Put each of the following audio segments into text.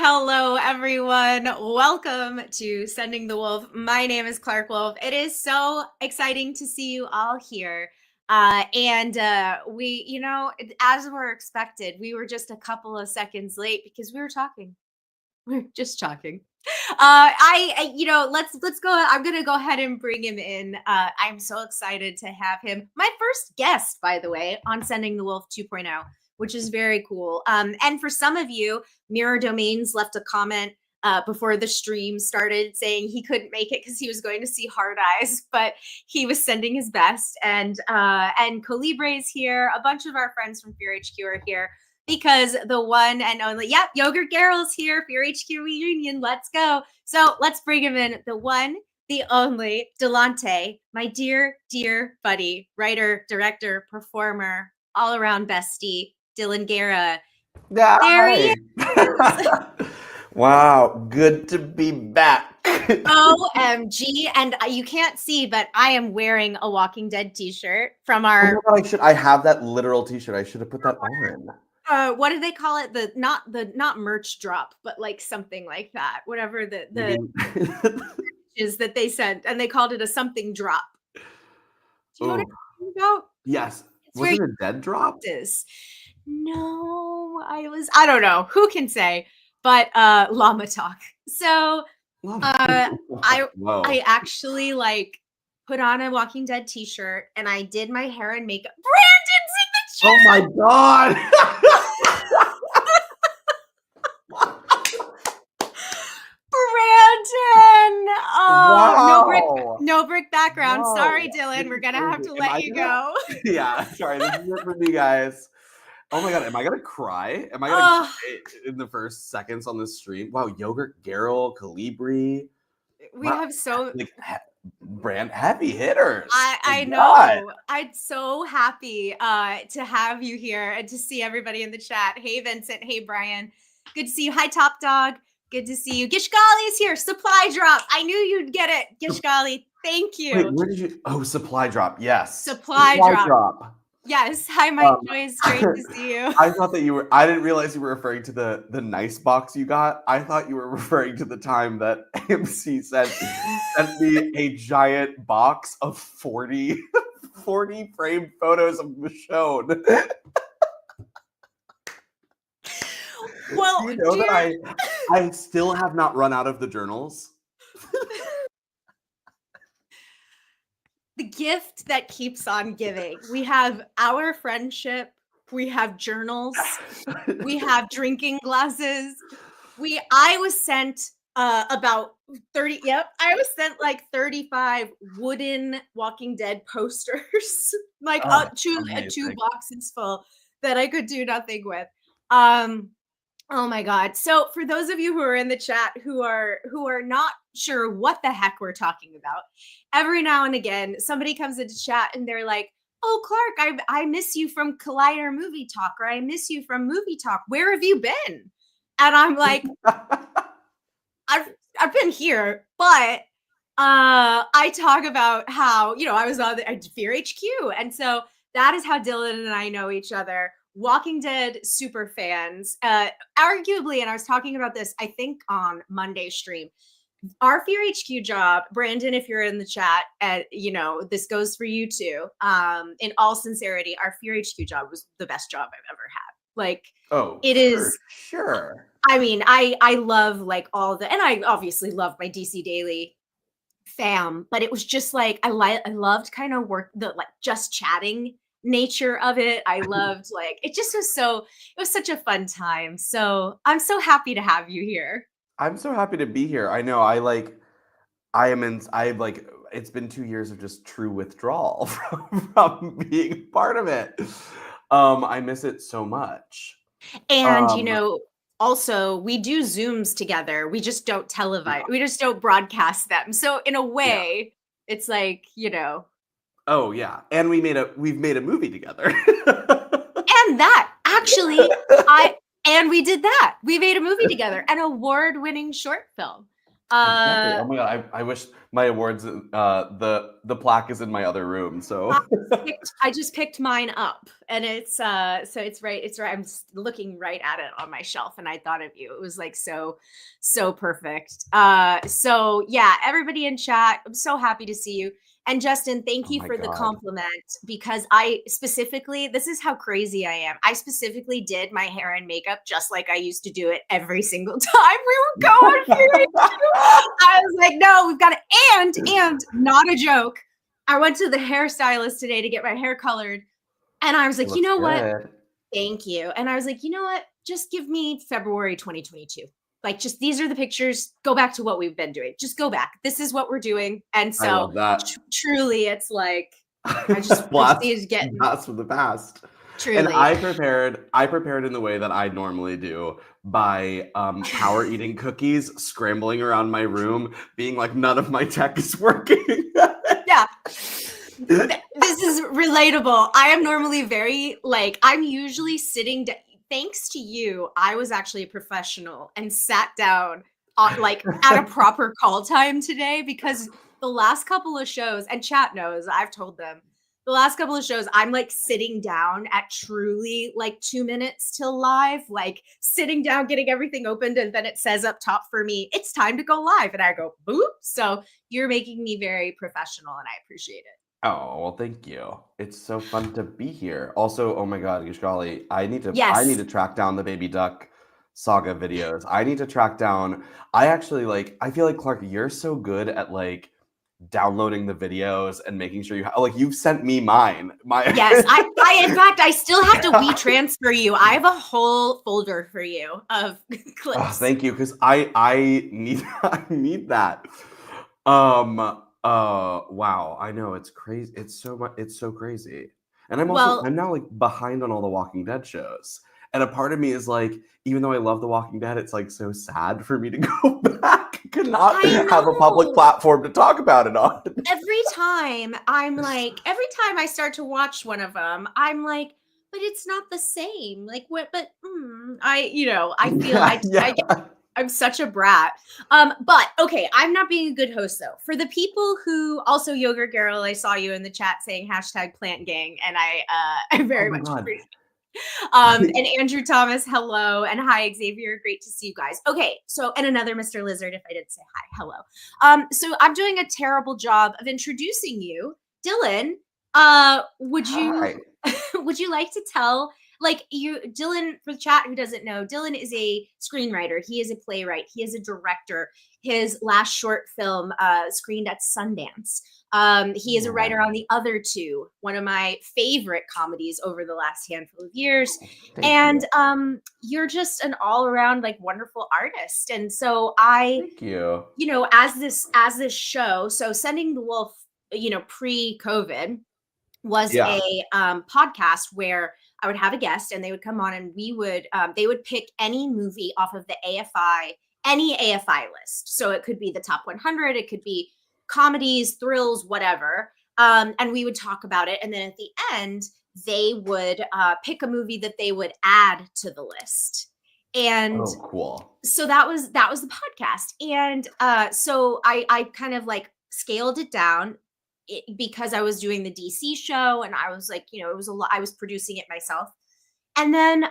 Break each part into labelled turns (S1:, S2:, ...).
S1: Hello, everyone. Welcome to Sending the Wolf. My name is Clarke Wolfe. It is so exciting to see you all here. As were expected, we were just a couple of seconds late because we were talking. We're just talking. Let's go. I'm gonna go ahead and bring him in. I'm so excited to have him. My first guest, by the way, on Sending the Wolf 2.0, which is very cool. And for some of you, Mirror Domains left a comment before the stream started saying he couldn't make it because he was going to see Hard Eyes, but he was sending his best. And Colibre's here. A bunch of our friends from Fear HQ are here. Because the one and only, Yogurt Garrel's here, Fear HQ reunion. Let's go. So let's bring him in. The one, the only, Delante, my dear, dear buddy, writer, director, performer, all around bestie, Dylan Guerra. There he is.
S2: Wow, good to be back.
S1: OMG. And you can't see, but I am wearing a Walking Dead t-shirt from our...
S2: Oh my God, I have that literal t-shirt. I should have put that on.
S1: What do they call it? Not merch drop, but like something like that. Whatever the is that they sent, and they called it a something drop. Do you know what I'm talking about?
S2: Yes. Was it a dead drop?
S1: No, I don't know. Who can say? But llama talk. So I actually put on a Walking Dead t-shirt and I did my hair and makeup. Brandon's in the chat.
S2: Oh my God.
S1: Brandon! Oh,
S2: wow.
S1: no brick background. Wow. Sorry, Dylan. We're gonna have to let you go.
S2: Yeah, sorry. This is it for me, guys. Oh my God, am I gonna cry? Am I gonna cry in the first seconds on this stream? Wow, Yogurt, Garrel, Colibri.
S1: We have so
S2: brand heavy hitters.
S1: I know. I'm so happy to have you here and to see everybody in the chat. Hey, Vincent. Hey, Brian. Good to see you. Hi, Top Dog. Good to see you. Gishgali is here. Supply drop. I knew you'd get it. Gishgali. Thank you.
S2: Wait, where did you? Oh, supply drop. Yes.
S1: Supply drop. Yes. Hi, Mike Joyce. Great to see you.
S2: I thought that I didn't realize you were referring to the nice box you got. I thought you were referring to the time that AMC sent me a giant box of 40 framed photos of Michonne.
S1: Well,
S2: you know that I still have not run out of the journals.
S1: The gift that keeps on giving. We have our friendship. We have journals. We have drinking glasses. I was sent about 30. Yep, I was sent 35 wooden Walking Dead posters, two boxes full that I could do nothing with. Oh my God. So for those of you who are in the chat who are not sure what the heck we're talking about, every now and again, somebody comes into chat and they're like, oh, Clarke, I miss you from Collider Movie Talk, or I miss you from Movie Talk. Where have you been? And I'm like, I've been here, but I talk about how, I was on Fear HQ. And so that is how Dylan and I know each other. Walking Dead super fans, arguably, and I was talking about this, I think on Monday's stream, our Fear HQ job, Brandon, if you're in the chat, this goes for you too. In all sincerity, our Fear HQ job was the best job I've ever had. It is.
S2: Sure.
S1: I mean, I love and I obviously love my DC Daily fam, but it was just I loved kind of just chatting nature of it. I loved it was such a fun time. So I'm so happy to have you here.
S2: I'm so happy to be here. I know it's been 2 years of just true withdrawal from being part of it. I miss it so much.
S1: And also we do Zooms together. We just don't televise. We just don't broadcast them. So in a way, it's
S2: Oh yeah, and we've made a movie together.
S1: And that actually, we did that. We made a movie together, an award-winning short film.
S2: Exactly.
S1: Uh,
S2: Oh my god, I wish my awards the plaque is in my other room. So
S1: I just picked mine up, and it's so it's right. I'm looking right at it on my shelf, and I thought of you. It was like so perfect. So yeah, everybody in chat, I'm so happy to see you. And Justin, thank
S2: oh
S1: you
S2: my
S1: for the
S2: god.
S1: compliment, because I specifically, this is how crazy I am. I specifically did my hair and makeup just like I used to do it every single time we would go on Fury. I was like, no, we've got to, and not a joke. I went to the hairstylist today to get my hair colored, and I was
S2: It
S1: like, you
S2: looks
S1: know what?
S2: good.
S1: Thank you. And I was like, you know what? Just give me February 2022. Like, just these are the pictures. Go back to what we've been doing. Just go back. This is what we're doing. And
S2: I
S1: so
S2: love that.
S1: Truly, it's like I just
S2: Blast,
S1: proceeded getting
S2: blast from the past. And
S1: truly.
S2: I prepared in the way that I normally do by power eating cookies, scrambling around my room, being like none of my tech is working.
S1: Yeah. This is relatable. I am normally very like, I'm usually sitting thanks to you, I was actually a professional and sat down like at a proper call time today, because the last couple of shows, and chat knows, I've told them, the last couple of shows, I'm like sitting down at truly like 2 minutes till live, like sitting down, getting everything opened, and then it says up top for me, it's time to go live. And I go, boop. So you're making me very professional, and I appreciate it.
S2: Oh, well, thank you. It's so fun to be here. Also, oh my God, Yushgali, I need
S1: Yes.
S2: to track down the Baby Duck saga videos. I need to track down. I actually like. I feel like Clarke, you're so good at like downloading the videos and making sure like you've sent me mine.
S1: Yes, I in fact, I still have to WeTransfer you. I have a whole folder for you of
S2: Oh,
S1: clips.
S2: thank you, because I need I need that. Um. Wow. I know it's crazy. It's so much. It's so crazy. And
S1: Well,
S2: I'm now like behind on all the Walking Dead shows. And a part of me is like, even though I love The Walking Dead, it's like so sad for me to go back. I could not
S1: I
S2: have a public
S1: know.
S2: platform to talk about it on.
S1: Every time I'm like, every time I start to watch one of them, I'm like, but it's not the same. Like what? But I feel
S2: Yeah, yeah.
S1: I'm such a brat. But okay, I'm not being a good host though. For the people who also Yogurt Girl, I saw you in the chat saying hashtag plant gang, and I
S2: Oh
S1: very
S2: my
S1: much
S2: God.
S1: appreciate. And Andrew Thomas, hello, and hi Xavier, great to see you guys. Okay, so and another Mr. Lizard, if I didn't say hi, hello. So I'm doing a terrible job of introducing you, Dylan. Would you
S2: Hi.
S1: would you like to tell, like, you, Dylan, for the chat who doesn't know, Dylan is a screenwriter, he is a playwright, he is a director. His last short film screened at Sundance. He is a
S2: Yeah.
S1: writer on The Other Two, one of my favorite comedies over the last handful of years.
S2: Thank
S1: And
S2: you.
S1: you're just an all-around like wonderful artist. And so
S2: Thank you.
S1: as this show, so Sending the Wolf, pre-COVID, was
S2: Yeah.
S1: a podcast where I would have a guest and they would come on, and they would pick any movie off of the any AFI list. So it could be the top 100, it could be comedies, thrills, whatever. And we would talk about it. And then at the end, they would pick a movie that they would add to the list. And
S2: Oh, cool.
S1: so that was the podcast. And so I kind of like scaled it down, because I was doing the DC show, and I was like, it was a lot, I was producing it myself. And then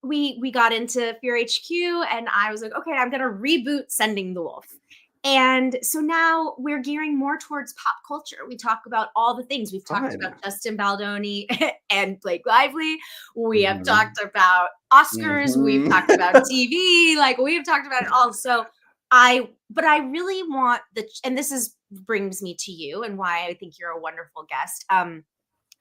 S1: we got into Fear HQ, and I was like, okay, I'm gonna reboot Sending the Wolf. And so now we're gearing more towards pop culture. We talk about all the things. We've talked
S2: Fun.
S1: about Justin Baldoni and Blake Lively. We have
S2: Mhm.
S1: talked about Oscars. We've
S2: Mhm.
S1: talked about TV. Like, we've talked about it all. So but I really want and this is brings me to you and why I think you're a wonderful guest. I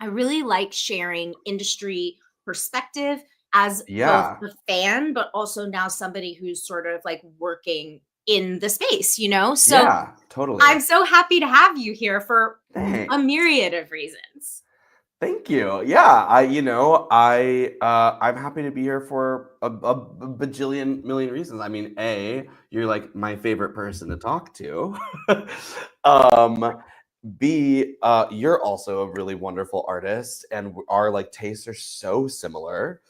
S1: really like sharing industry perspective as both
S2: Yeah.
S1: a fan, but also now somebody who's sort of like working in the space, So
S2: Yeah, totally.
S1: I'm so happy to have you here for a
S2: Thanks.
S1: myriad of reasons.
S2: Thank you. Yeah, I'm happy to be here for a bajillion million reasons. I mean, A, you're like my favorite person to talk to. um, B, you're also a really wonderful artist, and our like tastes are so similar.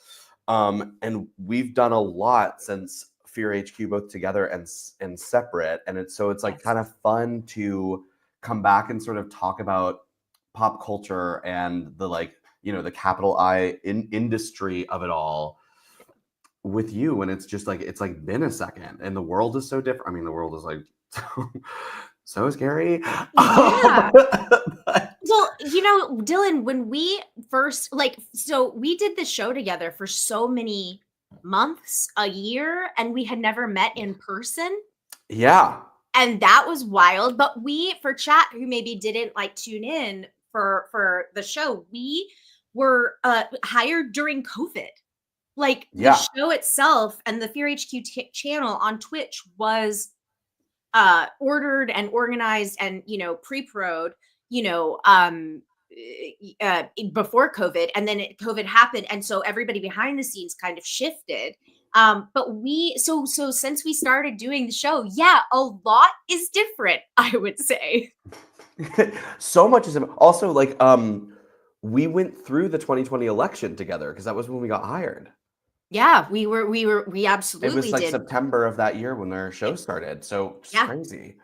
S2: And we've done a lot since Fear HQ both together and separate, and it's like
S1: Yes.
S2: kind of fun to come back and sort of talk about pop culture and the like, the capital I industry of it all with you. And it's just like, it's like been a second, and the world is so different. I mean, the world is like so scary.
S1: Yeah.
S2: But-
S1: Well, Dylan, when we first so we did the show together for so many months, a year, and we had never met in person.
S2: yeah.
S1: And that was wild. But we, for chat, who maybe didn't tune in for the show, we were hired during COVID. Like the show itself and the Fear HQ channel on Twitch was ordered and organized and pre-prod, before COVID, and then COVID happened, and so everybody behind the scenes kind of shifted. But so since we started doing the show, yeah, a lot is different, I would say.
S2: So much is also like we went through the 2020 election together because that was when we got hired.
S1: Yeah, we absolutely
S2: It was like
S1: did.
S2: September of that year when their show started. So it's crazy.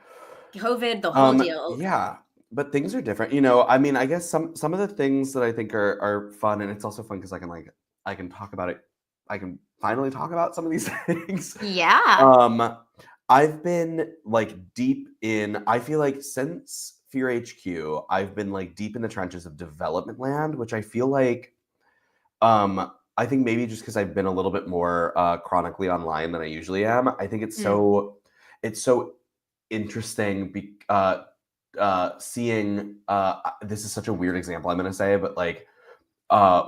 S1: COVID, the whole deal.
S2: Yeah, but things are different. I mean, I guess some of the things that I think are fun, and it's also fun because I can talk about it. I can finally talk about some of these things.
S1: Yeah.
S2: I've been deep in. I feel like since Fear HQ, I've been deep in the trenches of development land, which I feel like. I think maybe just because I've been a little bit more chronically online than I usually am. I think it's so interesting. Seeing this is such a weird example I'm going to say, but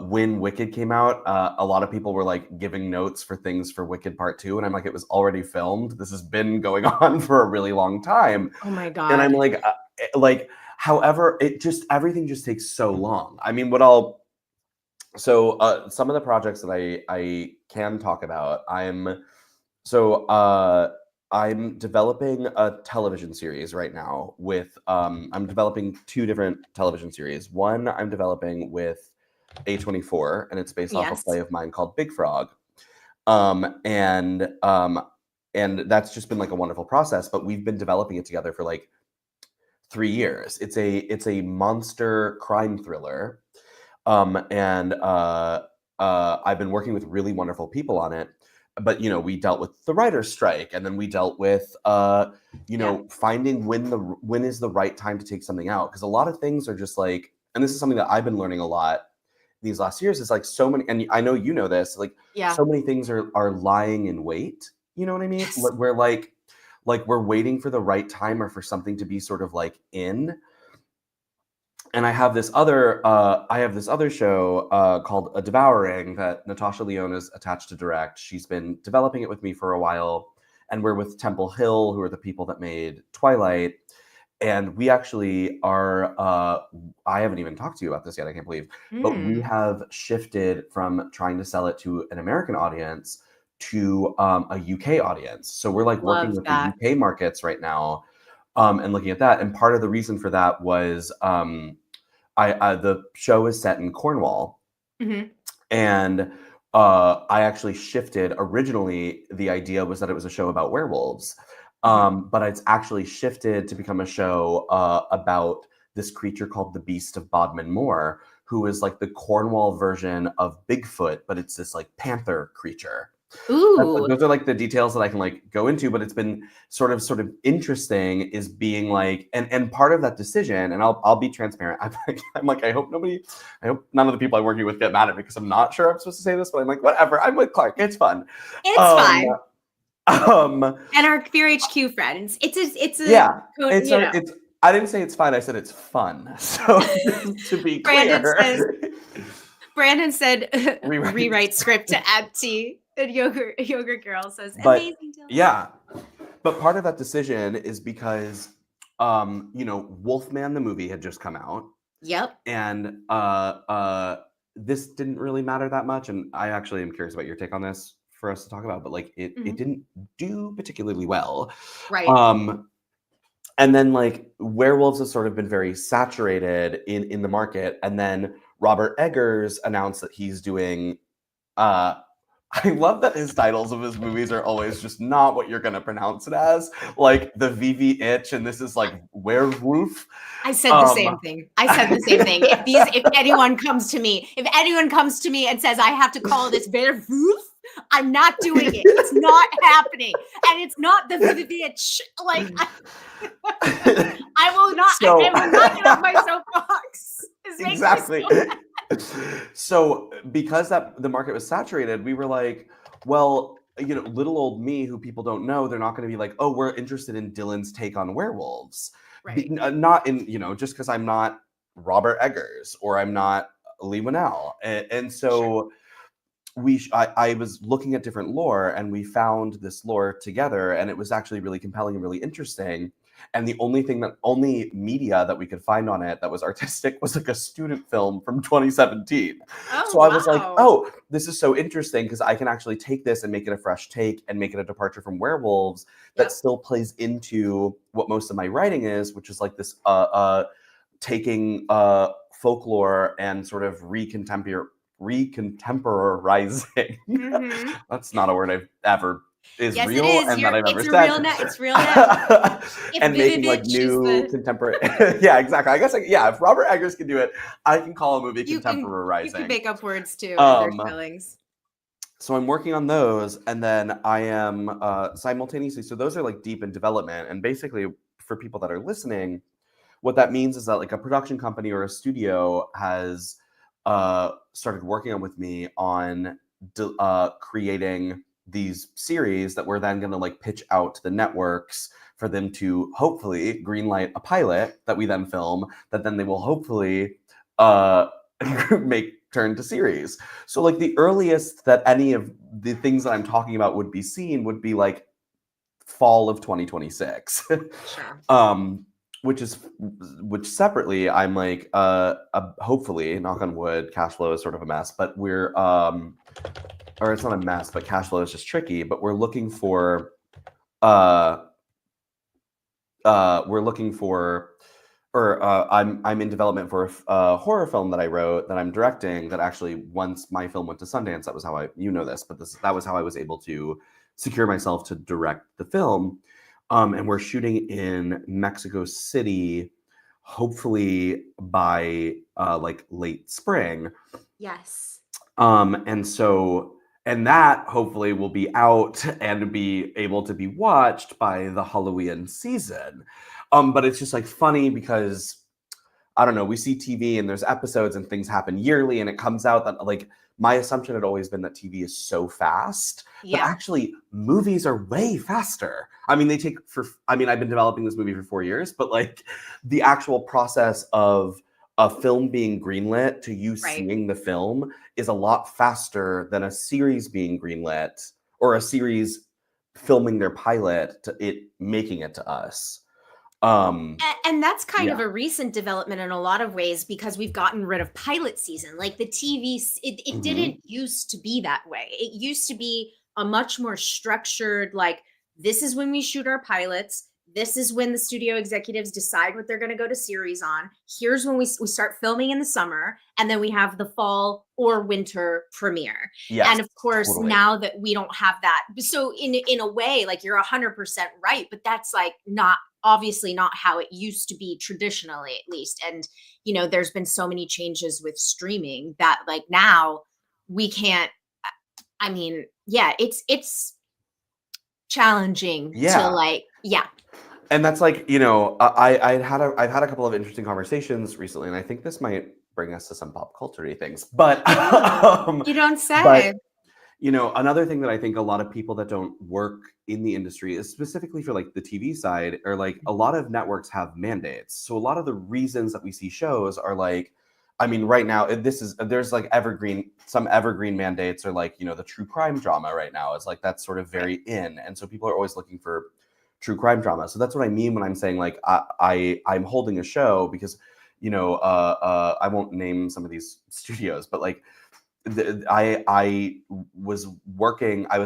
S2: when Wicked came out, a lot of people were giving notes for things for Wicked Part 2, and I'm like, it was already filmed. This has been going on for a really long time.
S1: Oh my god!
S2: And I'm however, everything just takes so long. I mean, some of the projects that I can talk about, I'm developing a television series right now with I'm developing 2 different television series. One I'm developing with A24, and it's based off a play of mine called Big Frog. And that's just been a wonderful process, but we've been developing it together for 3 years. It's a monster crime thriller. And I've been working with really wonderful people on it. But we dealt with the writer's strike, and then we dealt with finding when is the right time to take something out, because a lot of things are just and this is something that I've been learning a lot these last years, is so many, and I know this, so many things are lying in wait. You know what I mean?
S1: Yes.
S2: We're we're waiting for the right time or for something to be sort of in. And I have this other show called A Devouring that Natasha Lyonne is attached to direct. She's been developing it with me for a while, and we're with Temple Hill, who are the people that made Twilight. And we actually are, I haven't even talked to you about this yet, I can't believe, but we have shifted from trying to sell it to an American audience to a UK audience. So we're working with the UK markets right now, and looking at that. And part of the reason for that was the show is set in Cornwall, and I actually shifted. Originally, the idea was that it was a show about werewolves, but it's actually shifted to become a show about this creature called the Beast of Bodmin Moor, who is the Cornwall version of Bigfoot, but it's this panther creature.
S1: Ooh.
S2: Those are the details that I can go into, but it's been sort of interesting, is being and part of that decision, and I'll be transparent. I'm I hope none of the people I'm working with get mad at me, because I'm not sure I'm supposed to say this, but I'm whatever. I'm with Clarke. It's fun.
S1: It's fine.
S2: And
S1: our Fear HQ friends. It's
S2: I didn't say it's fine. I said it's fun. So to be clear,
S1: Brandon said rewrite script to add tea. And Yogurt Girl says, amazing.
S2: Yeah. But part of that decision is because, Wolfman, the movie, had just come out.
S1: Yep.
S2: And this didn't really matter that much. And I actually am curious about your take on this for us to talk about. But it didn't do particularly well.
S1: Right.
S2: And then werewolves have sort of been very saturated in the market. And then Robert Eggers announced that he's doing I love that his titles of his movies are always just not what you're gonna pronounce it as, like the VV Itch, and this is like Werewolf.
S1: I said the same thing. If anyone comes to me and says I have to call this Werewolf, I'm not doing it. It's not happening, and it's not the VV-itch. Like I will not.
S2: So-
S1: I will not get off my soapbox. This makes me
S2: Exactly.
S1: so mad.
S2: So because the market was saturated, we were like, well, you know, little old me, who people don't know, they're not going to be like, oh, we're interested in Dylan's take on werewolves.
S1: Right.
S2: Not in, you know, just because I'm not Robert Eggers or I'm not Lee Winnell. And so I was looking at different lore, and we found this lore together, and it was actually really compelling and really interesting. And the only media that we could find on it that was artistic was like a student film from 2017.
S1: Oh,
S2: So I was like,
S1: wow.
S2: oh, this is so interesting because I can actually take this and make it a fresh take and make it a departure from werewolves that
S1: Yep.
S2: still plays into what most of my writing is, which is like this taking folklore and sort of recontemporizing.
S1: Mhm.
S2: That's not a word I've ever is
S1: Yes,
S2: real
S1: it is.
S2: and that I've ever
S1: It's
S2: said.
S1: real now. It's real now. If
S2: And making like
S1: VV-itch is
S2: new contemporary. Yeah, exactly. I guess if Robert Eggers can do it, I can call a movie
S1: You
S2: contemporizing.
S1: can make up words too. And their spellings.
S2: So I'm working on those, and then I am simultaneously. So those are like deep in development, and basically for people that are listening, what that means is that like a production company or a studio has started working on with me on creating these series that we're then going to like pitch out to the networks for them to hopefully greenlight a pilot that we then film, that then they will hopefully make turn to series. So like the earliest that any of the things that I'm talking about would be seen would be like fall of 2026.
S1: Sure.
S2: Which separately I'm like hopefully, knock on wood, cash flow is sort of a mess, but we're or it's not a mess, but cash flow is just tricky, but we're looking for I'm in development for a horror film that I wrote that I'm directing, that actually once my film went to Sundance, that was how that was how I was able to secure myself to direct the film. And we're shooting in Mexico City, hopefully by like late spring.
S1: Yes.
S2: And that hopefully will be out and be able to be watched by the Halloween season. But it's just like funny because I don't know, we see TV and there's episodes and things happen yearly, and it comes out that like my assumption had always been that TV is so fast, but actually movies are way faster. I mean, I've been developing this movie for 4 years, but like the actual process of a film being greenlit to you seeing the film is a lot faster than a series being greenlit or a series filming their pilot to it making it to us.
S1: And that's kind of a recent development in a lot of ways, because we've gotten rid of pilot season. Like the TV, it didn't used to be that way. It used to be a much more structured, like, this is when we shoot our pilots. This is when the studio executives decide what they're going to go to series on. Here's when we start filming in the summer, and then we have the fall or winter premiere.
S2: Yes,
S1: and of course,
S2: totally.
S1: now that we don't have that. So in a way, like, you're 100% right, but that's like obviously not how it used to be traditionally, at least. And, you know, there's been so many changes with streaming that like now we can't, I mean, yeah, it's challenging to like,
S2: And that's like, you know, I've had a couple of interesting conversations recently, and I think this might bring us to some pop culture-y things, but
S1: you don't say.
S2: But, you know, another thing that I think a lot of people that don't work in the industry is specifically for like the TV side, or like a lot of networks have mandates. So a lot of the reasons that we see shows are like, I mean, right now there's like some evergreen mandates, or like, you know, the true crime drama right now is like, that's sort of very in. And so people are always looking for true crime drama. So that's what I mean when I'm saying like, I'm holding a show because, you know, I won't name some of these studios, but like, I was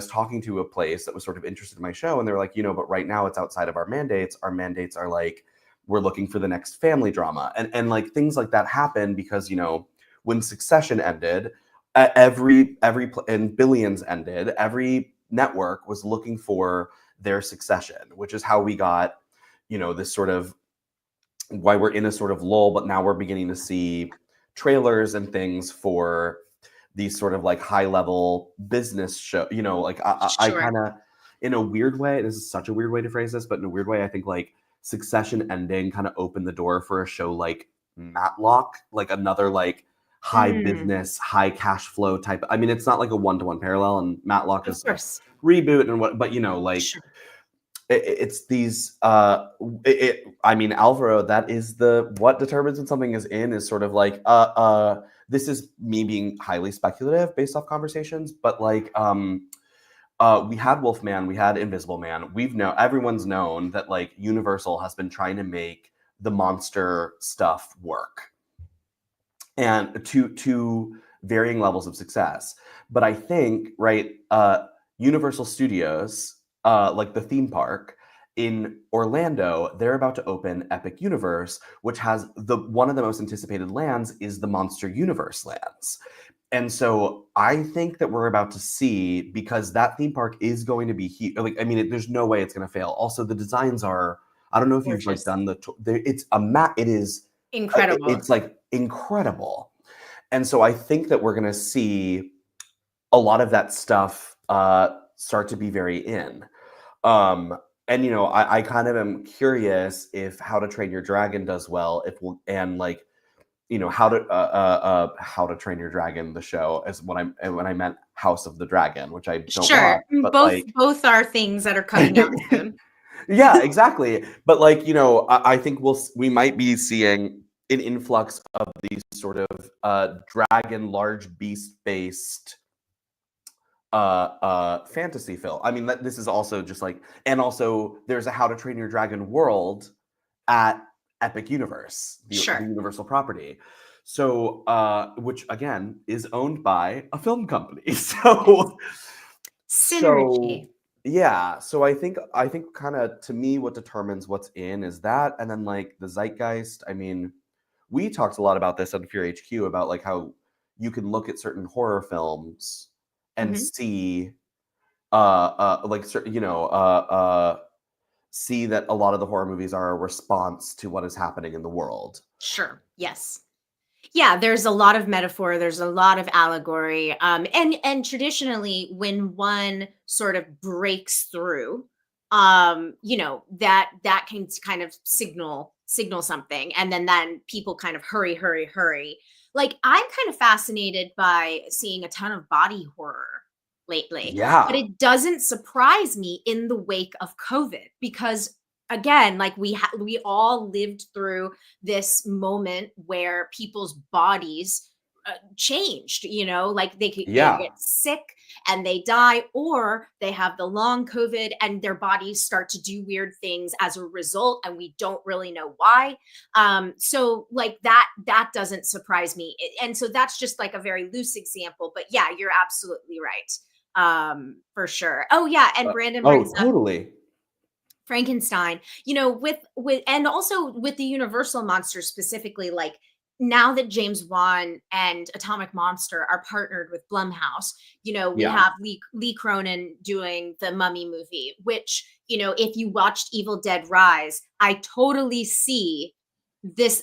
S2: talking to a place that was sort of interested in my show, and they were like, you know, but right now it's outside of our mandates. Our mandates are like, we're looking for the next family drama. And like things like that happen because, you know, when Succession ended, and Billions ended. Every network was looking for their succession, which is how we got, this sort of why we're in a sort of lull, but now we're beginning to see trailers and things for these sort of like high level business show. Like I
S1: Sure.
S2: kind of, in a weird way, this is such a weird way to phrase this, but in a weird way, I think like Succession ending kind of opened the door for a show like Matlock, like another like high business, high cash flow type. I mean, it's not like a one-to-one parallel, and Matlock
S1: Of
S2: is a
S1: course.
S2: reboot and what, but like
S1: Sure.
S2: it's these I mean, Alvaro, that is what determines when something is in, is sort of like this is me being highly speculative based off conversations, but like we had Wolfman, we had Invisible Man. Everyone's known that like Universal has been trying to make the monster stuff work, and to varying levels of success. But I think, right, Universal Studios, like the theme park in Orlando, they're about to open Epic Universe, which has one of the most anticipated lands is the Monster Universe lands. And so I think that we're about to see, because that theme park is going to be huge. Like, I mean, there's no way it's going to fail. Also, the designs are, I don't know if you've like
S1: Gorgeous.
S2: done it's it is
S1: Incredible.
S2: it's like incredible. And so I think that we're going to see a lot of that stuff start to be very in. And I kind of am curious if How to Train Your Dragon does well, How to Train Your Dragon, the show, is when I meant House of the Dragon, which I don't
S1: Sure.
S2: watch, but
S1: Both are things that are coming out soon.
S2: yeah, exactly. But like, I think we might be seeing an influx of these sort of dragon, large beast based fantasy film. I mean, this is also just like, and also there's a How to Train Your Dragon world at Epic Universe, the Universal property. So, which again is owned by a film company. So,
S1: Synergy.
S2: yeah. So I think kind of, to me, what determines what's in is that, and then like the zeitgeist. I mean, we talked a lot about this on Fear HQ about like how you can look at certain horror films and see see that a lot of the horror movies are a response to what is happening in the world.
S1: Sure. Yes. Yeah, there's a lot of metaphor, there's a lot of allegory. And traditionally when one sort of breaks through, that can kind of signal something. And then people kind of hurry, hurry, hurry. Like, I'm kind of fascinated by seeing a ton of body horror lately.
S2: Yeah.
S1: But it doesn't surprise me in the wake of COVID, because again, like we all lived through this moment where people's bodies changed, like they get sick and they die, or they have the long COVID and their bodies start to do weird things as a result, and we don't really know why. So like that doesn't surprise me. And so that's just like a very loose example, but yeah, you're absolutely right. For sure. Oh yeah, and Brandon brings up
S2: totally
S1: Frankenstein, with and also with the Universal monsters specifically. Like, now that James Wan and Atomic Monster are partnered with Blumhouse, we have Lee Cronin doing the Mummy movie, which, if you watched Evil Dead Rise, I can totally see this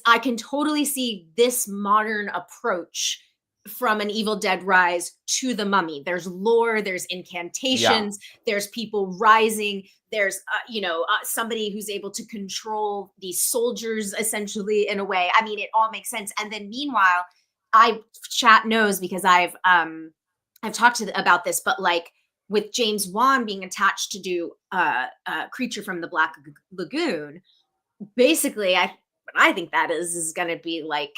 S1: modern approach from an Evil Dead Rise to the Mummy. There's lore, there's incantations, there's people rising, there's somebody who's able to control these soldiers essentially, in a way. I mean, it all makes sense. And then meanwhile, chat knows, because I've talked about this, but like with James Wan being attached to do Creature from the Black Lagoon, basically what I think that is going to be like,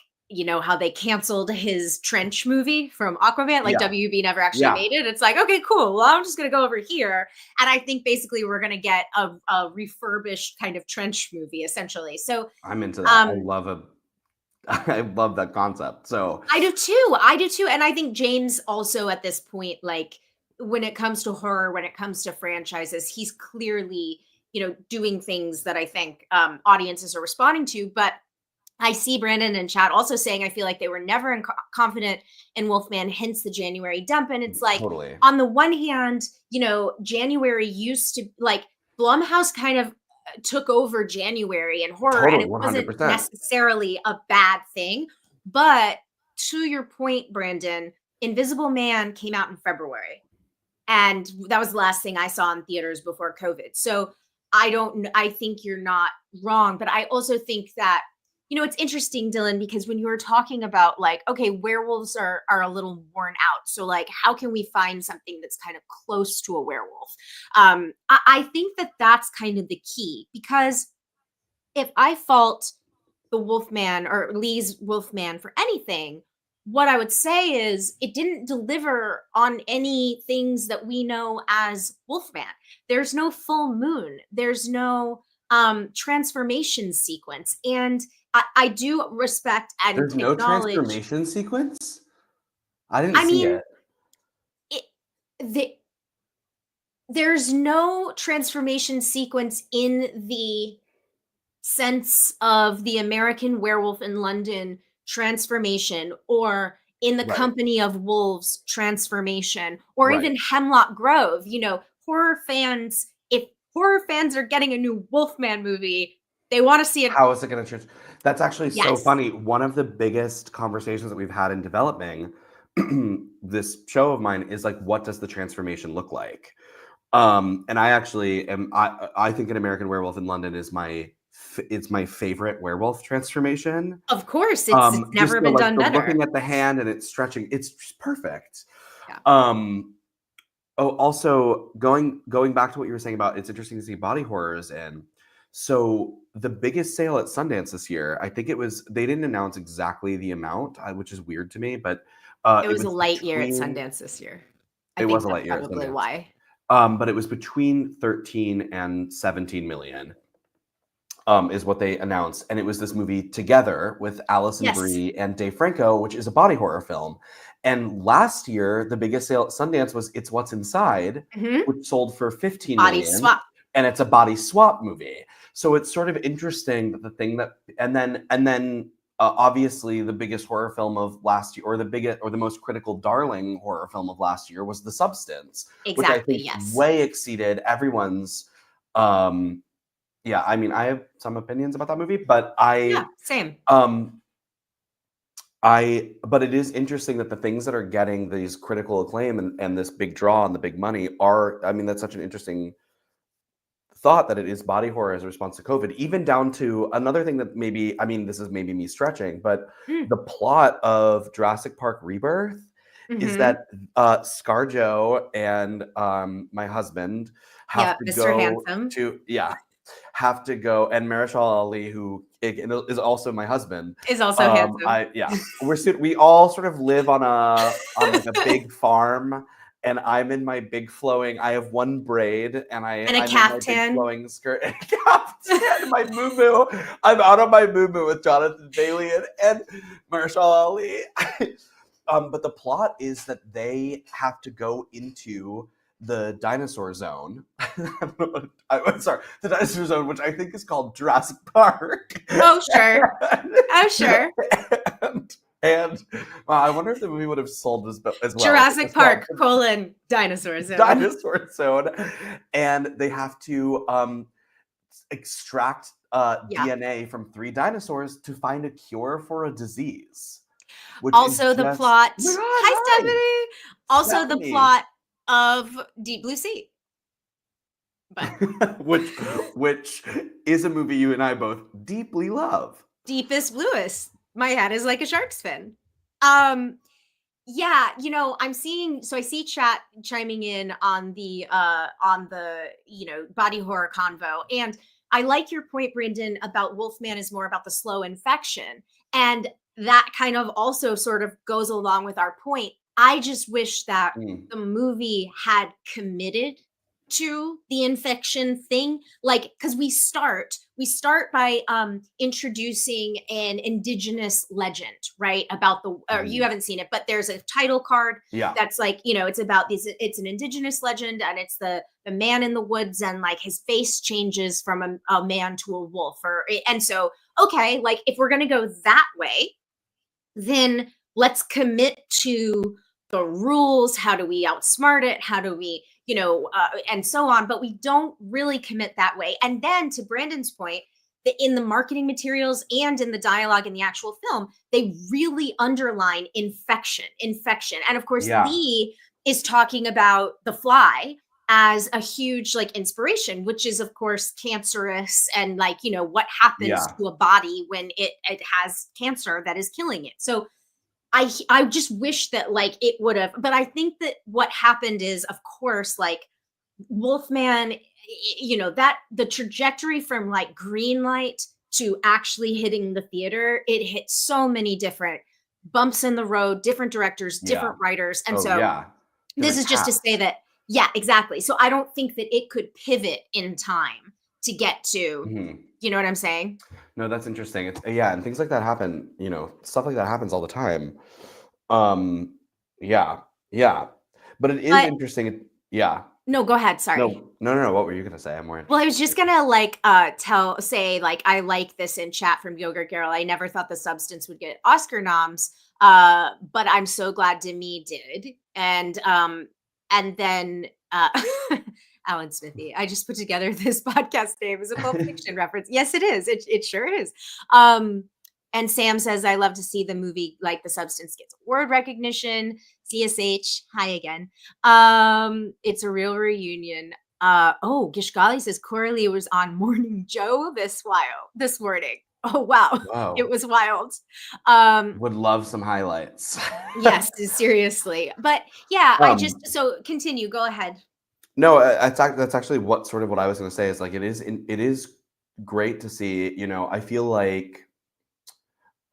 S1: how they canceled his Trench movie from Aquaman, like WB never actually made it. It's like, okay, cool. Well, I'm just going to go over here. And I think basically we're going to get a refurbished kind of Trench movie, essentially. So
S2: I'm into that. I love that concept. So
S1: I do too. And I think James also, at this point, like when it comes to horror, when it comes to franchises, he's clearly, doing things that I think audiences are responding to. But I see Brandon and chat also saying I feel like they were never confident in Wolfman, hence the January dump. And it's like,
S2: Totally.
S1: on the one hand, you know, January used to, like, Blumhouse kind of took over January and horror, and
S2: Totally,
S1: it wasn't
S2: 100%.
S1: necessarily a bad thing. But to your point, Brandon, Invisible Man came out in February, and that was the last thing I saw in theaters before COVID. So I think you're not wrong, but I also think that, you know, it's interesting, Dylan, because when you were talking about, like, okay, werewolves are a little worn out, so like, how can we find something that's kind of close to a werewolf? I think that that's kind of the key, because if I fault the Wolfman or Lee's Wolfman for anything, what I would say is it didn't deliver on any things that we know as Wolfman. There's no full moon. There's no transformation sequence. And I do respect and
S2: There's no
S1: acknowledge.
S2: transformation sequence? I didn't
S1: I
S2: see
S1: mean,
S2: it.
S1: it, the, there's no transformation sequence in the sense of the American Werewolf in London transformation, or in the
S2: Right,
S1: Company of Wolves transformation, or
S2: right.
S1: even Hemlock Grove. You know, horror fans, if horror fans are getting a new Wolfman movie, they want to see it.
S2: How is it gonna change? That's actually so
S1: Yes,
S2: funny. One of the biggest conversations that we've had in developing this show of mine is like, what does the transformation look like? And I actually am. I think an American Werewolf in London is it's my favorite werewolf transformation.
S1: of course, it's
S2: Just
S1: never
S2: the
S1: been
S2: like
S1: done
S2: the
S1: better.
S2: looking at the hand and it's stretching. It's just perfect.
S1: Yeah.
S2: Um, Oh, also going back to what you were saying about it's interesting to see body horrors in. So the biggest sale at Sundance this year, I think it was they didn't announce exactly the amount, which is weird to me, but
S1: It
S2: it
S1: was a
S2: was
S1: light year at
S2: between
S1: Sundance this year. I
S2: it was
S1: think
S2: a
S1: that's
S2: light year at
S1: probably
S2: Sundance.
S1: why.
S2: But it was between 13 and 17 million. Is what they announced, and it was this movie Together with Alison
S1: Yes.
S2: Brie and Dave Franco, which is a body horror film. And last year, the biggest sale at Sundance was It's What's Inside,
S1: Hmm.
S2: which sold for 15
S1: Body
S2: million,
S1: swap.
S2: and it's a body swap movie. So it's sort of interesting that the thing that, obviously the biggest horror film of last year, or the most critical darling horror film of last year, was The Substance, which I
S1: Exactly.
S2: think
S1: Yes.
S2: way exceeded everyone's. Um, yeah, I mean, I have some opinions about that movie, but
S1: Yeah. Same.
S2: um, but it is interesting that the things that are getting these critical acclaim and this big draw and the big money are, I mean, that's such an interesting thought that it is body horror as a response to COVID, even down to another thing that maybe, I mean, this is maybe me stretching, but
S1: Mm.
S2: the plot of Jurassic Park Rebirth is
S1: Hmm.
S2: that ScarJo and my husband have
S1: Yeah.
S2: to
S1: Mr.
S2: go
S1: Handsome
S2: to, yeah, have to go, and Marishal Ali, who is also my husband.
S1: is also handsome.
S2: We all sort of live on like a big farm, and I'm in my big flowing. I have one braid, and
S1: And a
S2: I'm in my big
S1: caftan.
S2: flowing skirt and a caftan. My moo. I'm out on my moo with Jonathan Bailey and Marshall Ali. But the plot is that they have to go into the dinosaur zone. I'm sorry, the dinosaur zone, which I think is called Jurassic Park.
S1: Oh, sure. Oh, sure.
S2: and, and I wonder if the movie would have sold as well. It
S1: Jurassic
S2: was called
S1: Park, colon, dinosaur zone.
S2: Dinosaur Zone, and they have to extract
S1: Yeah.
S2: DNA from 3 dinosaurs to find a cure for a disease, which is
S1: Also the
S2: just,
S1: plot.
S2: oh my
S1: Hi,
S2: god, hi,
S1: Stephanie. Also the
S2: Stephanie.
S1: plot of Deep Blue Sea. But
S2: which is a movie you and I both deeply love.
S1: deepest bluest. My head is like a shark's fin. Yeah, you know, I see chat chiming in on the you know, body horror convo. And I like your point, Brendan, about Wolfman is more about the slow infection. And that kind of also sort of goes along with our point. I just wish that
S2: Mm,
S1: the movie had committed to the infection thing, like, because we start by introducing an indigenous legend, right, about the, or you
S2: Mhm.
S1: haven't seen it, but there's a title card
S2: Yeah.
S1: that's like, it's about these, it's an indigenous legend, and it's the man in the woods, and like his face changes from a man to a wolf, or and so, okay, like if we're gonna go that way, then let's commit to the rules. How do we outsmart it? How do we, and so on. But we don't really commit that way. And then to Brandon's point, in the marketing materials and in the dialogue in the actual film, they really underline infection. And of course,
S2: Yeah.
S1: Lee is talking about The Fly as a huge like inspiration, which is of course cancerous, and like, what happens
S2: Yeah.
S1: to a body when it has cancer that is killing it. So I just wish that like it would have, but I think that what happened is, of course, like Wolfman, that the trajectory from like green light to actually hitting the theater, it hit so many different bumps in the road, different directors,
S2: Yeah.
S1: different writers. And
S2: Oh,
S1: so
S2: yeah.
S1: this
S2: Different
S1: is just to say
S2: cast.
S1: that, yeah, exactly. So I don't think that it could pivot in time to get to,
S2: Mhm.
S1: you know what I'm saying?
S2: No, that's interesting. It's yeah, and things like that happen, stuff like that happens all the time. Um, yeah, yeah. But it is
S1: But
S2: interesting. Yeah.
S1: no, go ahead. Sorry.
S2: No. What were you gonna say? I'm more
S1: Well, I
S2: interested
S1: was
S2: in
S1: just
S2: what you're
S1: gonna like say like I like this in chat from Yogurt Girl. I never thought The Substance would get Oscar noms, but I'm so glad Demi did. And then Alan Smithy. I just put together this podcast name as a Pulp Fiction reference. Yes, it is. It sure is. Um, and Sam says, I love to see the movie like The Substance gets award recognition. CSH, hi again. It's a real reunion. Oh, Gishgali says Coralie was on Morning Joe this morning. Oh wow, it
S2: Whoa.
S1: was wild. Um,
S2: Would love some highlights.
S1: yes, seriously. But yeah, I just,
S2: Um,
S1: so continue, go ahead.
S2: no, that's actually what I was gonna say is like it is great to see, I feel like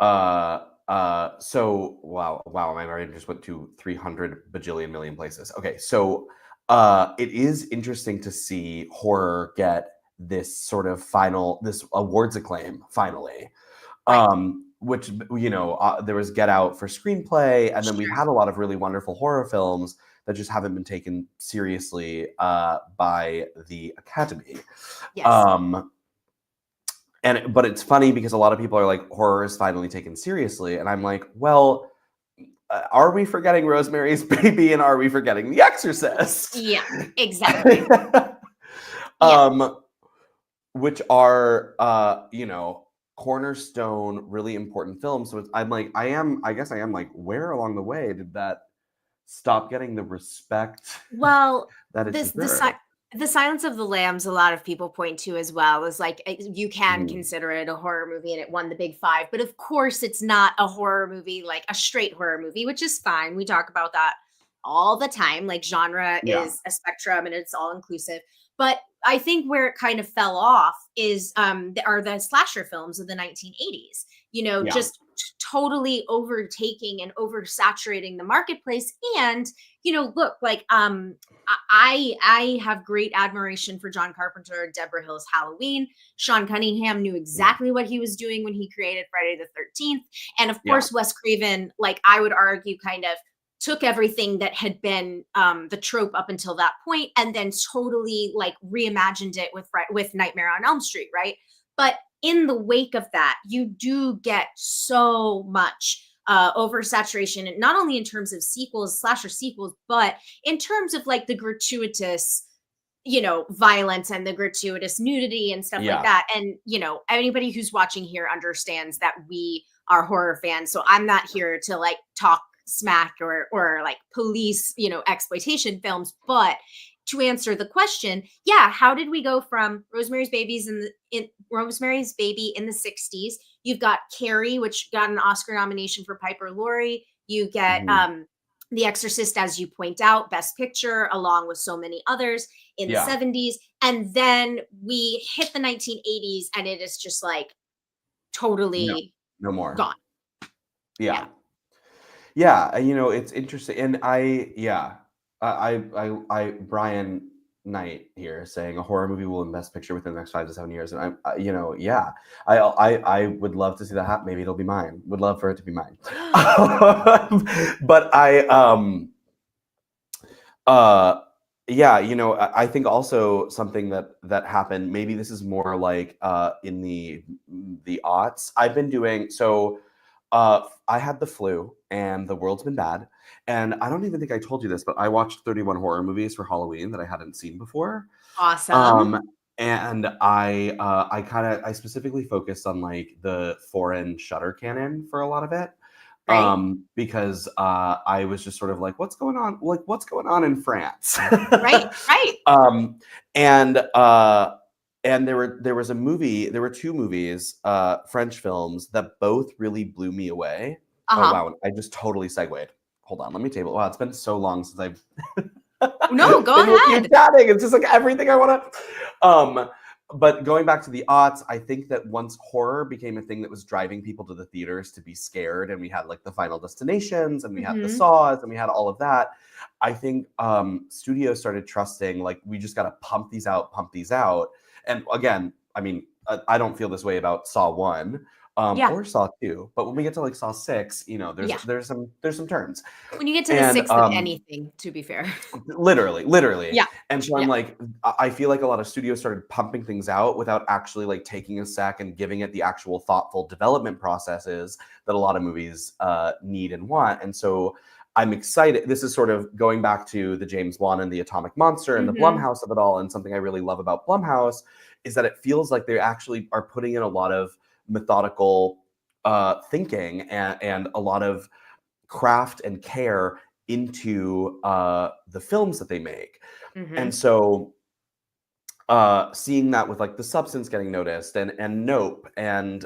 S2: so wow, my brain just went to 300 bajillion million places. Okay, so it is interesting to see horror get this awards acclaim finally.
S1: Right.
S2: Which there was Get Out for screenplay, and then we've
S1: Sure.
S2: had a lot of really wonderful horror films that just haven't been taken seriously by the Academy.
S1: Yes.
S2: Um, but it's funny because a lot of people are like, horror is finally taken seriously, and I'm like, well, are we forgetting Rosemary's Baby, and are we forgetting The Exorcist?
S1: Yeah, exactly. Yeah.
S2: um, which are cornerstone, really important films. So I guess I am like, where along the way did that stop getting the respect
S1: Well,
S2: that it deserved?
S1: the Silence of the Lambs, a lot of people point to as well as like you can
S2: Mhm.
S1: consider it a horror movie, and it won the big five. But of course, it's not a horror movie, like a straight horror movie, which is fine. We talk about that all the time. Like genre
S2: Yeah,
S1: is a spectrum, and it's all inclusive. But I think where it kind of fell off is are the slasher films of the 1980s.
S2: yeah,
S1: Just totally overtaking and oversaturating the marketplace. And look, like I have great admiration for John Carpenter, Deborah Hill's Halloween. Sean Cunningham knew
S2: mhm,
S1: exactly what he was doing when he created Friday the 13th. And of
S2: yeah,
S1: course, Wes Craven, like I would argue, kind of took everything that had been the trope up until that point and then totally like reimagined it with Nightmare on Elm Street, right? But in the wake of that, you do get so much oversaturation, and not only in terms of slasher sequels, but in terms of like the gratuitous violence and the gratuitous nudity and stuff like
S2: yeah,
S1: that. And anybody who's watching here understands that we are horror fans, so I'm not here to like talk smack or like police exploitation films. But to answer the question, yeah, how did we go from Rosemary's Baby in the 60s? You've got Carrie, which got an Oscar nomination for Piper Laurie. You get
S2: mhm,
S1: The Exorcist, as you point out, Best Picture, along with so many others in the
S2: yeah.
S1: 70s. And then we hit the 1980s, and it is just like
S2: No,
S1: totally
S2: no more.
S1: gone. Yeah.
S2: Yeah, yeah. It's interesting, and I yeah, I Brian, Knight here saying a horror movie will win Best Picture within the next 5 to 7 years, and yeah, I would love to see that happen. Maybe it'll be mine. Would love for it to be mine. But yeah, I think also something that happened. Maybe this is more like in the aughts. I've been doing so. I had the flu, and the world's been bad. And I don't even think I told you this, but I watched 31 horror movies for Halloween that I hadn't seen before.
S1: Awesome.
S2: And I specifically focused on like the foreign Shudder canon for a lot of it.
S1: Right.
S2: Because I was just sort of like, what's going on? Like, what's going on in France?
S1: Right.
S2: And there was a movie. There were two movies, French films that both really blew me away.
S1: Uh-huh.
S2: Oh wow! I just totally segued. Hold on, let me table. Wow, it's been so long since I've
S1: No, go
S2: been with you
S1: ahead.
S2: chatting. It's just like everything I want to. But going back to the aughts, I think that once horror became a thing that was driving people to the theaters to be scared, and we had like the Final Destinations, and we had the Saws, and we had all of that, I think studios started trusting, like, we just got to pump these out. And again, I mean, I don't feel this way about Saw 1 or Saw 2, but when we get to like Saw 6, there's some turns.
S1: When you get to the sixth of anything, to be fair.
S2: Literally.
S1: Yeah.
S2: And so I'm like, I feel like a lot of studios started pumping things out without actually like taking a sec and giving it the actual thoughtful development processes that a lot of movies need and want. And so I'm excited. This is sort of going back to the James Wan and the Atomic Monster and the Blumhouse of it all. And something I really love about Blumhouse is that it feels like they actually are putting in a lot of methodical thinking and a lot of craft and care into the films that they make. And so seeing that with like The Substance getting noticed and Nope and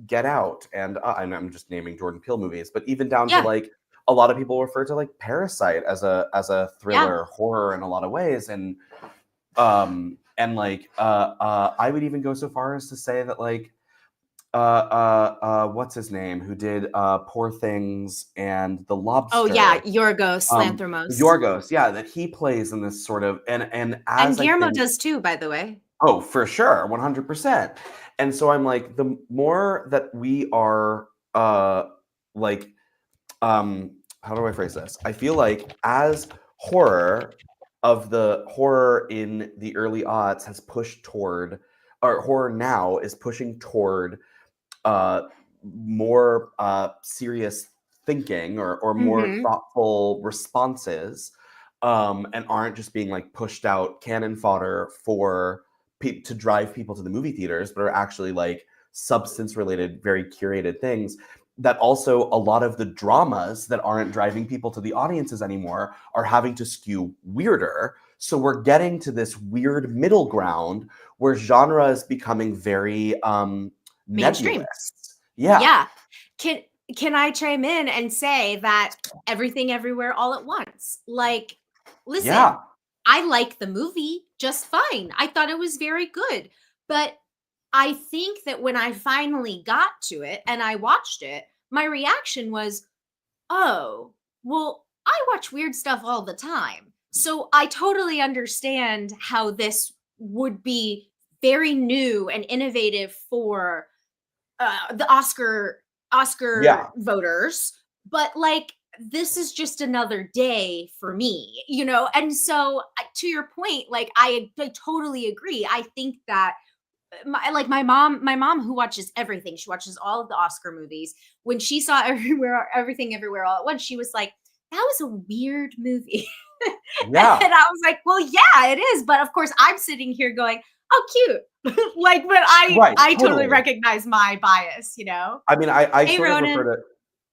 S2: Get Out and I'm just naming Jordan Peele movies, but even down to like a lot of people refer to like Parasite as a thriller horror in a lot of ways. And like I would even go so far as to say that like what's his name, who did Poor Things and The Lobster.
S1: Oh yeah, Yorgos Lanthimos.
S2: Yorgos, yeah, that he plays in this sort of and
S1: Guillermo does too, by the way.
S2: Oh, for sure, 100%. And so I'm like, the more that we are like how do I phrase this? I feel like as horror in the early aughts has pushed toward, or horror now is pushing toward more serious thinking or more thoughtful responses, and aren't just being like pushed out cannon fodder for to drive people to the movie theaters, but are actually like substance related, very curated things. That also a lot of the dramas that aren't driving people to the audiences anymore are having to skew weirder. So we're getting to this weird middle ground where genre is becoming very
S1: mainstream.
S2: nebulous. Yeah.
S1: Can I chime in and say that Everything Everywhere All at Once? Like, listen, I like the movie just fine. I thought it was very good. But I think that when I finally got to it and I watched it, my reaction was, oh, well, I watch weird stuff all the time. So I totally understand how this would be very new and innovative for the Oscar voters. But like, this is just another day for me, And so to your point, like, I totally agree. I think that my mom who watches everything, she watches all of the Oscar movies. When she saw Everything Everywhere All at Once, she was like, that was a weird movie.
S2: Yeah.
S1: And I was like, well, yeah, it is. But of course, I'm sitting here going, oh, cute. Like, but I totally recognize my bias,
S2: I mean, I
S1: hey,
S2: sort
S1: Ronan.
S2: of refer to,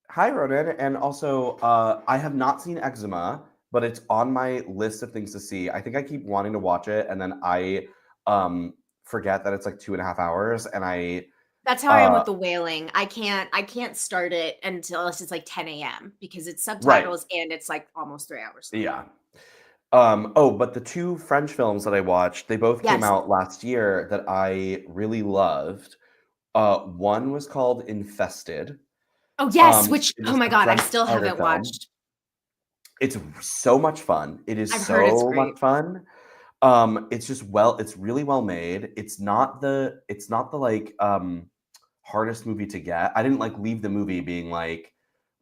S2: hi, Ronan. And also, I have not seen Eczema, but it's on my list of things to see. I think I keep wanting to watch it, and then I forget that it's like 2.5 hours, and
S1: that's how I am with The Wailing. I can't start it until it's like 10 a.m. because it's subtitles and it's like almost 3 hours.
S2: Yeah. But the two French films that I watched, they both came out last year that I really loved. One was called Infested.
S1: Oh yes, which oh my god, I still haven't watched.
S2: It's so much fun. It is so much fun. It's just it's really well made. It's not the like hardest movie to get. I didn't like leave the movie being like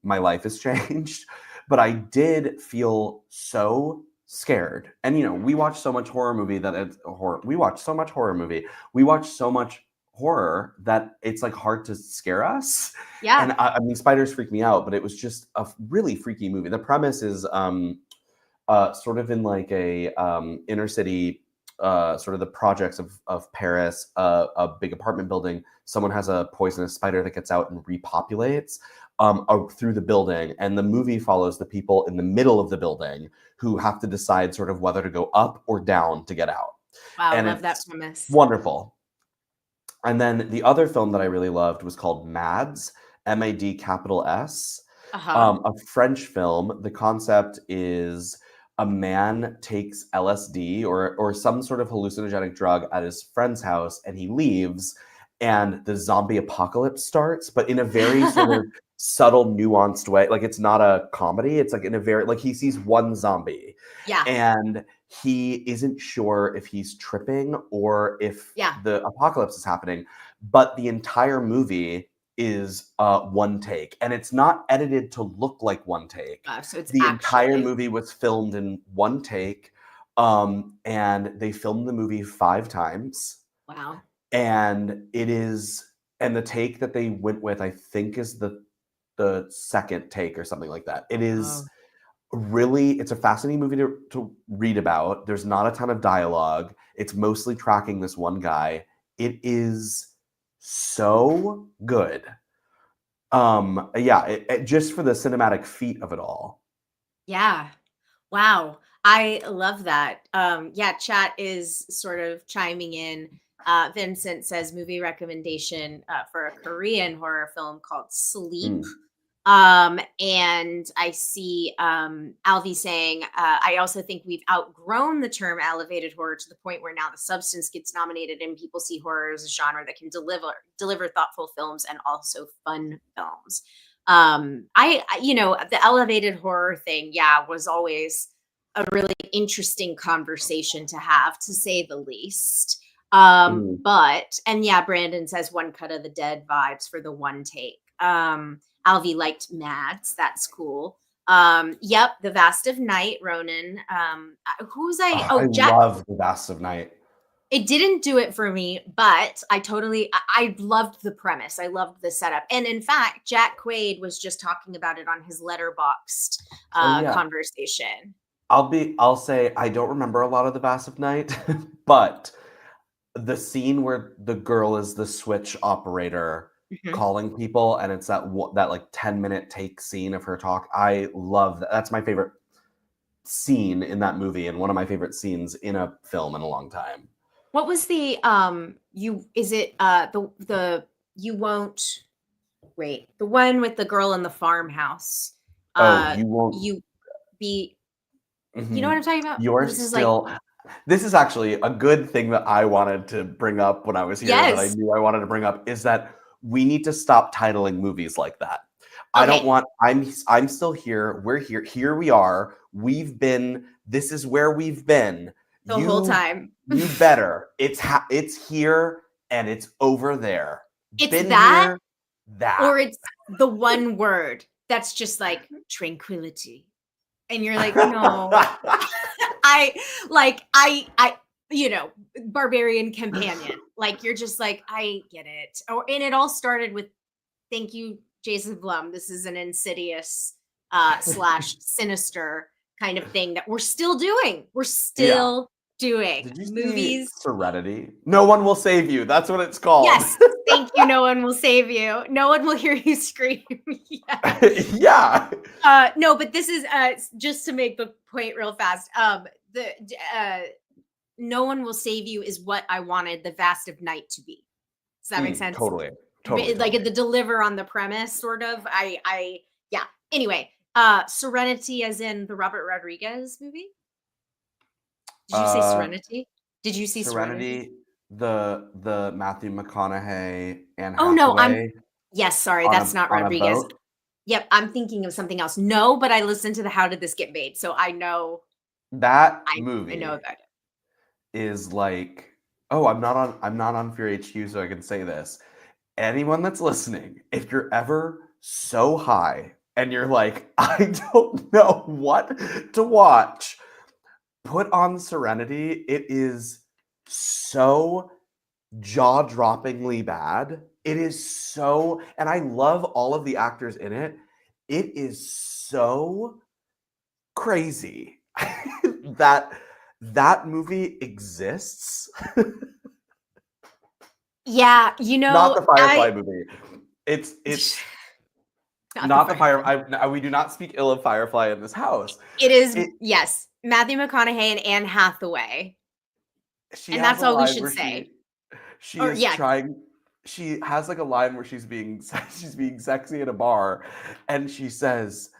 S2: my life has changed, but I did feel so scared. And we watch so much horror movie that it's horror. We watch so much horror movie. We watch so much horror that it's like hard to scare us. And
S1: Yeah.
S2: I mean, spiders freak me out, but it was just a really freaky movie. The premise is sort of in like a inner city, sort of the projects of Paris, a big apartment building. Someone has a poisonous spider that gets out and repopulates through the building, and the movie follows the people in the middle of the building who have to decide sort of whether to go up or down to get out.
S1: Wow,
S2: And
S1: love that
S2: it's
S1: premise.
S2: wonderful. And then the other film that I really loved was called Mads, MAD.
S1: Uh-huh.
S2: A French film. The concept is a man takes LSD or some sort of hallucinogenic drug at his friend's house, and he leaves, and the zombie apocalypse starts, but in a very sort of subtle, nuanced way. Like it's not a comedy. It's like in a very like he sees one zombie,
S1: Yeah.
S2: and he isn't sure if he's tripping or if
S1: Yeah.
S2: the apocalypse is happening. But the entire movie is one take, and it's not edited to look like one take.
S1: So it's
S2: The entire
S1: actually.
S2: movie was filmed in one take, and they filmed the movie 5 times,
S1: Wow.
S2: and the take that they went with, I think, is the second take or something like that. It is
S1: Oh.
S2: really, it's a fascinating movie to read about. There's not a ton of dialogue. It's mostly tracking this one guy. It is so good. Yeah, just for the cinematic feat of it all.
S1: Yeah. Wow. I love that. Yeah, chat is sort of chiming in. Vincent says movie recommendation for a Korean horror film called Sleep.
S2: Mm.
S1: And I see Alvi saying, I also think we've outgrown the term elevated horror to the point where now the substance gets nominated and people see horror as a genre that can deliver thoughtful films and also fun films. The elevated horror thing, yeah, was always a really interesting conversation to have, to say the least.
S2: Mm.
S1: But and yeah, Brandon says one cut of the dead vibes for the one take. Alvi liked Mads. That's cool. Yep, the Vast of Night, Ronan. Who's I?
S2: I
S1: Oh, Jack.
S2: love The Vast of Night.
S1: It didn't do it for me, but I loved the premise. I loved the setup. And in fact, Jack Quaid was just talking about it on his Letterboxd
S2: Oh yeah.
S1: conversation.
S2: I'll say I don't remember a lot of The Vast of Night, but the scene where the girl is the switch operator
S1: Mhm.
S2: calling people, and it's that like 10-minute take scene of her talk. I love that. That's my favorite scene in that movie, and one of my favorite scenes in a film in a long time.
S1: What was the you is it the you won't wait, the one with the girl in the farmhouse.
S2: Oh, you won't.
S1: You be you know what
S2: Mhm.
S1: I'm talking about?
S2: You're
S1: This is like
S2: still. This is actually a good thing that I wanted to bring up when I was here, that I
S1: yes.
S2: knew I wanted to bring up, is that we need to stop titling movies like that. I don't
S1: Okay.
S2: want. I'm still here. We're here. Here we are. We've been. This is where we've been.
S1: The whole
S2: You
S1: time.
S2: you better. It's here and it's over there.
S1: It's
S2: Been
S1: that,
S2: here. That.
S1: or it's the one word that's just like tranquility. And you're like, "No." I barbarian companion. Like you're just like, "I get it." And it all started with thank you, Jason Blum. This is an insidious slash sinister kind of thing that we're still doing. We're
S2: Yeah.
S1: still doing
S2: Did you see
S1: movies.
S2: Serenity? No One Will Save You. That's what it's called.
S1: Yes, thank you. No one will save you. No one will hear you scream. Yeah.
S2: Yeah.
S1: No, but this is just to make the point real fast. The No one will save you is what I wanted the Vast of Night to be. Does that make sense?
S2: Totally. Totally.
S1: Like
S2: Totally.
S1: the deliver on the premise, sort of. Yeah. Anyway, Serenity, as in the Robert Rodriguez movie. Did you say
S2: Uh,
S1: Serenity? Did you see Serenity?
S2: Serenity, the Matthew McConaughey, Anne
S1: Oh no,
S2: Hathaway
S1: yes, sorry,
S2: on
S1: that's not
S2: a
S1: Rodriguez.
S2: boat.
S1: Yep, I'm thinking of something else. No, but I listened to the How Did This Get Made? So I know
S2: That
S1: I know
S2: movie
S1: about it.
S2: is like, oh, I'm not on Fear HQ, so I can say this. Anyone that's listening, if you're ever so high and you're like, I don't know what to watch, put on Serenity. It is so jaw-droppingly bad. It is so, and I love all of the actors in it. It is so crazy that that movie exists.
S1: Yeah,
S2: Not the Firefly movie. It's not the Firefly. We do not speak ill of Firefly in this house.
S1: It is, yes, Matthew McConaughey and Anne Hathaway. And that's all we should say.
S2: She has like a line where she's being sexy at a bar, and she says,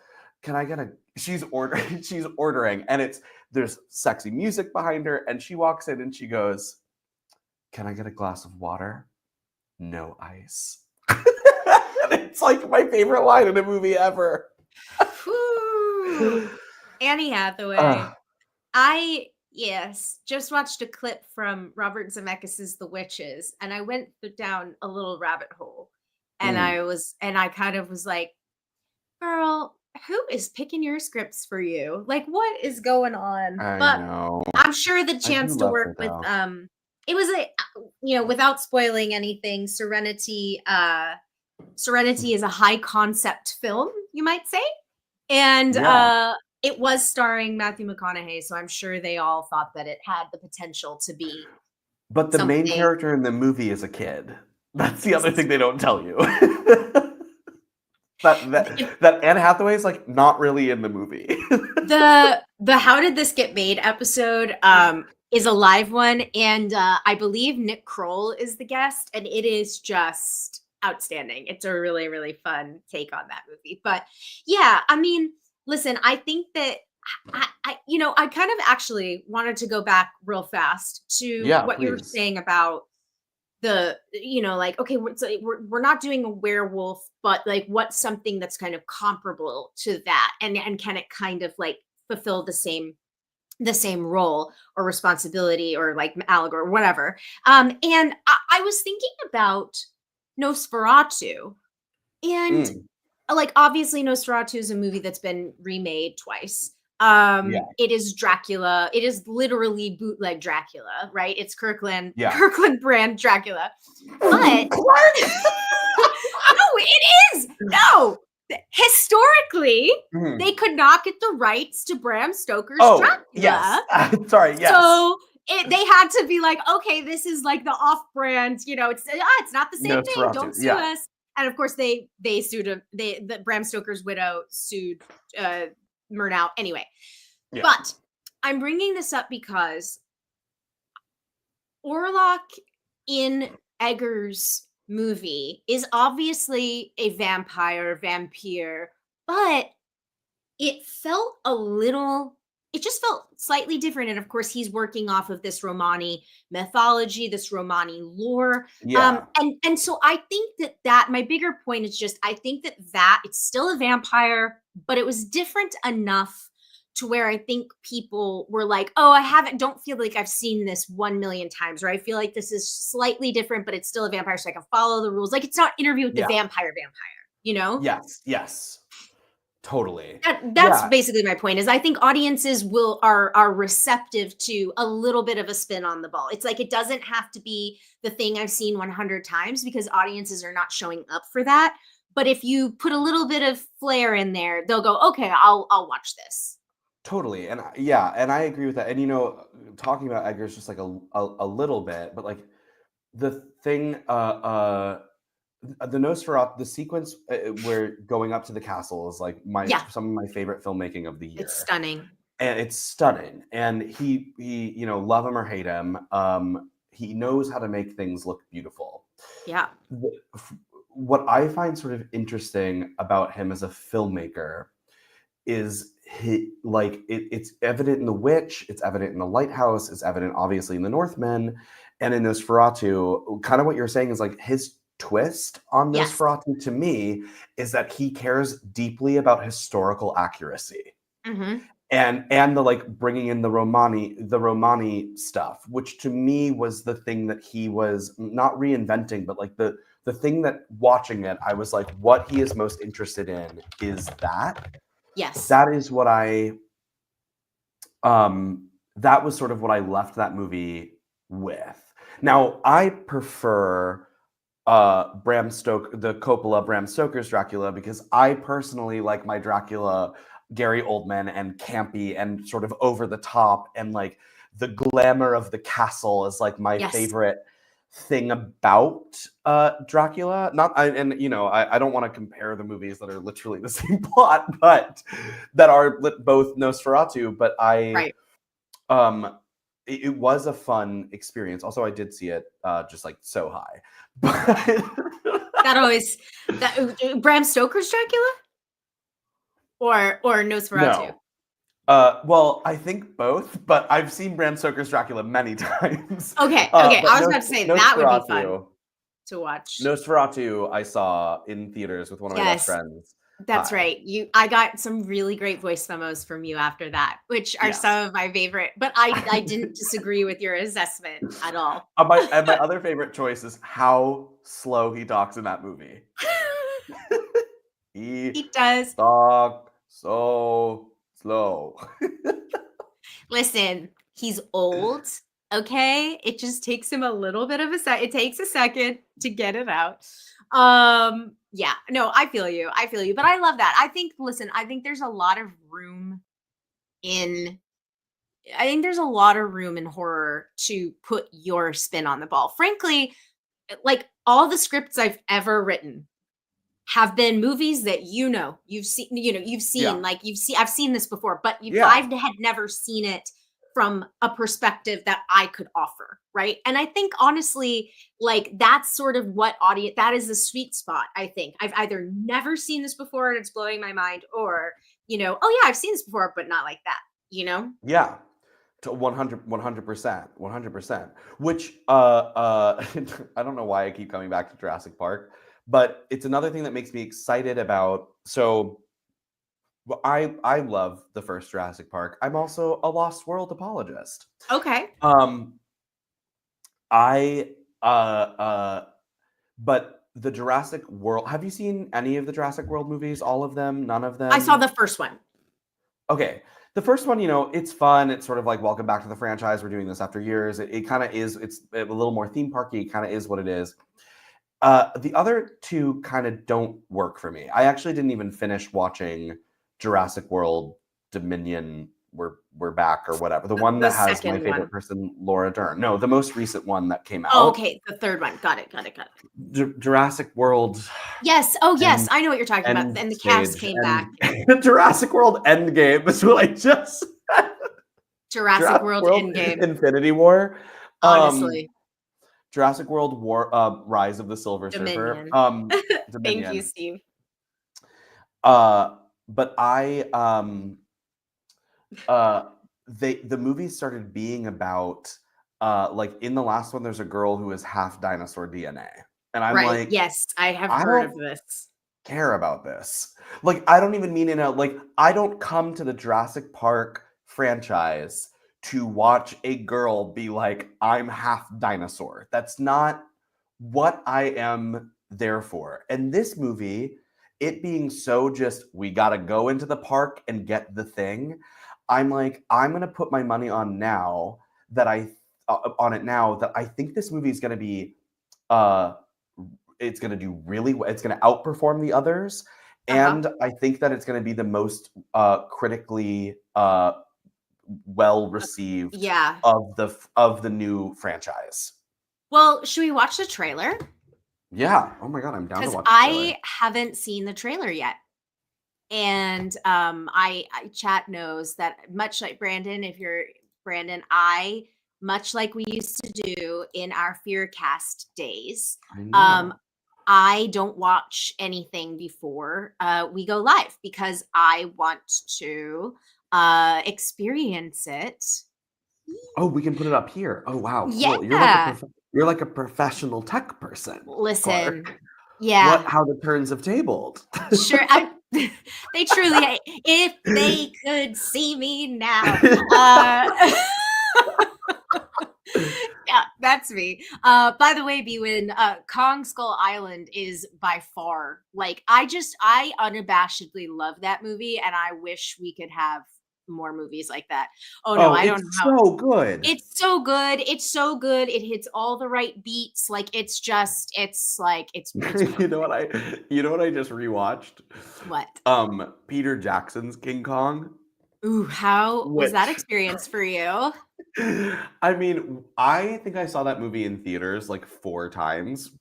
S2: "Can I get a?" She's ordering, and there's sexy music behind her, and she walks in and she goes, "Can I get a glass of water? No ice." It's like my favorite line in a movie ever.
S1: Annie Hathaway. I just watched a clip from Robert Zemeckis' The Witches, and I went down a little rabbit hole, and I kind of was like, girl, who is picking your scripts for you? Like, what is going on?
S2: I know.
S1: I'm sure the chance to work with it was without spoiling anything, Serenity is a high concept film, you might say. And it was starring Matthew McConaughey, so I'm sure they all thought that it had the potential to be.
S2: But the main character in the movie is a kid. That's the other thing they don't tell you. that Anne Hathaway is like not really in the movie.
S1: the How Did This Get Made episode is a live one, and I believe Nick Kroll is the guest, and it is just outstanding. It's a really, really fun take on that movie. But yeah, I mean, listen, I think that I kind of actually wanted to go back real fast to what you were saying about the, like, okay, we're not doing a werewolf, but like what's something that's kind of comparable to that, and can it kind of like fulfill the same role or responsibility or like allegory or whatever. And I was thinking about Nosferatu, and like obviously Nosferatu is a movie that's been remade twice. It is Dracula. It is literally bootleg Dracula, right? It's Kirkland brand Dracula. But
S2: Clarke!
S1: No, it is. No. Historically, they could not get the rights to Bram Stoker's Dracula.
S2: Yes. Sorry, yes.
S1: So they had to be like, okay, this is like the off-brand, it's not the same thing. Don't sue us. And of course, they sued him. The Bram Stoker's widow sued Murnau. Anyway, but I'm bringing this up because Orlok in Eggers' movie is obviously a vampire, but it just felt slightly different. And of course, he's working off of this Romani mythology, this Romani lore. And so I think that my bigger point is just, I think that it's still a vampire, but it was different enough to where I think people were like, oh, don't feel like I've seen this 1 million times, or I feel like this is slightly different, but it's still a vampire, so I can follow the rules. Like, it's not Interview with the Vampire,
S2: Yes. Totally.
S1: That's basically my point, is I think audiences are receptive to a little bit of a spin on the ball. It's like, it doesn't have to be the thing I've seen 100 times, because audiences are not showing up for that. But if you put a little bit of flair in there, they'll go, okay, I'll watch this.
S2: Totally. And and I agree with that. And talking about Eggers just like a little bit, but like the thing, the Nosferatu, the sequence where going up to the castle is like some of my favorite filmmaking of the year.
S1: It's stunning.
S2: And it's stunning. And he love him or hate him, he knows how to make things look beautiful.
S1: Yeah.
S2: What I find sort of interesting about him as a filmmaker is it's evident in The Witch, it's evident in The Lighthouse, it's evident obviously in The Northman, and in Nosferatu. Kind of what you're saying is like his twist on Nosferatu to me is that he cares deeply about historical accuracy. and the like bringing in the Romani stuff, which to me was the thing that he was not reinventing, but like the thing that watching it, I was like, what he is most interested in is that.
S1: Yes.
S2: That is what that was sort of what I left that movie with. Now, I prefer Bram Stoker, the Coppola Bram Stoker's Dracula, because I personally like my Dracula Gary Oldman and campy and sort of over the top, and like the glamour of the castle is like my favorite thing about Dracula. And you know, I don't want to compare the movies that are literally the same plot, but that are both Nosferatu. But it was a fun experience. Also, I did see it just like so high.
S1: But Bram Stoker's Dracula or Nosferatu?
S2: No. Well, I think both, but I've seen Bram Stoker's Dracula many times.
S1: Okay. I was about to say that would be fun to watch.
S2: Nosferatu I saw in theaters with one of my best friends.
S1: That's right. I got some really great voice memos from you after that, which are some of my favorite, but I didn't disagree with your assessment at all.
S2: My other favorite choice is how slow he talks in that movie.
S1: He does
S2: talk so slow.
S1: Listen, he's old, okay? It just takes him a little bit of it takes a second to get it out. Yeah, no, I feel you, but I love that. I think there's a lot of room in horror to put your spin on the ball. Frankly, like all the scripts I've ever written have been movies that you've seen, I've seen this before, but I had never seen it from a perspective that I could offer, right? And I think honestly, like that's sort of that is the sweet spot. I think I've either never seen this before and it's blowing my mind, or oh yeah, I've seen this before, but not like that,
S2: Yeah. To 100%. Which I don't know why I keep coming back to Jurassic Park, but it's another thing that makes me excited about. So I love the first Jurassic Park. I'm also a Lost World apologist.
S1: Okay.
S2: But the Jurassic World, have you seen any of the Jurassic World movies? All of them? None of them?
S1: I saw the first one.
S2: Okay. The first one, it's fun. It's sort of like, welcome back to the franchise. We're doing this after years. It kind of is. It's a little more theme parky. It kind of is what it is. The other two kind of don't work for me. I actually didn't even finish watching Jurassic World Dominion. We're back, or whatever. The one that has my favorite person, Laura Dern. No, the most recent one that came out.
S1: Oh, okay. The third one. Got it.
S2: Jurassic World.
S1: Yes. Oh, yes. I know what you're talking about. And the cast came back.
S2: Jurassic World Endgame is what I just said.
S1: Jurassic World Endgame.
S2: Infinity War.
S1: Honestly.
S2: Jurassic World War, Rise of the Silver Surfer.
S1: Dominion. Thank you, Steve.
S2: But the movies started being about like in the last one, there's a girl who is half dinosaur DNA, and I'm like,
S1: yes, I have heard of this.
S2: Care about this? Like, I don't even mean I don't come to the Jurassic Park franchise to watch a girl be like, I'm half dinosaur. That's not what I am there for. And this movie, it being so just, we got to go into the park and get the thing. I'm like, I'm going to put my money on that I think this movie is going to be, it's going to do really well. It's going to outperform the others. And I think that it's going to be the most critically well received of the new franchise.
S1: Well, should we watch the trailer?
S2: Yeah. Oh my God, I'm down to watch.
S1: I haven't seen the trailer yet, and I chat knows that much like Brandon, I much like we used to do in our Fearcast days. I don't watch anything before we go live because I want to experience it.
S2: Oh, we can put it up here. Oh wow, cool.
S1: Yeah.
S2: You're like a professional tech person.
S1: Listen,
S2: Clarke.
S1: Yeah,
S2: how the turns have tabled.
S1: sure. They truly, if they could see me now. Yeah, that's me. By the way, Bwin, Kong Skull Island is by far like I unabashedly love that movie, and I wish we could have more movies like that. Oh no,
S2: Oh,
S1: I don't
S2: it's
S1: know how.
S2: so good.
S1: It's so good. It's so good. It hits all the right beats. Like it's like it's
S2: You know
S1: perfect.
S2: what I just rewatched?
S1: What?
S2: Peter Jackson's King Kong,
S1: Ooh, how was that
S2: which
S1: experience for you?
S2: I mean, I think I saw that movie in theaters like 4 times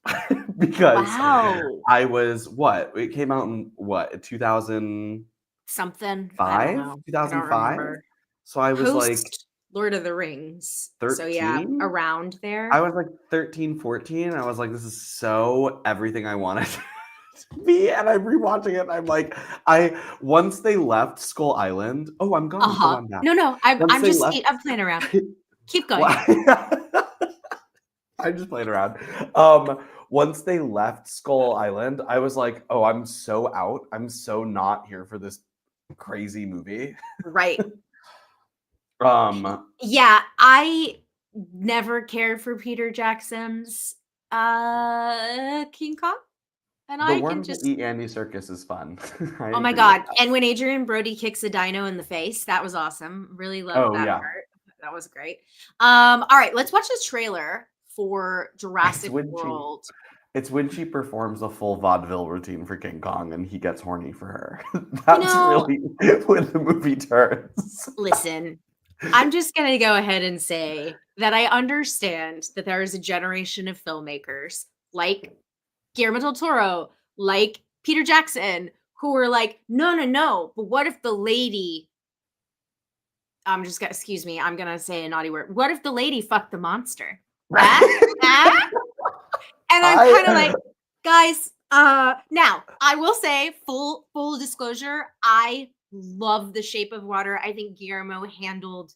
S2: because
S1: Wow.
S2: I was what? It came out in what? 2005?
S1: Something. I don't know. I don't
S2: 2005?
S1: remember.
S2: So I was like
S1: Post Lord of the Rings. So yeah,
S2: 13?
S1: around
S2: I
S1: there.
S2: was like 13, 14. I was like, this is so everything I wanted to be. And I'm rewatching it. And I'm like, once they left Skull Island. Oh, I'm gone. Oh,
S1: Uh-huh.
S2: I'm back.
S1: No,
S2: Once
S1: I'm
S2: they
S1: just
S2: left,
S1: I'm playing around. Keep going.
S2: why? I'm just playing around. Once they left Skull Island, I was like, oh, I'm so out. I'm so not here for this crazy movie.
S1: Right.
S2: Um,
S1: Yeah, I never cared for Peter Jackson's King Kong. And
S2: the
S1: I can
S2: worms that
S1: just
S2: eat Andy Circus is fun. I
S1: oh my
S2: agree with
S1: god.
S2: that.
S1: And when Adrian Brody kicks a dino in the face, that was awesome. Really loved
S2: Oh
S1: that
S2: yeah.
S1: part. That was great. All right, let's watch this trailer for
S2: It's
S1: Jurassic
S2: when she
S1: World.
S2: It's when she performs a full vaudeville routine for King Kong and he gets horny for her.
S1: You
S2: That's
S1: know,
S2: really when the movie turns.
S1: listen, I'm just going to go ahead and say that I understand that there is a generation of filmmakers like Guillermo del Toro, like Peter Jackson, who were like, no, no, no. But what if the lady, I'm just going to, excuse me, I'm going to say a naughty word. What if the lady fucked the monster? Ah? Ah? And I'm kind of
S2: I
S1: like, guys, now I will say full disclosure, I love The Shape of Water. I think Guillermo handled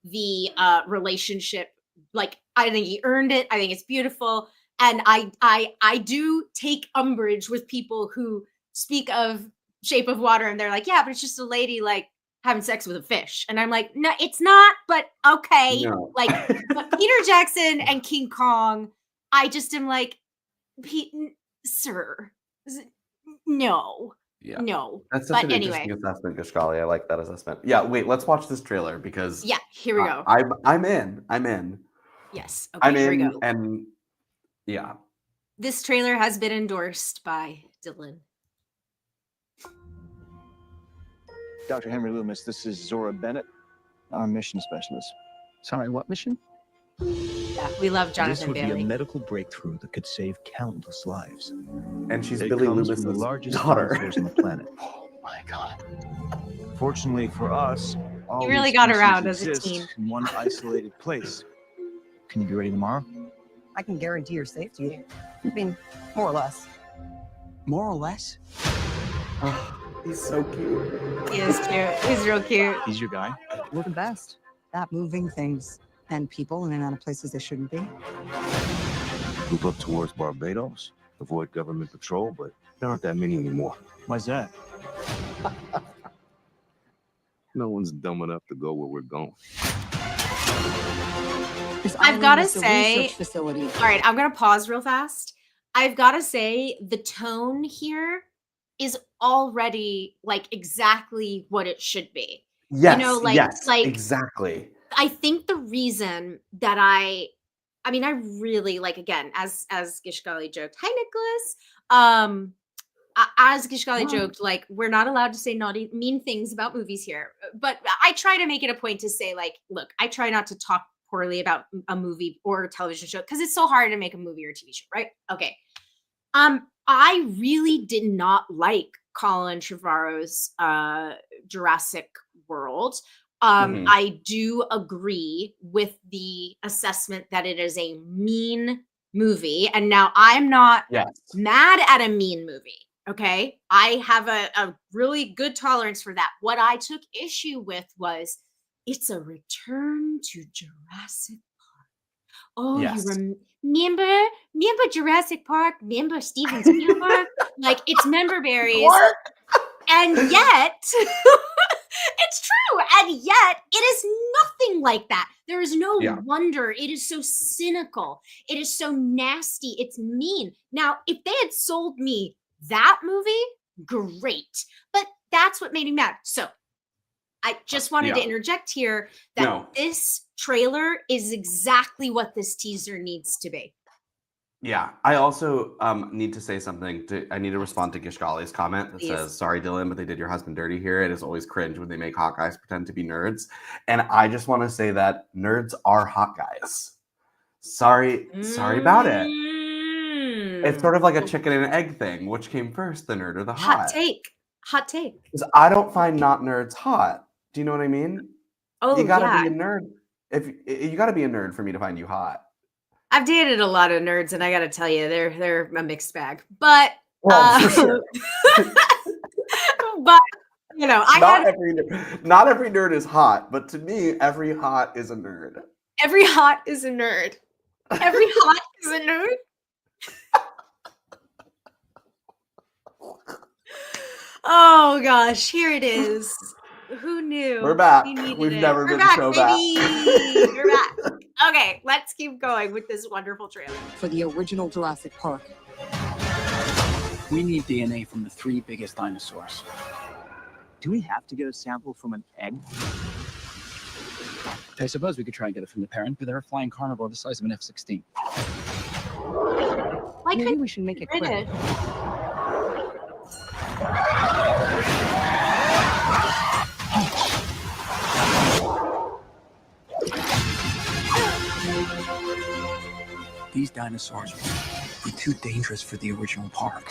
S1: the relationship like I think he earned it. I think it's beautiful. And I do take umbrage with people who speak of Shape of Water and they're like, yeah, but it's just a lady like having sex with a fish. And I'm like, no, it's not, but okay.
S2: no.
S1: Like, but Peter Jackson and King Kong, I just am like, sir, no,
S2: Yeah.
S1: no.
S2: That's such
S1: But
S2: an
S1: anyway,
S2: interesting assessment, Gishgali. I like that assessment. Yeah, wait, let's watch this trailer because
S1: yeah, here we go.
S2: I'm in. I'm in.
S1: Yes. Okay,
S2: I'm
S1: here we
S2: in
S1: go.
S2: and yeah.
S1: This trailer has been endorsed by Dylan.
S3: Dr. Henry Loomis, this is Zora Bennett, our mission specialist.
S4: Sorry, what mission?
S1: Yeah, we love
S4: This
S1: Jonathan
S4: would be a
S1: Bailey.
S4: medical breakthrough that could save countless lives.
S2: And she's
S4: It
S2: Billy
S4: comes from
S2: Loomis's
S4: the largest
S2: daughter.
S4: food source on the planet.
S3: Oh my God. Fortunately for us, all
S1: He really
S3: these
S1: got
S3: species
S1: around as a
S3: exist
S1: teen.
S3: in one isolated place. Can you be ready tomorrow?
S5: I can guarantee your safety. I mean, more or less.
S3: More or less?
S2: Oh, he's so cute.
S1: He is cute. He's real cute.
S3: He's your guy?
S5: We're the best at moving things and people in and out of places they shouldn't be.
S6: Move up towards Barbados, avoid government patrol, but there aren't that many anymore.
S3: Why's that?
S6: No one's dumb enough to go where we're going.
S5: This
S1: I've
S5: island
S1: gotta
S5: is a
S1: say-
S5: research facility.
S1: All right, I'm gonna pause real fast. I've got to say, the tone here is already like exactly what it should be.
S2: Yes,
S1: know, like-
S2: yes,
S1: like-
S2: exactly.
S1: I think the reason that I mean, I really like again, as Gishgali joked, hi Nicholas. As Gishgali
S2: Hi.
S1: joked, like we're not allowed to say naughty, mean things about movies here. But I try to make it a point to say, like, look, I try not to talk poorly about a movie or a television show because it's so hard to make a movie or a TV show, right? Okay. I really did not like Colin Trevorrow's Jurassic World.
S2: Mhm.
S1: I do agree with the assessment that it is a mean movie. And now I'm not
S2: Yes.
S1: mad at a mean movie. Okay. I have a really good tolerance for that. What I took issue with was it's a return to Jurassic Park. oh,
S2: Yes.
S1: remember Jurassic Park? Remember Steven Spielberg? Like, it's member berries.
S2: Clarke!
S1: And yet, it's true. And yet, it is nothing like that. There is no
S2: Yeah.
S1: wonder. It is so cynical. It is so nasty. It's mean. Now, if they had sold me that movie, great. But that's what made me mad. So, I just wanted to
S2: Yeah.
S1: interject here that
S2: No.
S1: this trailer is exactly what this teaser needs to be.
S2: Yeah, I also need to say something. I need to respond to Gishgali's comment that
S1: Please.
S2: says, "Sorry, Dylan, but they did your husband dirty here. It is always cringe when they make hot guys pretend to be nerds." And I just want to say that nerds are hot guys. Sorry about it. It's sort of like a chicken and egg thing. Which came first, the nerd or the hot?
S1: Hot take. Hot take.
S2: Because I don't find not nerds hot. Do you know what I mean?
S1: Oh,
S2: You gotta
S1: yeah.
S2: be a nerd. If you gotta be a nerd for me to find you hot.
S1: I've dated a lot of nerds, and I got to tell you, they're a mixed bag. But,
S2: Well, for sure.
S1: but you know,
S2: Not every nerd is hot, but to me, every hot is a nerd.
S1: every hot is a nerd. Every hot is a nerd. Oh gosh, here it is. Who knew?
S2: We're back.
S1: We needed
S2: We've
S1: it.
S2: never
S1: We're
S2: been
S1: back,
S2: so
S1: baby. We're back. Okay, let's keep going with this wonderful trailer.
S5: For the original Jurassic Park.
S7: We need DNA from the 3 biggest dinosaurs.
S4: Do we have to get a sample from an egg?
S7: I suppose we could try and get it from the parent, but they're a flying carnivore the size of an F-16.
S1: Why
S5: Maybe
S1: couldn't
S5: we should make it quick.
S1: it?
S7: These dinosaurs were too dangerous for the original park.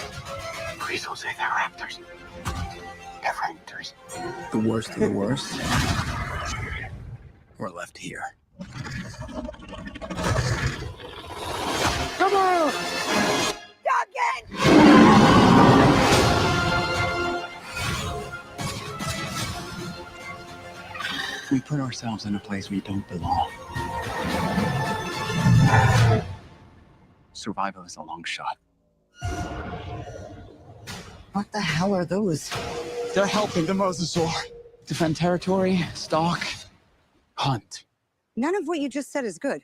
S6: Please don't say they're raptors. They're raptors.
S7: The worst of the worst were left here.
S5: Come on!
S7: We put ourselves in a place we don't belong. Survival is a long shot.
S5: What the hell are those?
S7: They're helping the mosasaur defend territory, stalk, hunt.
S5: None of what you just said is good.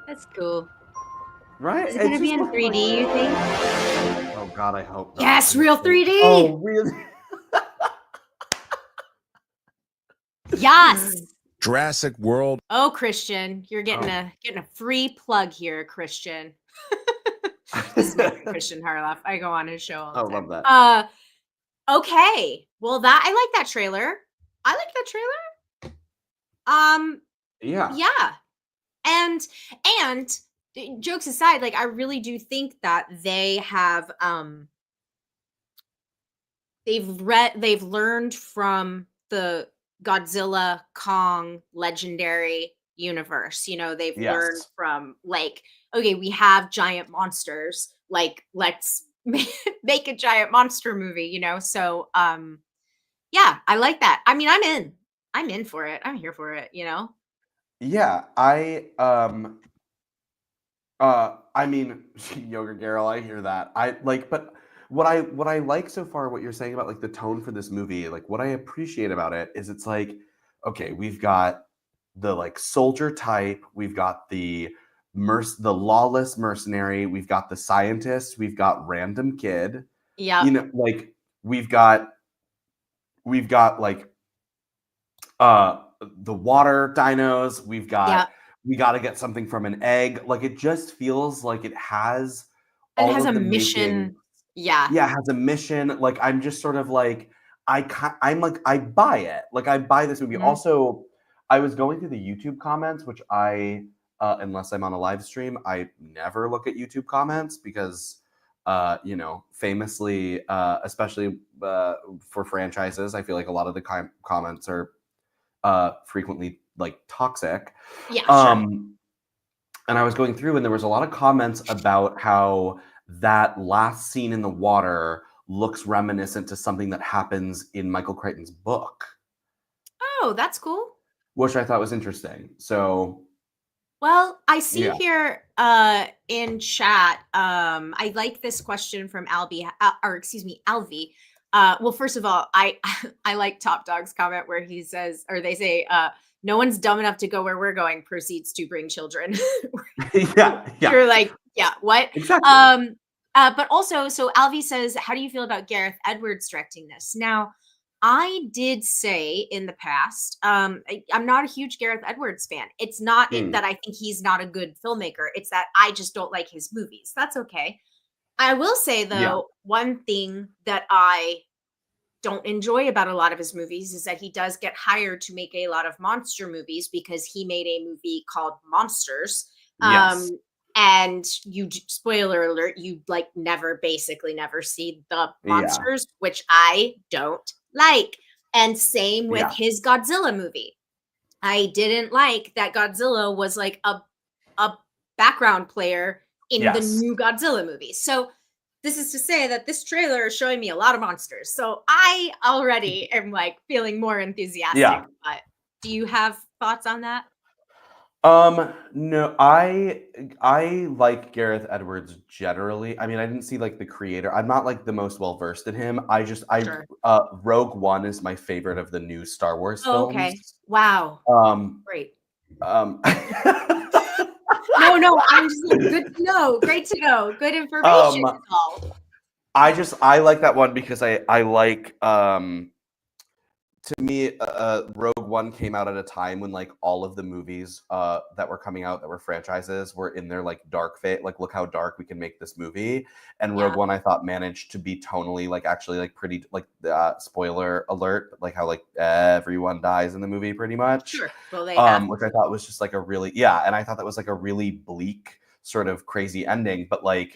S1: That's cool.
S2: Right?
S1: Is it going to be in 3D, you think?
S2: Oh God, I hope not.
S1: Yes, real 3D.
S2: Oh, really?
S1: Yes.
S8: Jurassic World.
S1: Oh, Christian, you're getting a free plug here, Christian. This is my friend Christian Harloff. I go on his show all the
S2: I
S1: time.
S2: love that.
S1: Okay. Well, I like that trailer. I like that trailer.
S2: Yeah.
S1: Yeah. And jokes aside, like I really do think that they have they've learned from the Godzilla, Kong, legendary universe. You know, they've learned
S2: Yes.
S1: from like, okay, we have giant monsters. Like, let's make a giant monster movie, you know? So yeah, I like that. I mean, I'm in for it. I'm here for it, you know?
S2: Yeah. I mean, Yoga Garrel, I hear that. But what I like so far, what you're saying about like the tone for this movie, like what I appreciate about it is it's like, okay, we've got the like soldier type, we've got the lawless mercenary, we've got the scientist, we've got random kid.
S1: Yeah.
S2: You know, like we've got like the water dinos, we got to get something from an egg. Like it just feels like it has
S1: It has
S2: of
S1: a
S2: the
S1: mission.
S2: making-
S1: Yeah.
S2: Yeah, it has a mission. Like I'm just sort of like I buy it. Like I buy this movie.
S1: Mhm.
S2: Also, I was going through the YouTube comments, which I unless I'm on a live stream, I never look at YouTube comments because you know, famously, especially for franchises, I feel like a lot of the comments are frequently like toxic.
S1: Yeah. Sure.
S2: And I was going through and there was a lot of comments about how that last scene in the water looks reminiscent to something that happens in Michael Crichton's book,
S1: Oh, that's cool.
S2: which I thought was interesting. So
S1: Well, I see
S2: yeah.
S1: here in chat, I like this question from Alvi. Well, first of all, I I like Top Dog's comment where he says, or they say, no one's dumb enough to go where we're going, proceeds to bring children.
S2: Yeah.
S1: You're like, yeah, what?
S2: Exactly.
S1: But also, so Alvi says, how do you feel about Gareth Edwards directing this? Now, I did say in the past, I'm not a huge Gareth Edwards fan. It's not that I think he's not a good filmmaker. It's that I just don't like his movies. That's okay. I will say, though, one thing that I don't enjoy about a lot of his movies is that he does get hired to make a lot of monster movies because he made a movie called Monsters.
S2: Yes.
S1: And spoiler alert, you like basically never see the monsters, which I don't like. And same with his Godzilla movie. I didn't like that Godzilla was like a background player in the new Godzilla movie. So this is to say that this trailer is showing me a lot of monsters. So I already am like feeling more enthusiastic.
S2: Yeah.
S1: But do you have thoughts on that?
S2: No, I like Gareth Edwards generally. I mean, I didn't see like the creator. I'm not like the most well versed in him.
S1: Sure.
S2: Rogue One is my favorite of the new Star Wars films.
S1: Okay. Wow. Great.
S2: No,
S1: No, I'm just like, good to know. Great to know. Good information is all.
S2: I like that one because I like to me, Rogue One came out at a time when like all of the movies that were coming out that were franchises were in their like dark phase. Like, look how dark we can make this movie. And Rogue One, I thought, managed to be tonally like actually like pretty like spoiler alert, but like how like everyone dies in the movie pretty much.
S1: Sure. Well,
S2: which I thought was just like a really and I thought that was like a really bleak sort of crazy ending, but like.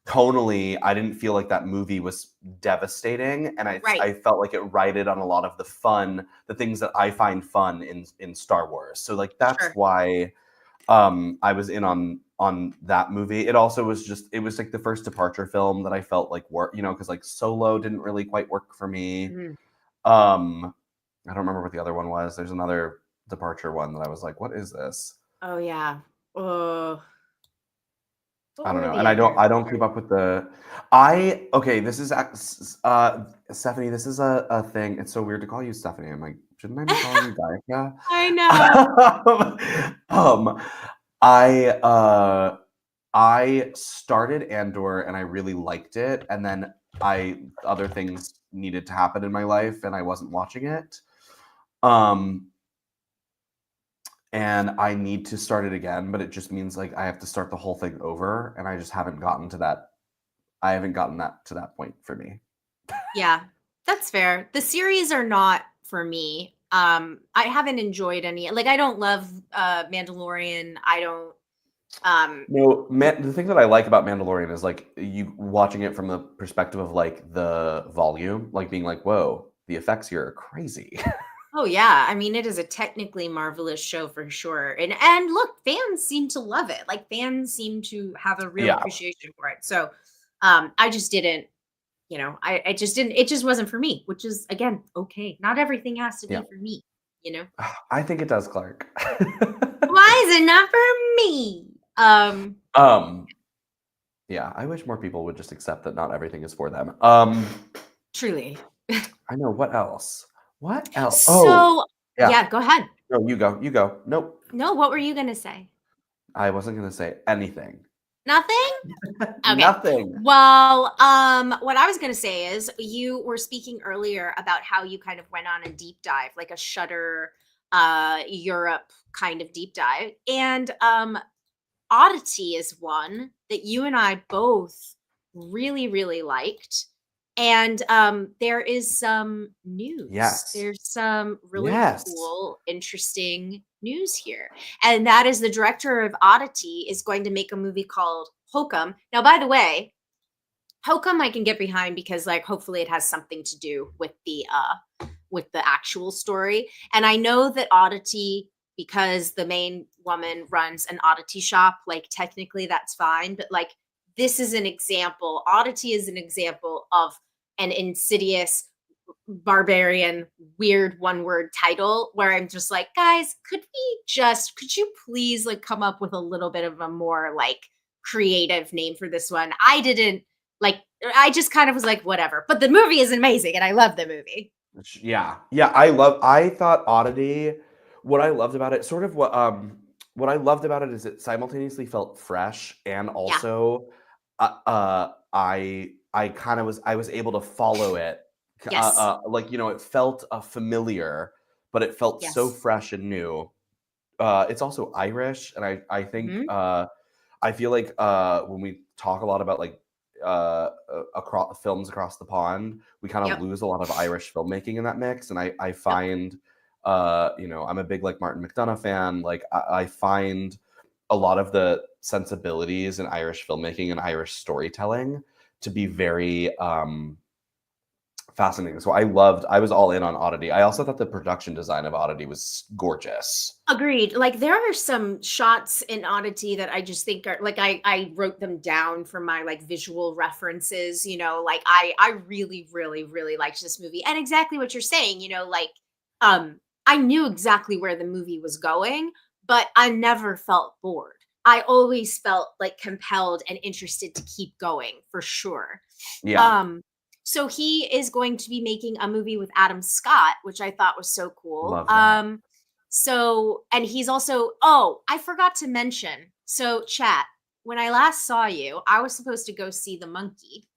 S2: Tonally, I didn't feel like that movie was devastating, and I felt like it righted on a lot of the things that I find fun in Star Wars. So like that's why I was in on that movie. It also was like the first departure film that I felt like work, because like Solo didn't really quite work for me. I don't remember what the other one was. There's another departure one that I was like, what is this?
S1: Oh yeah.
S2: I don't know. And I don't keep up with the this is Stephanie, this is a thing. It's so weird to call you Stephanie. I'm like, shouldn't I be calling you Daika?
S1: I know.
S2: I started Andor and I really liked it, and then other things needed to happen in my life and I wasn't watching it. And I need to start it again, but it just means like I have to start the whole thing over, and I just haven't gotten to that. I haven't gotten that to that point for me.
S1: Yeah, that's fair. The series are not for me. I haven't enjoyed any. Like, I don't love Mandalorian. I don't.
S2: No, the thing that I like about Mandalorian is like you watching it from the perspective of like the volume, like being like, whoa, the effects here are crazy.
S1: Oh yeah, I mean, it is a technically marvelous show for sure. And look, fans seem to love it. Like, fans seem to have a real appreciation for it. So I just didn't, I just didn't, it just wasn't for me, which is, again, okay. Not everything has to be for me,
S2: I think it does, Clarke.
S1: Why is it not for me?
S2: Yeah, I wish more people would just accept that not everything is for them.
S1: Truly.
S2: I know. What else? What else?
S1: So, yeah, go ahead.
S2: No, you go. You go. Nope.
S1: No, what were you going to say?
S2: I wasn't going to say anything.
S1: Nothing? Okay.
S2: Nothing.
S1: Well, what I was going to say is you were speaking earlier about how you kind of went on a deep dive, like a Shudder Europe kind of deep dive. And Oddity is one that you and I both really, really liked. And there is some news.
S2: Yes.
S1: There's some really cool, interesting news here. And that is the director of Oddity is going to make a movie called Hokum. Now, by the way, Hokum I can get behind because like hopefully it has something to do with the actual story. And I know that Oddity, because the main woman runs an oddity shop, like technically that's fine. But like this is an example. Oddity is an example of an insidious, barbarian, weird one-word title where I'm just like, guys, could you please like come up with a little bit of a more like creative name for this one? I just kind of was like, whatever. But the movie is amazing and I love the movie.
S2: Yeah. I thought Oddity, what I loved about it, what I loved about it is it simultaneously felt fresh and also I was able to follow it.
S1: Yes.
S2: Like, it felt familiar, but it felt so
S1: Yes.
S2: fresh and new. It's also Irish, and I think
S1: Mhm.
S2: I feel like when we talk a lot about like across films across the pond, we kind of
S1: Yep.
S2: lose a lot of Irish filmmaking in that mix. And I find, I'm a big like Martin McDonagh fan. Like I find a lot of the sensibilities in Irish filmmaking and Irish storytelling to be very fascinating. So I was all in on Oddity. I also thought the production design of Oddity was gorgeous.
S1: Agreed. Like there are some shots in Oddity that I just think are like I wrote them down for my like visual references, like I really, really, really liked this movie. And exactly what you're saying, like I knew exactly where the movie was going, but I never felt bored. I always felt like compelled and interested to keep going for sure.
S2: Yeah,
S1: Um so he is going to be making a movie with Adam Scott, which I thought was so cool.
S2: love that.
S1: So, and he's also, I forgot to mention. So, chat, when I last saw you, I was supposed to go see the monkey.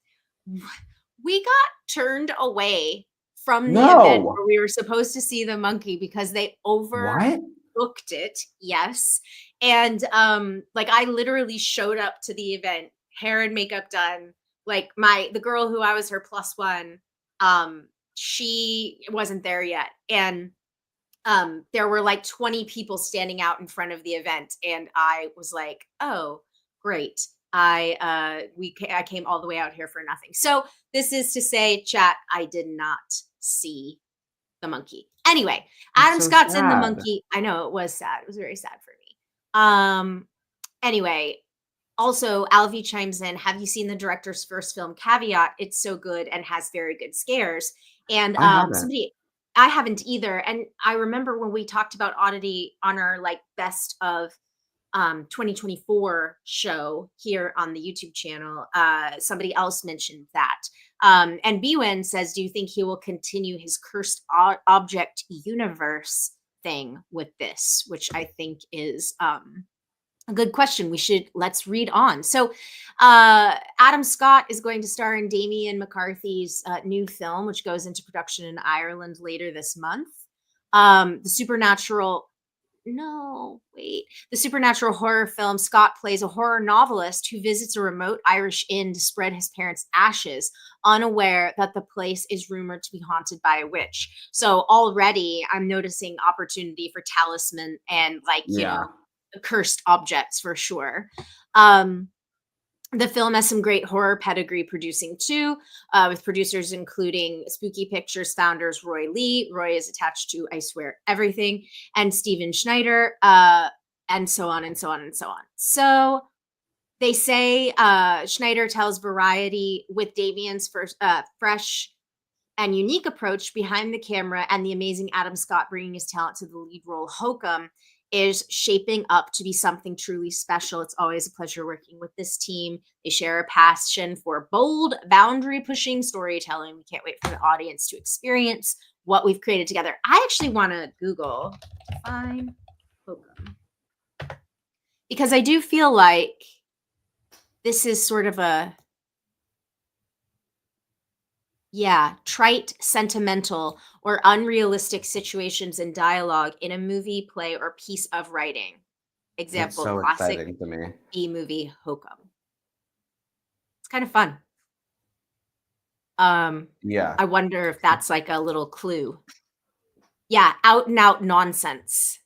S1: We got turned away from the event
S2: No.
S1: where we were supposed to see the monkey because they
S2: What?
S1: overbooked it. Yes. And like I literally showed up to the event, hair and makeup done. Like the girl who I was her plus one, she wasn't there yet. And there were like 20 people standing out in front of the event and I was like, oh great, I came all the way out here for nothing. So this is to say, chat, I did not see the monkey. Anyway,
S2: It's
S1: Adam
S2: so
S1: Scott's in the
S2: sad.
S1: monkey. I know, it was sad, it was very sad for me. Anyway, also Alvi chimes in, have you seen the director's first film Caveat? It's so good and has very good scares. And
S2: I haven't.
S1: I haven't either. And I remember when we talked about Oddity on our like best of 2024 show here on the YouTube channel, somebody else mentioned that. And Bwin says, do you think he will continue his cursed object universe thing with this? Which I think is a good question. Let's read on. So Adam Scott is going to star in Damien McCarthy's new film, which goes into production in Ireland later this month. The supernatural horror film. Scott plays a horror novelist who visits a remote Irish inn to spread his parents' ashes, unaware that the place is rumored to be haunted by a witch. So already I'm noticing opportunity for talisman and cursed objects for sure. The film has some great horror pedigree producing too, with producers including Spooky Pictures founders Roy Lee. Roy is attached to I Swear Everything, and Steven Schneider, and so on and so on and so on. So they say Schneider tells Variety, with Damien's first fresh and unique approach behind the camera and the amazing Adam Scott bringing his talent to the lead role, Hokum is shaping up to be something truly special. It's always a pleasure working with this team. They share a passion for bold, boundary-pushing storytelling. We can't wait for the audience to experience what we've created together. I actually want to Google define Hokum, because I do feel like this is sort of a trite, sentimental, or unrealistic situations in dialogue in a movie, play, or piece of writing.
S2: That's
S1: Example,
S2: so
S1: classic
S2: exciting to me.
S1: B-movie Hokum. It's kind of fun.
S2: Yeah.
S1: I wonder if that's like a little clue. Yeah, out and out nonsense.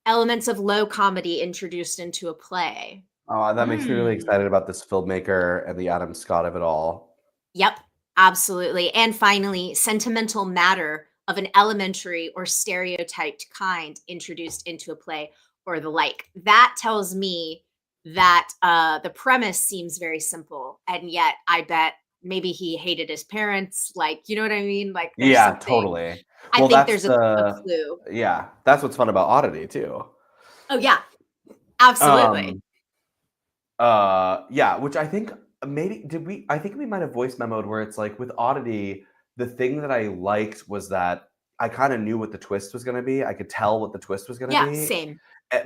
S1: Elements of low comedy introduced into a play.
S2: Oh, that makes me really excited about this filmmaker and the Adam Scott of it all.
S1: Yep, absolutely. And finally, sentimental matter of an elementary or stereotyped kind introduced into a play or the like. That tells me that the premise seems very simple, and yet I bet maybe he hated his parents. Like, you know what I mean? Like, there's
S2: Yeah,
S1: something.
S2: totally.
S1: I
S2: Well,
S1: think
S2: that's
S1: there's a clue.
S2: that's what's fun about Oddity too.
S1: Oh yeah, absolutely.
S2: Um, yeah, which I think I think we might have voice memoed where it's like with Oddity, the thing that I liked was that I kind of knew what the twist was going to be. I could tell what the twist was going to
S1: Yeah,
S2: be,
S1: same.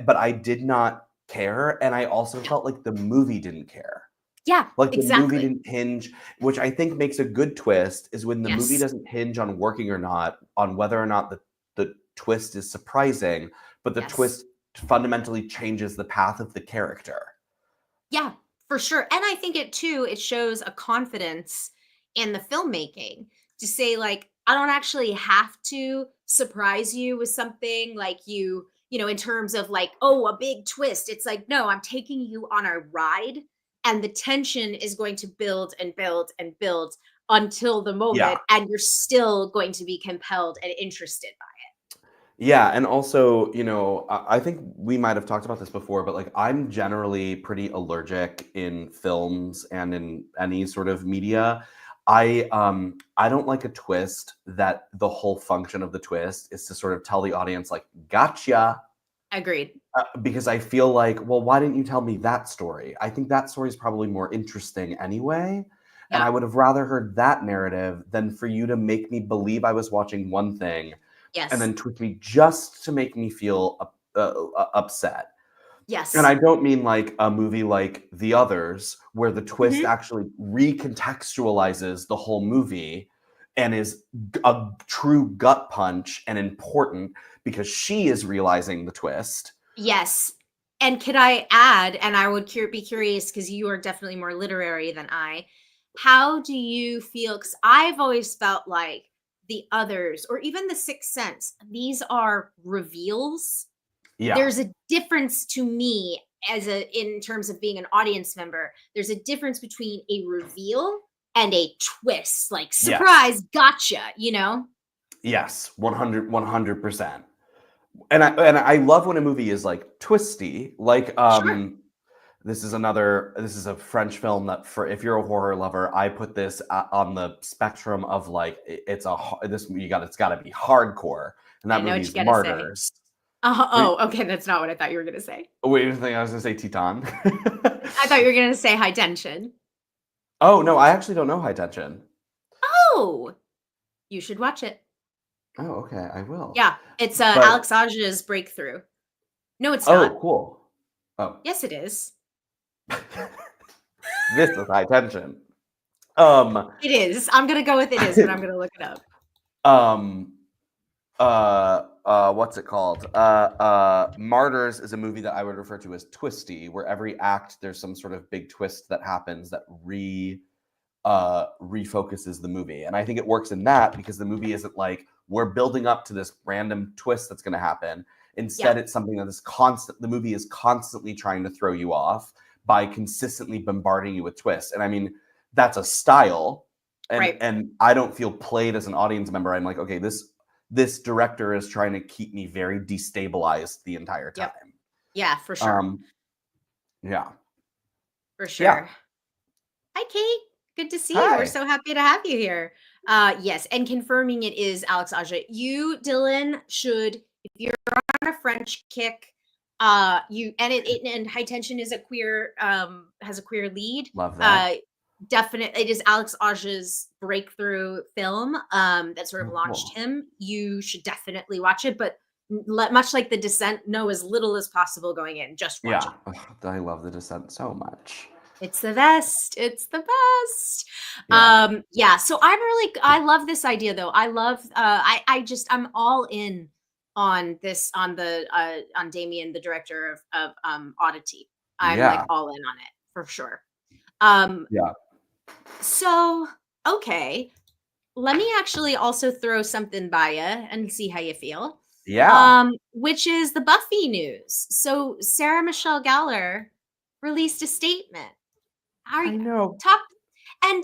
S2: but I did not care, and I also felt like the movie didn't care.
S1: Yeah,
S2: Like the movie
S1: exactly.
S2: didn't hinge, which I think makes a good twist, is when the movie
S1: Yes.
S2: doesn't hinge on working or not, on whether or not the twist is surprising, but the
S1: Yes.
S2: twist fundamentally changes the path of the character.
S1: Yeah, for sure. And I think it shows a confidence in the filmmaking to say, like, I don't actually have to surprise you with something like in terms of like, oh, a big twist. It's like, no, I'm taking you on a ride, and the tension is going to build and build and build until the
S2: Yeah.
S1: moment, and you're still going to be compelled and interested by it.
S2: Yeah, and also, I think we might have talked about this before, but like I'm generally pretty allergic in films and in any sort of media. I don't like a twist that the whole function of the twist is to sort of tell the audience like, gotcha.
S1: Agreed.
S2: Because I feel like, well, why didn't you tell me that story? I think that story is probably more interesting anyway. And
S1: Yeah.
S2: I would have rather heard that narrative than for you to make me believe I was watching one thing
S1: Yes.
S2: and then twist me just to make me feel upset.
S1: Yes.
S2: And I don't mean like a movie like The Others, where the twist
S1: Mhm.
S2: actually recontextualizes the whole movie and is a true gut punch and important because she is realizing the twist.
S1: Yes. And could I add, and I would be curious because you are definitely more literary than I. How do you feel? Because I've always felt like The Others or even The Sixth Sense, these are reveals.
S2: Yeah.
S1: There's a difference to me in terms of being an audience member. There's a difference between a reveal and a twist, like surprise, gotcha,
S2: Yes, 100%. And I love when a movie is like twisty, like
S1: Sure.
S2: this is a French film that if you're a horror lover, I put this on the spectrum of like it's got to be hardcore, and that
S1: I know
S2: movie
S1: what
S2: is
S1: you gotta say.
S2: Martyrs.
S1: Okay, that's not what I thought you were gonna say.
S2: Wait, you think I was gonna say Titan?
S1: I thought you were gonna say High Tension.
S2: Oh no, I actually don't know High Tension.
S1: Oh, you should watch it.
S2: Oh, okay, I will.
S1: Yeah, it's
S2: But-
S1: Alex Aja's breakthrough. No, it's not.
S2: Oh, cool. Oh,
S1: Yes, it is.
S2: this is High Tension.
S1: It is. I'm gonna go with it is, but I'm gonna look it up.
S2: What's it called? Martyrs is a movie that I would refer to as twisty, where every act there's some sort of big twist that happens that refocuses the movie. And I think it works in that because the movie isn't like we're building up to this random twist that's going to happen. Instead, it's something that is constant. The movie is constantly trying to throw you off by consistently bombarding you with twists. And I mean, that's a style. And,
S1: Right.
S2: and I don't feel played as an audience member. I'm like, okay, this director is trying to keep me very destabilized the entire time.
S1: Yep. Yeah, for sure.
S2: Yeah.
S1: For sure.
S2: Yeah.
S1: Hi, Kate. Good to see you.
S2: Hi.
S1: We're so happy to have you here. Yes, and confirming it is Alex Aja. You, Dylan, should, if you're on a French kick, and High Tension is has a queer lead.
S2: Love that.
S1: Definitely, it is Alex Aja's breakthrough film that sort of
S2: Oh,
S1: launched
S2: cool.
S1: him. You should definitely watch it, but much like The Descent, know as little as possible going in. Just watch it.
S2: Ugh, I love The Descent so much.
S1: It's the best. It's the best.
S2: Yeah.
S1: So I love this idea though. I love I'm all in on this on Damien, the director of Oddity. I'm like all in on it for sure.
S2: Yeah.
S1: So okay. Let me actually also throw something by you and see how you feel.
S2: Yeah.
S1: Which is the Buffy news. So Sarah Michelle Gellar released a statement.
S2: I know.
S1: And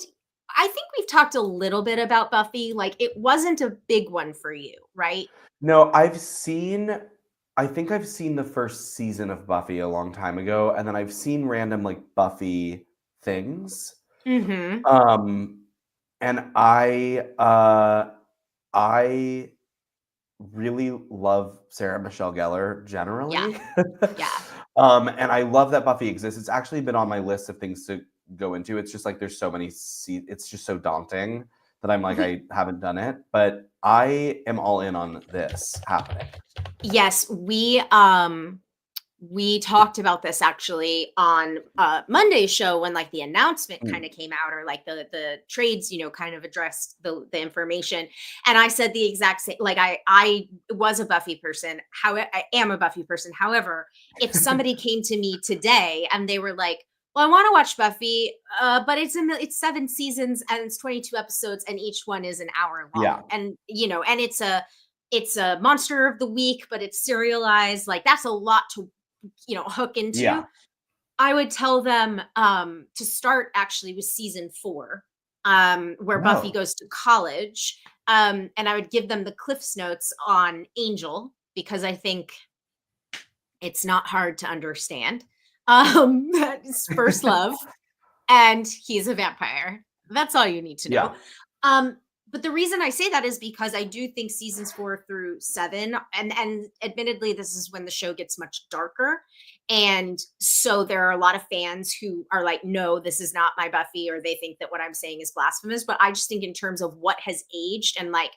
S1: I think we've talked a little bit about Buffy. Like it wasn't a big one for you, right?
S2: No, I think I've seen the first season of Buffy a long time ago, and then I've seen random like Buffy things.
S1: Mm-hmm.
S2: And I really love Sarah Michelle Gellar
S1: Yeah.
S2: generally.
S1: Yeah.
S2: And I love that Buffy exists. It's actually been on my list of things to go into. It's just like there's so many it's just so daunting that I'm like I haven't done it, but I am all in on this happening.
S1: Yes, we talked about this actually on Monday's show when like the announcement
S2: Mm.
S1: kind of came out, or like the trades, kind of addressed the information. And I said the exact same, like I was a Buffy person. How I am a Buffy person. However, if somebody came to me today and they were like, well, I want to watch Buffy, but it's 7 seasons and it's 22 episodes and each one is an hour long.
S2: Yeah.
S1: And and it's a monster of the week, but it's serialized. Like that's a lot to hook into.
S2: Yeah.
S1: I would tell them to start actually with season 4, where Buffy
S2: Oh.
S1: goes to college. And I would give them the Cliff's Notes on Angel, because I think it's not hard to understand. His first love, and he's a vampire. That's all you need to know.
S2: Yeah.
S1: But the reason I say that is because I do think seasons 4 through 7, and admittedly, this is when the show gets much darker. And so there are a lot of fans who are like, no, this is not my Buffy, or they think that what I'm saying is blasphemous. But I just think in terms of what has aged and like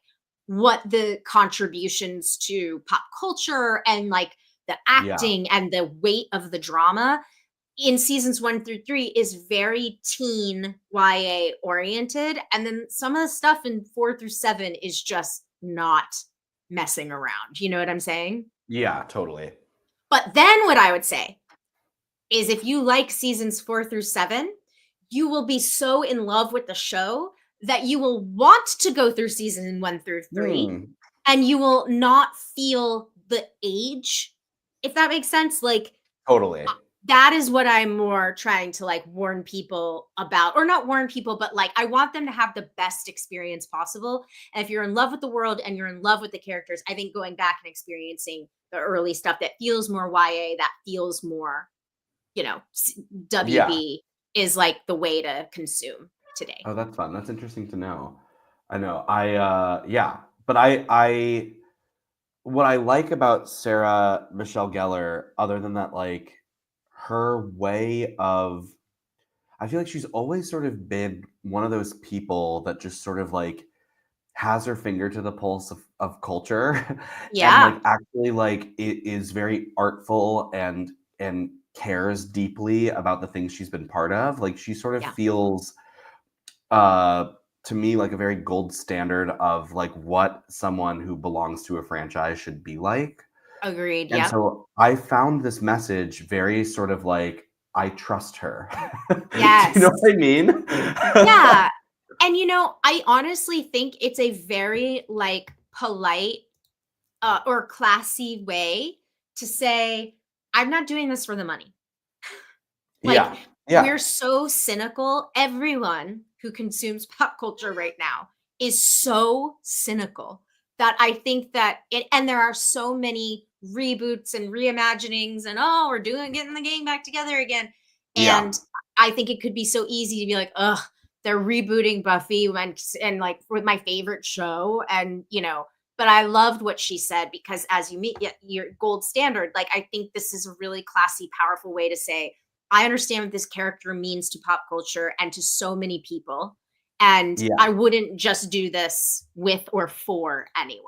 S1: what the contributions to pop culture and like the
S2: Yeah.
S1: acting and the weight of the drama in seasons 1 through 3 is very teen YA oriented. And then some of the stuff in 4 through 7 is just not messing around. You know what I'm saying?
S2: Yeah, totally.
S1: But then what I would say is if you like seasons 4 through 7, you will be so in love with the show that you will want to go through season 1 through 3,
S2: Hmm.
S1: and you will not feel the age, if that makes sense. Like,
S2: Totally.
S1: that is what I'm more trying to like warn people about, or not warn people, but like I want them to have the best experience possible. And if you're in love with the world and you're in love with the characters, I think going back and experiencing the early stuff that feels more YA, that feels more, WB is like the way to consume today.
S2: Oh, that's fun. That's interesting to know. I know. Yeah. But I what I like about Sarah Michelle Gellar, other than that, like her way of, I feel like she's always sort of been one of those people that just sort of like has her finger to the pulse of culture and
S1: Yeah,
S2: like actually like it is very artful and cares deeply about the things she's been part of. Like she sort of
S1: Yeah.
S2: feels to me like a very gold standard of like what someone who belongs to a franchise should be like.
S1: agreed.
S2: And
S1: Yeah.
S2: so I found this message very sort of like, I trust her. Do
S1: Yes.
S2: you know what I mean?
S1: Yeah. And I honestly think it's a very like polite or classy way to say, I'm not doing this for the money. Like,
S2: Yeah. Yeah.
S1: we're so cynical. Everyone who consumes pop culture right now is so cynical that I think that and there are so many reboots and reimaginings and we're getting the gang back together again.
S2: Yeah.
S1: And I think it could be so easy to be like, ugh, they're rebooting Buffy and like with my favorite show. And but I loved what she said, because as you meet your gold standard, like I think this is a really classy, powerful way to say, I understand what this character means to pop culture and to so many people. And
S2: Yeah.
S1: I wouldn't just do this with or for anyone.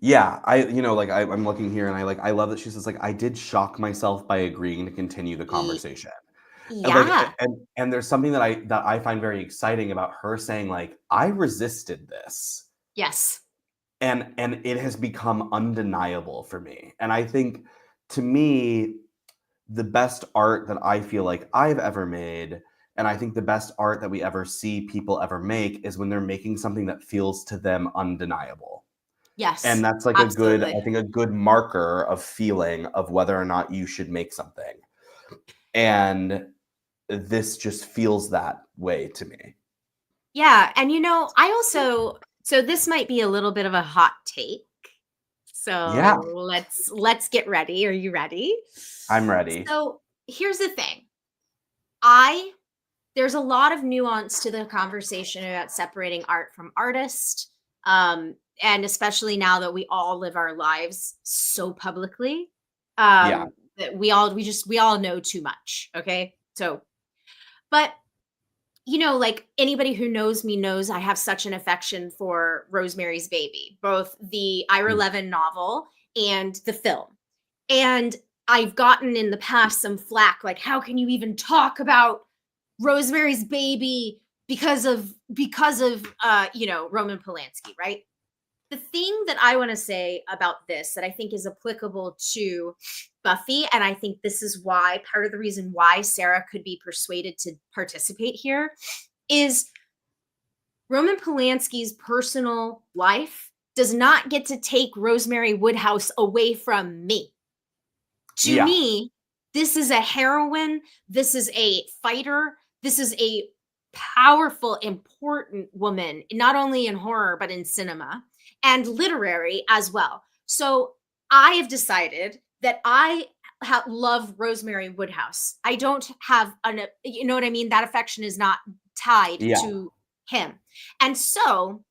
S2: Yeah. I'm looking here and I love that she says like, I did shock myself by agreeing to continue the conversation. And
S1: Yeah.
S2: and there's something that I find very exciting about her saying like, I resisted this.
S1: Yes.
S2: And it has become undeniable for me. And I think to me, the best art that I feel like I've ever made, and I think the best art that we ever see people ever make, is when they're making something that feels to them undeniable.
S1: Yes.
S2: And that's like
S1: absolutely.
S2: a good marker of feeling of whether or not you should make something. And this just feels that way to me.
S1: Yeah. And I also, so this might be a little bit of a hot take. So
S2: Yeah.
S1: let's get ready. Are you ready?
S2: I'm ready.
S1: So here's the thing. there's a lot of nuance to the conversation about separating art from artist. And especially now that we all live our lives so publicly,
S2: Yeah.
S1: that we all know too much. Okay. So, but like anybody who knows me knows I have such an affection for Rosemary's Baby, both the Ira
S2: Mm.
S1: Levin novel and the film. And I've gotten in the past some flack, like, how can you even talk about Rosemary's Baby because of Roman Polanski, right? The thing that I want to say about this that I think is applicable to Buffy, and I think this is why part of the reason why Sarah could be persuaded to participate here, is Roman Polanski's personal life does not get to take Rosemary Woodhouse away from me. To
S2: Yeah.
S1: me, this is a heroine, this is a fighter, this is a powerful, important woman, not only in horror, but in cinema and literary as well. So I have decided that I love Rosemary Woodhouse. I don't have you know what I mean? That affection is not tied
S2: Yeah.
S1: to him. And so,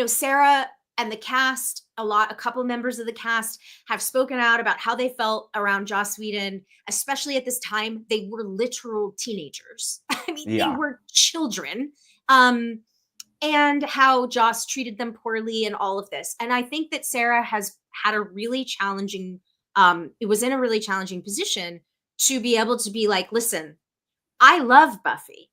S1: Sarah and the cast, a couple members of the cast have spoken out about how they felt around Joss Whedon, especially at this time. They were literal teenagers. I mean,
S2: Yeah.
S1: they were children. And how Joss treated them poorly and all of this. And I think that Sarah has had a really challenging, it was in a really challenging position to be able to be like, listen, I love Buffy.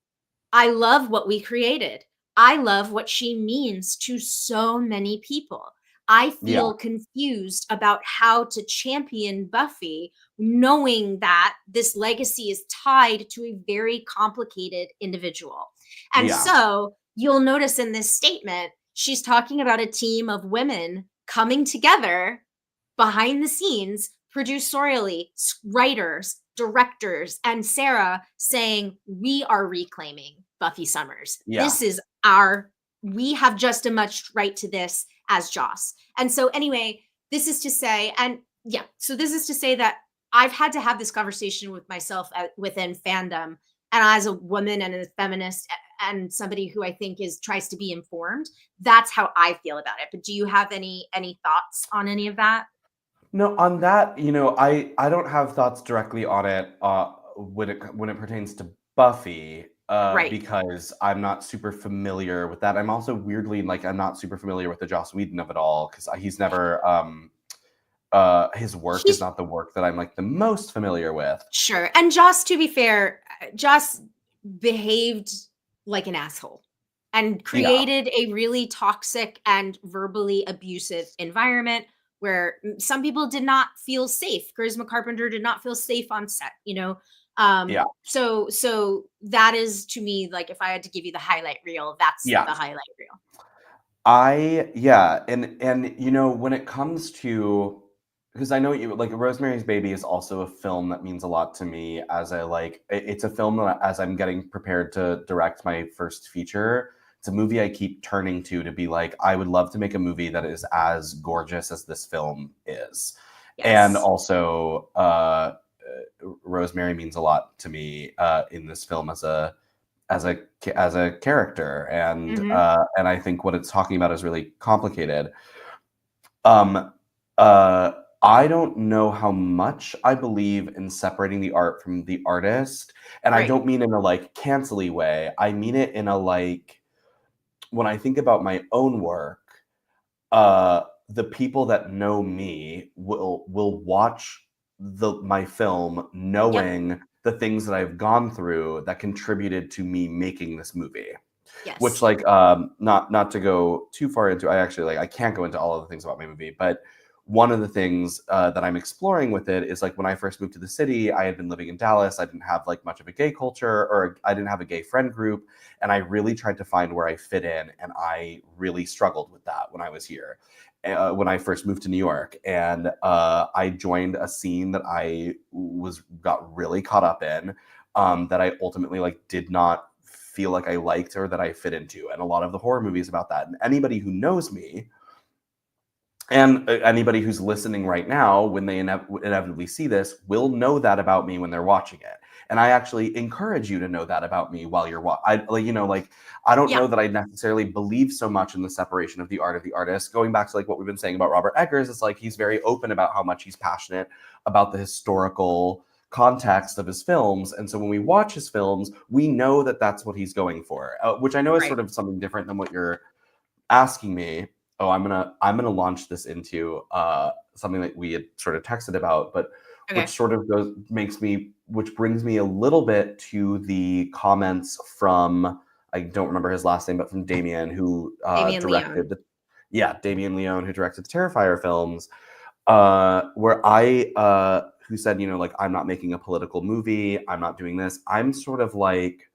S1: I love what we created. I love what she means to so many people. I feel confused about how to champion Buffy, knowing that this legacy is tied to a very complicated individual. And
S2: Yeah.
S1: so you'll notice in this statement, she's talking about a team of women coming together behind the scenes, producerially, writers, directors, and Sarah saying, we are reclaiming Buffy Summers.
S2: Yeah.
S1: This is we have just as much right to this as Joss. And so anyway, this is to say that I've had to have this conversation with myself within fandom, and as a woman and a feminist and somebody who I think tries to be informed, that's how I feel about it. But do you have any thoughts on any of that?
S2: No, on that, I don't have thoughts directly on it when it pertains to Buffy,
S1: Right.
S2: because I'm not super familiar with that. I'm also weirdly I'm not super familiar with the Joss Whedon of it all, because he's never his work is not the work that I'm the most familiar with.
S1: Sure. And Joss, to be fair, Joss behaved like an asshole and created a really toxic and verbally abusive environment where some people did not feel safe. Charisma Carpenter did not feel safe on set, So that is, to me, if I had to give you the highlight reel, that's the highlight reel.
S2: And when it comes to, because I know Rosemary's Baby is also a film that means a lot to me, as it's a film that, as I'm getting prepared to direct my first feature, it's a movie I keep turning to be I would love to make a movie that is as gorgeous as this film is.
S1: Yes.
S2: And also Rosemary means a lot to me in this film as a character, and and I think what it's talking about is really complicated. I don't know how much I believe in separating the art from the artist, and I don't mean in a cancel-y way. I mean it in a when I think about my own work, the people that know me will watch my film knowing the things that I've gone through that contributed to me making this movie.
S1: Yes.
S2: Which not to go too far into, I can't go into all of the things about my movie, but one of the things that I'm exploring with it is when I first moved to the city, I had been living in Dallas. I didn't have much of a gay culture, or I didn't have a gay friend group. And I really tried to find where I fit in. And I really struggled with that when I was here, when I first moved to New York. And I joined a scene that I got really caught up in, that I ultimately did not feel like I liked or that I fit into. And a lot of the horror movies about that. And anybody who knows me, and anybody who's listening right now, when they inevitably see this, will know that about me when they're watching it. And I actually encourage you to know that about me while you're I don't
S1: Yeah.
S2: know that I necessarily believe so much in the separation of the art of the artist. Going back to like what we've been saying about Robert Eggers, it's like he's very open about how much he's passionate about the historical context of his films. And so when we watch his films, we know that that's what he's going for, which I know is
S1: Right.
S2: sort of something different than what you're asking me. Oh, I'm gonna launch this into something that we had sort of texted about, but
S1: Okay.
S2: which sort of which brings me a little bit to the comments from, I don't remember his last name, but from Damien, who
S1: Damien
S2: directed
S1: Leone.
S2: Damien Leone, who directed the Terrifier films, who said, you know, like, I'm not making a political movie, I'm not doing this. I'm sort of like,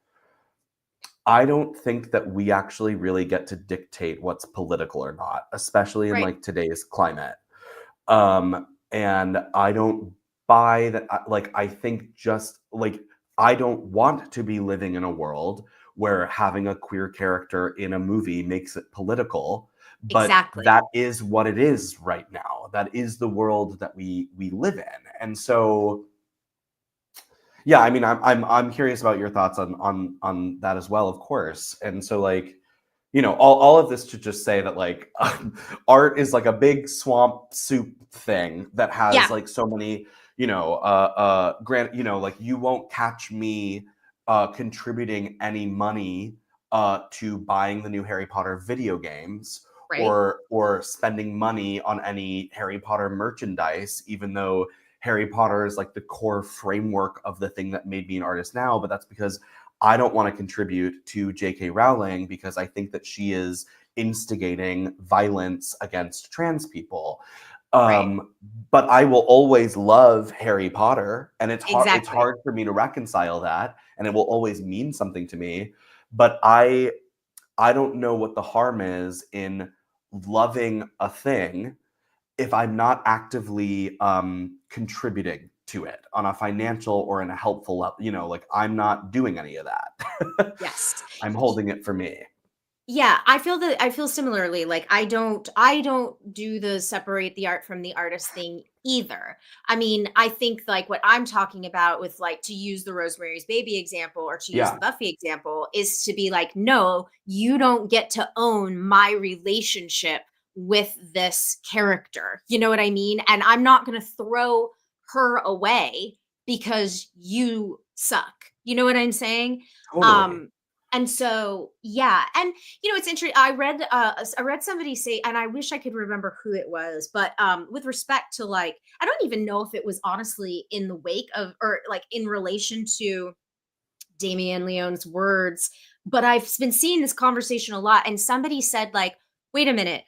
S2: I don't think that we actually really get to dictate what's political or not, especially in
S1: Right.
S2: like today's climate. And I don't buy that. Like, I think just like, I don't want to be living in a world where having a queer character in a movie makes it political. But
S1: Exactly.
S2: that is what it is right now. That is the world that we live in. And so, yeah, I mean, I'm curious about your thoughts on that as well, of course. And so, like, you know, all of this to just say that, like, art is like a big swamp soup thing that has
S1: Yeah.
S2: like so many, you know, you know, like, you won't catch me contributing any money to buying the new Harry Potter video games,
S1: Right.
S2: or spending money on any Harry Potter merchandise, even though Harry Potter is like the core framework of the thing that made me an artist now. But that's because I don't want to contribute to J.K. Rowling, because I think that she is instigating violence against trans people.
S1: Right.
S2: But I will always love Harry Potter, and it's hard. It's
S1: Exactly.
S2: hard for me to reconcile that, and it will always mean something to me. But I don't know what the harm is in loving a thing if I'm not actively contributing to it on a financial or in a helpful level. You know, like, I'm not doing any of that.
S1: Yes.
S2: I'm holding it for me.
S1: Yeah, I feel similarly. Like, I don't do the separate the art from the artist thing either. I mean, I think like what I'm talking about with, like, to use the Rosemary's Baby example or to use the
S2: Yeah.
S1: Buffy example, is to be like, no, you don't get to own my relationship with this character. You know what I mean? And I'm not going to throw her away because you suck. You know what I'm saying?
S2: Totally.
S1: And so, yeah. And you know, it's interesting. I read somebody say, and I wish I could remember who it was, but with respect to, like, I don't even know if it was honestly in the wake of, or like in relation to Damien Leone's words, but I've been seeing this conversation a lot. And somebody said, like, wait a minute,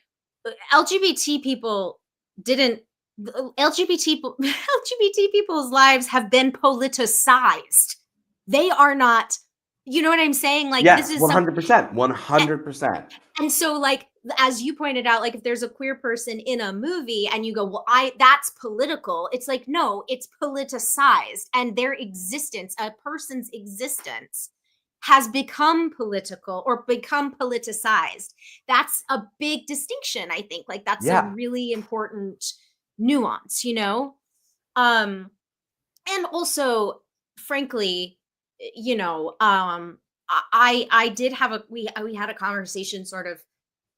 S1: LGBT people didn't LGBT people's lives have been politicized. They are not, you know what I'm saying? Like, this
S2: Yes,
S1: is some
S2: 100%. 100%.
S1: and so, like, as you pointed out, like, if there's a queer person in a movie and you go, well, that's political. It's like, no, it's politicized, and their existence, a person's existence, has become political or become politicized. That's a big distinction, I think. Like, that's a
S2: Yeah.
S1: really important nuance, you know? Um, and also, frankly, you know, I did have we had a conversation sort of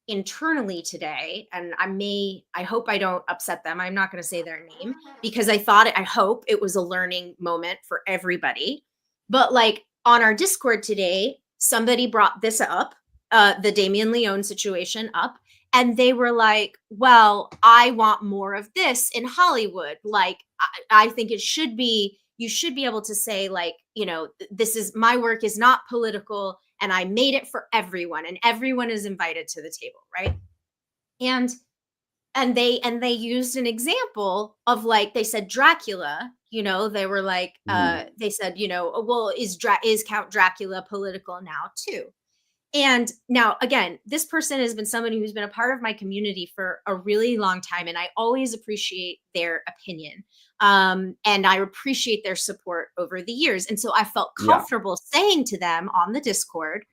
S1: internally today, and I hope I don't upset them. I'm not going to say their name because I hope it was a learning moment for everybody. But like, on our Discord today, somebody brought this up, the Damien Leone situation up, and they were like, well, I want more of this in Hollywood. Like, I think it should be, you should be able to say, like, you know, this is, my work is not political, and I made it for everyone, and everyone is invited to the table, right? And they used an example of, like, they said Dracula, you know, they were like, they said, you know, well, is Count Dracula political now too? And now, again, this person has been somebody who's been a part of my community for a really long time, and I always appreciate their opinion. And I appreciate their support over the years. And so I felt
S2: Yeah.
S1: comfortable saying to them on the Discord,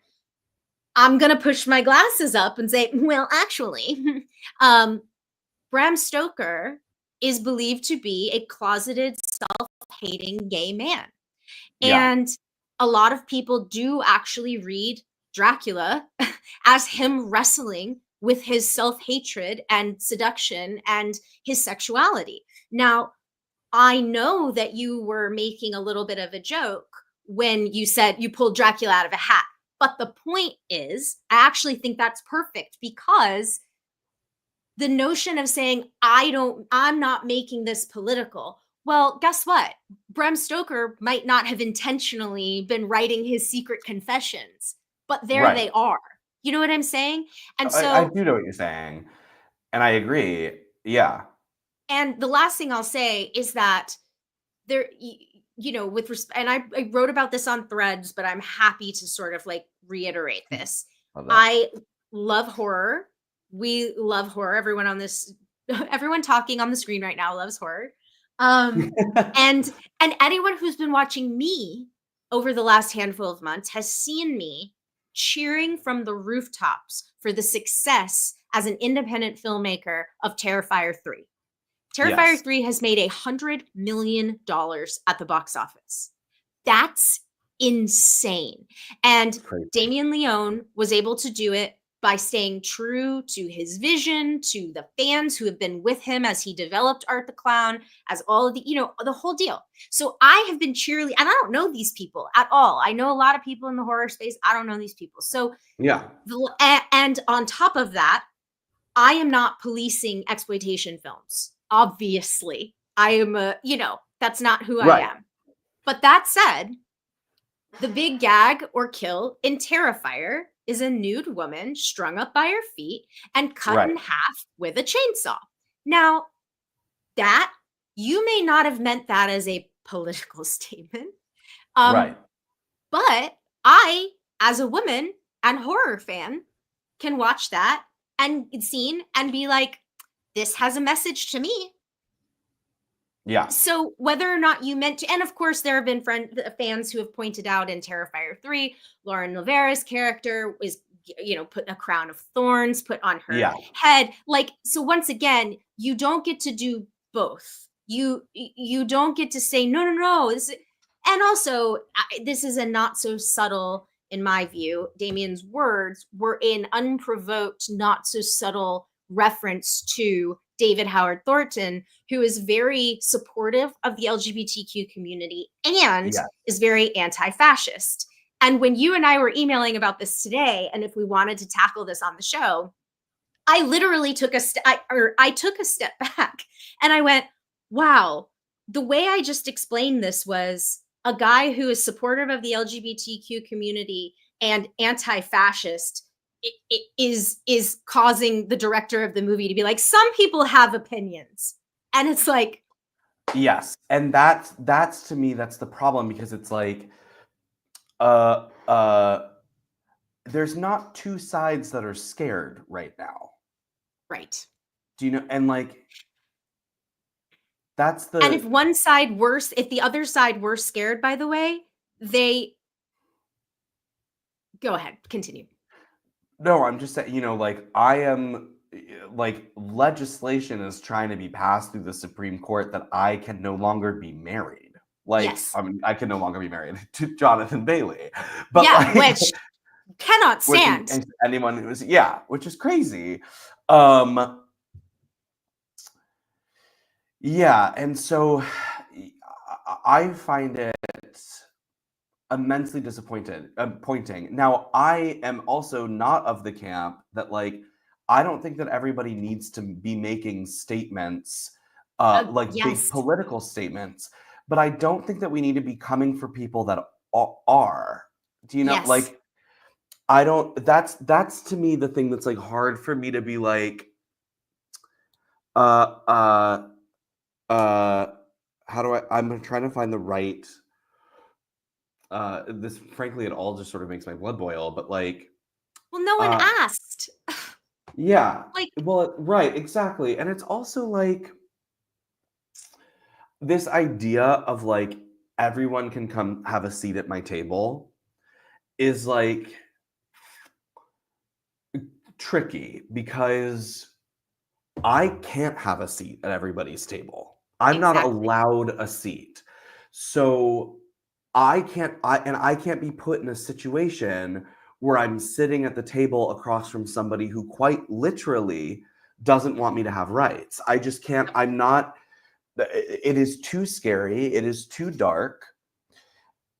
S1: I'm going to push my glasses up and say, well, actually, Bram Stoker is believed to be a closeted, self-hating gay man.
S2: Yeah.
S1: And a lot of people do actually read Dracula as him wrestling with his self-hatred and seduction and his sexuality. Now, I know that you were making a little bit of a joke when you said you pulled Dracula out of a hat. But the point is, I actually think that's perfect because the notion of saying, I'm not making this political. Well, guess what? Bram Stoker might not have intentionally been writing his secret confessions, but there
S2: Right.
S1: they are. You know what I'm saying? And
S2: I
S1: so,
S2: do know what you're saying, and I agree. Yeah.
S1: and the last thing I'll say is that there, with respect, and I wrote about this on Threads, but I'm happy to sort of like reiterate this.
S2: Love that.
S1: I love horror. We love horror. Everyone on this, everyone talking on the screen right now loves horror. And anyone who's been watching me over the last handful of months has seen me cheering from the rooftops for the success as an independent filmmaker of Terrifier 3. Terrifier
S2: Yes.
S1: 3 has made $100 million at the box office. That's insane. And
S2: Crazy.
S1: Damien Leone was able to do it by staying true to his vision, to the fans who have been with him as he developed Art the Clown, as all of the, the whole deal. So I have been cheerleading, and I don't know these people at all. I know a lot of people in the horror space. I don't know these people. So,
S2: Yeah.
S1: and on top of that, I am not policing exploitation films. Obviously, I am that's not who
S2: Right.
S1: I am. But that said, the big gag or kill in Terrifier is a nude woman strung up by her feet and cut in
S2: Right.
S1: half with a chainsaw. Now, that you may not have meant that as a political statement.
S2: Right.
S1: But I, as a woman and horror fan, can watch that and scene and be like, this has a message to me.
S2: Yeah.
S1: So whether or not you meant to, and of course there have been fans who have pointed out in Terrifier 3, Lauren Rivera's character is, put a crown of thorns put on her
S2: Yeah.
S1: head. Like, so once again, you don't get to do both. You don't get to say, no. And also, this is a not so subtle, in my view, Damien's words were in unprovoked, not so subtle reference to David Howard Thornton, who is very supportive of the LGBTQ community and
S2: Yes.
S1: is very anti-fascist. And when you and I were emailing about this today, and if we wanted to tackle this on the show, I literally took I took a step back and I went, wow, the way I just explained this was a guy who is supportive of the LGBTQ community and anti-fascist is causing the director of the movie to be like, some people have opinions. And it's like,
S2: Yes. And that's to me, that's the problem, because it's like, there's not two sides that are scared right now.
S1: right.
S2: Do you know? And like, that's the.
S1: And if one side if the other side were scared, by the way, they go ahead, continue.
S2: No, I'm just saying, like, I am, like, legislation is trying to be passed through the Supreme Court that I can no longer be married. Like,
S1: Yes.
S2: I mean, I can no longer be married to Jonathan Bailey. But
S1: Yeah,
S2: like,
S1: which cannot stand.
S2: and anyone who is, which is crazy. Yeah, and so I find it immensely pointing. Now, I am also not of the camp that, like, I don't think that everybody needs to be making statements, like
S1: Yes.
S2: big political statements, but I don't think that we need to be coming for people that are. Do you know?
S1: Yes.
S2: Like, I don't. That's to me the thing that's like hard for me to be like, how do I'm trying to find the right. This, frankly, it all just sort of makes my blood boil. But like,
S1: Well, no one asked.
S2: yeah,
S1: Like,
S2: well, right, exactly, and it's also like this idea of like everyone can come have a seat at my table is like tricky, because I can't have a seat at everybody's table. I'm not
S1: Exactly.
S2: allowed a seat. So I can't be put in a situation where I'm sitting at the table across from somebody who quite literally doesn't want me to have rights. I just can't. I'm not. It is too scary. It is too dark.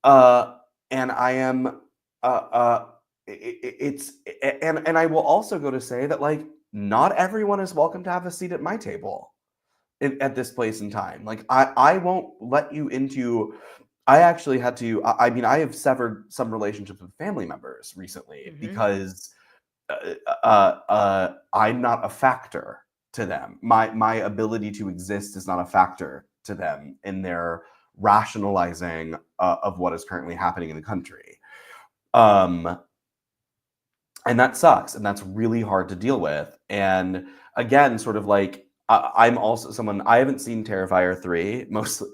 S2: And I am. It's and I will also go to say that like not everyone is welcome to have a seat at my table at this place in time. Like I won't let you into. I actually had to. I mean, I have severed some relationships with family members recently because I'm not a factor to them. My ability to exist is not a factor to them in their rationalizing of what is currently happening in the country. And that sucks, and that's really hard to deal with. And again, sort of like I'm also someone I haven't seen Terrifier 3,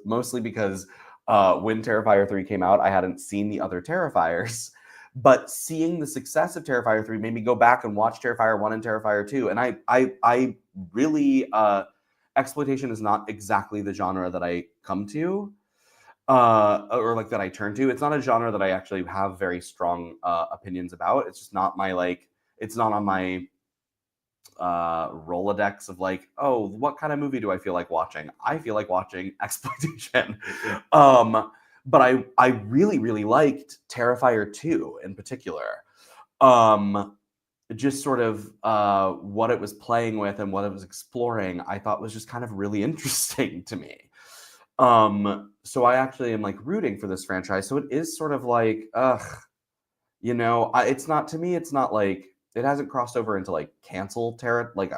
S2: mostly because when Terrifier 3 came out, I hadn't seen the other Terrifiers. But seeing the success of Terrifier 3 made me go back and watch Terrifier 1 and Terrifier 2. And I really exploitation is not exactly the genre that I come to. Or like that I turn to. It's not a genre that I actually have very strong opinions about. It's just not my like. It's not on my Rolodex of like, oh, what kind of movie do I feel like watching? I feel like watching exploitation. But I really really liked Terrifier 2 in particular. Just sort of what it was playing with and what it was exploring, I thought was just kind of really interesting to me. So I actually am like rooting for this franchise. So it is sort of like, it's not, to me, it's not like, it hasn't crossed over into like cancel terror. Like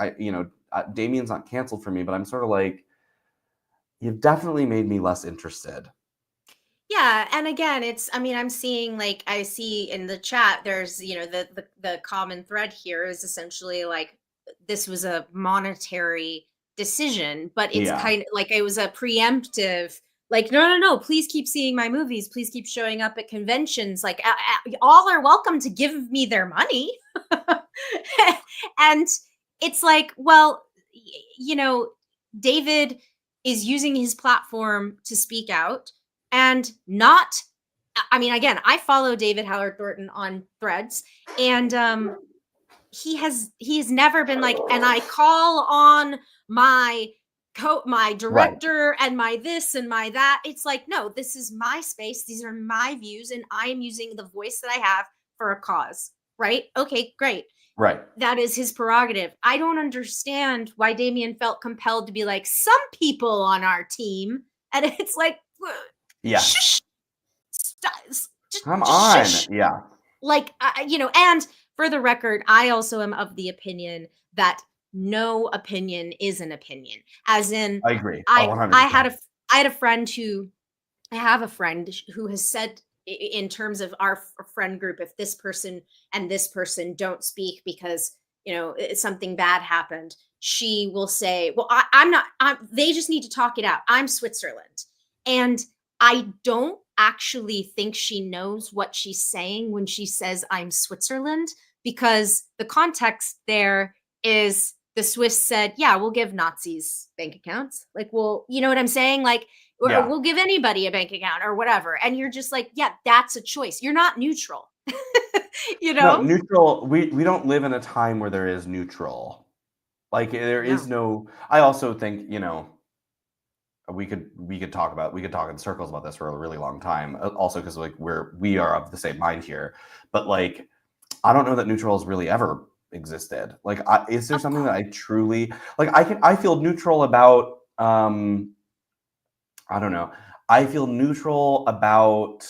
S2: Damien's not canceled for me, but I'm sort of like, you've definitely made me less interested.
S1: Yeah, and again, I'm seeing like I see in the chat there's, the common thread here is essentially like this was a monetary decision, but it's
S2: Yeah.
S1: kind of like it was a preemptive like no, please keep seeing my movies, please keep showing up at conventions, like all are welcome to give me their money. And it's like, well, David is using his platform to speak out and not, again, I follow David Howard Thornton on Threads, and he has never been like, and I call on my director and my this and my that. It's like, no, this is my space, these are my views, and I am using the voice that I have for a cause, right? Okay, great.
S2: Right.
S1: That is his prerogative. I don't understand why Damien felt compelled to be like, some people on our team, and it's like,
S2: yeah,
S1: shush,
S2: come on,
S1: shush.
S2: Yeah.
S1: Like, and for the record, I also am of the opinion that no opinion is an opinion. As in,
S2: I agree.
S1: I had a friend who has said, in terms of our friend group, if this person and this person don't speak because something bad happened, she will say, well, they just need to talk it out, I'm Switzerland. And I don't actually think she knows what she's saying when she says I'm Switzerland, because the context there is the Swiss said, yeah, we'll give Nazis bank accounts, like, well, you know what I'm saying, like, or we'll give anybody a bank account or whatever. And you're just like, yeah, that's a choice. You're not neutral.
S2: No, neutral. We don't live in a time where there is neutral. Like there is no. I also think we could talk in circles about this for a really long time. Also because like we are of the same mind here. But like, I don't know that neutral has really ever existed. Like, is there something that I truly like? I feel neutral about. I don't know. I feel neutral about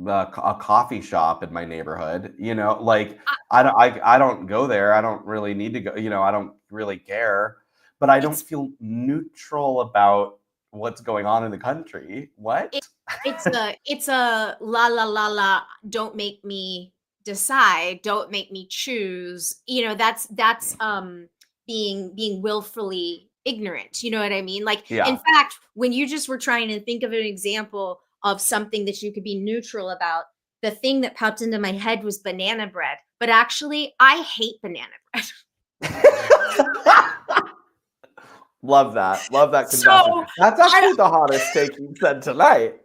S2: a coffee shop in my neighborhood. Like I don't go there. I don't really need to go. I don't really care. But I don't feel neutral about what's going on in the country. What?
S1: It's a la la la la. Don't make me decide. Don't make me choose. That's being willfully ignorant. You know what I mean? Like, in fact, when you just were trying to think of an example of something that you could be neutral about, the thing that popped into my head was banana bread. But actually, I hate banana bread.
S2: Love that confession. That's actually the hottest take you said tonight.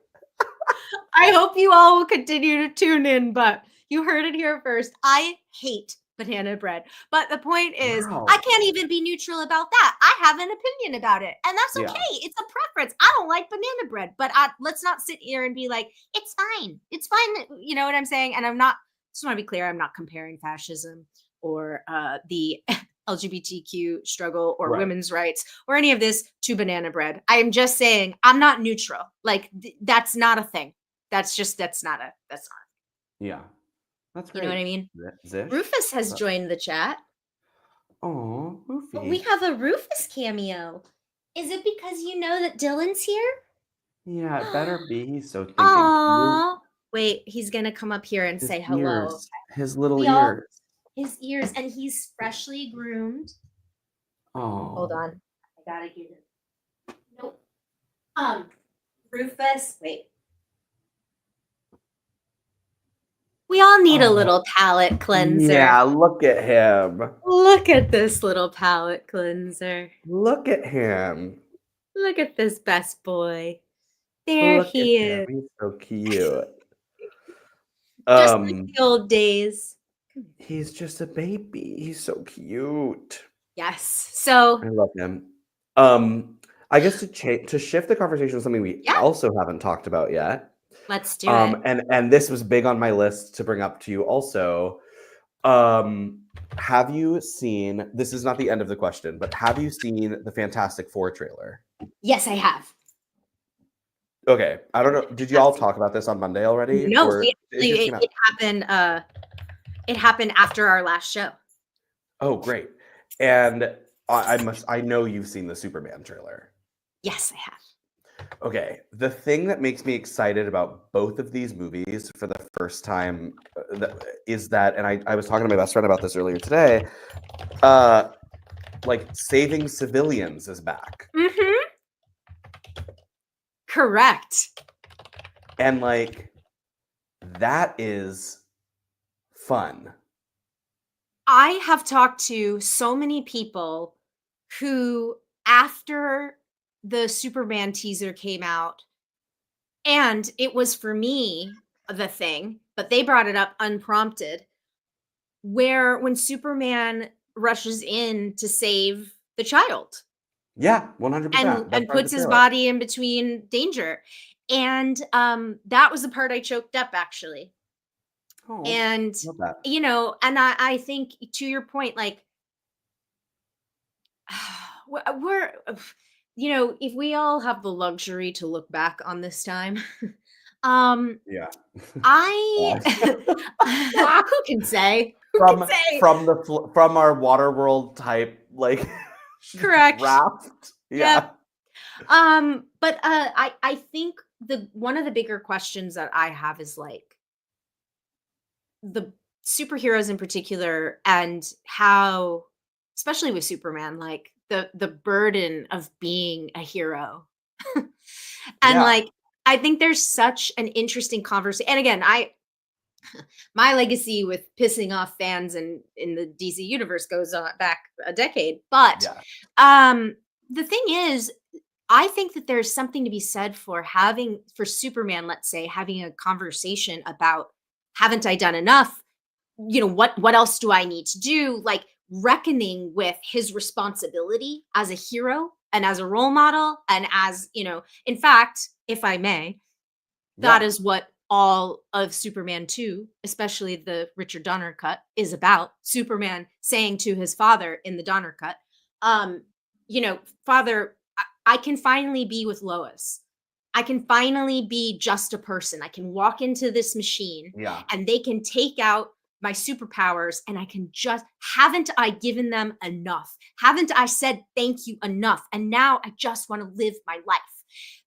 S1: I hope you all will continue to tune in, but you heard it here first. I hate banana bread. But the point is,
S2: Wow.
S1: I can't even be neutral about that. I have an opinion about it, and that's
S2: Yeah.
S1: okay. It's a preference. I don't like banana bread, but let's not sit here and be like, it's fine. It's fine. You know what I'm saying? And I'm not, just want to be clear, I'm not comparing fascism or the LGBTQ struggle or
S2: Right.
S1: women's rights or any of this to banana bread. I am just saying I'm not neutral. Like that's not a thing. That's not.
S2: Yeah. That's
S1: You
S2: great.
S1: know what I mean?
S2: Zish?
S1: Rufus has joined the chat.
S2: Oh, Goofy.
S1: But we have a Rufus cameo. Is it because you know that Dylan's here?
S2: Yeah, it better be. He's so thinking.
S1: Aww. Wait, he's gonna come up here and
S2: His
S1: say hello.
S2: ears. His little
S1: We all-
S2: ears.
S1: His ears, and he's freshly groomed.
S2: Oh.
S1: Hold on. I gotta get it. Nope. Rufus, wait. We all need a little palate cleanser.
S2: Yeah, look at him.
S1: Look at this little palate cleanser.
S2: Look at him.
S1: Look at this best boy. There
S2: Look
S1: he
S2: at
S1: is.
S2: him. He's so cute.
S1: Just like the old days.
S2: He's just a baby. He's so cute.
S1: Yes. So
S2: I love him. I guess to shift the conversation to something we also haven't talked about yet.
S1: let's do it.
S2: And this was big on my list to bring up to you also. Have you seen, this is not the end of the question, but have you seen the Fantastic Four trailer?
S1: Yes, I have.
S2: Okay. I don't know. Did you all talk about this on Monday already?
S1: No,
S2: Or
S1: it happened. It happened after our last show.
S2: Oh, great. And I know you've seen the Superman trailer.
S1: Yes, I have.
S2: Okay, the thing that makes me excited about both of these movies for the first time is that, and I was talking to my best friend about this earlier today, like saving civilians is back.
S1: Mm-hmm. Correct.
S2: And like, that is fun.
S1: I have talked to so many people who, after the Superman teaser came out, and it was for me the thing, but they brought it up unprompted, where when Superman rushes in to save the child
S2: Yeah, 100%.
S1: and puts his body in between danger. And that was the part I choked up, actually.
S2: Oh,
S1: And
S2: love that.
S1: you know, and I think, to your point, like, we're, you know, if we all have the luxury to look back on this time,
S2: Yeah.
S1: who can say? Who can say?
S2: From our Waterworld type, like,
S1: Correct.
S2: raft. Yeah.
S1: Yep. But I think one of the bigger questions that I have is like the superheroes in particular, and how, especially with Superman, like the burden of being a hero. And like, I think there's such an interesting conversation. And again, my legacy with pissing off fans in the DC universe goes on back a decade. But the thing is, I think that there's something to be said for Superman, let's say, having a conversation about, haven't I done enough? You know, what else do I need to do? Like, reckoning with his responsibility as a hero and as a role model, and as, you know, in fact, if I may, that is what all of Superman 2, especially the Richard Donner cut, is about. Superman saying to his father in the Donner cut, you know, Father, I can finally be with Lois. I can finally be just a person. I can walk into this machine and they can take out my superpowers, and I can just, haven't I given them enough? Haven't I said thank you enough? And now I just want to live my life.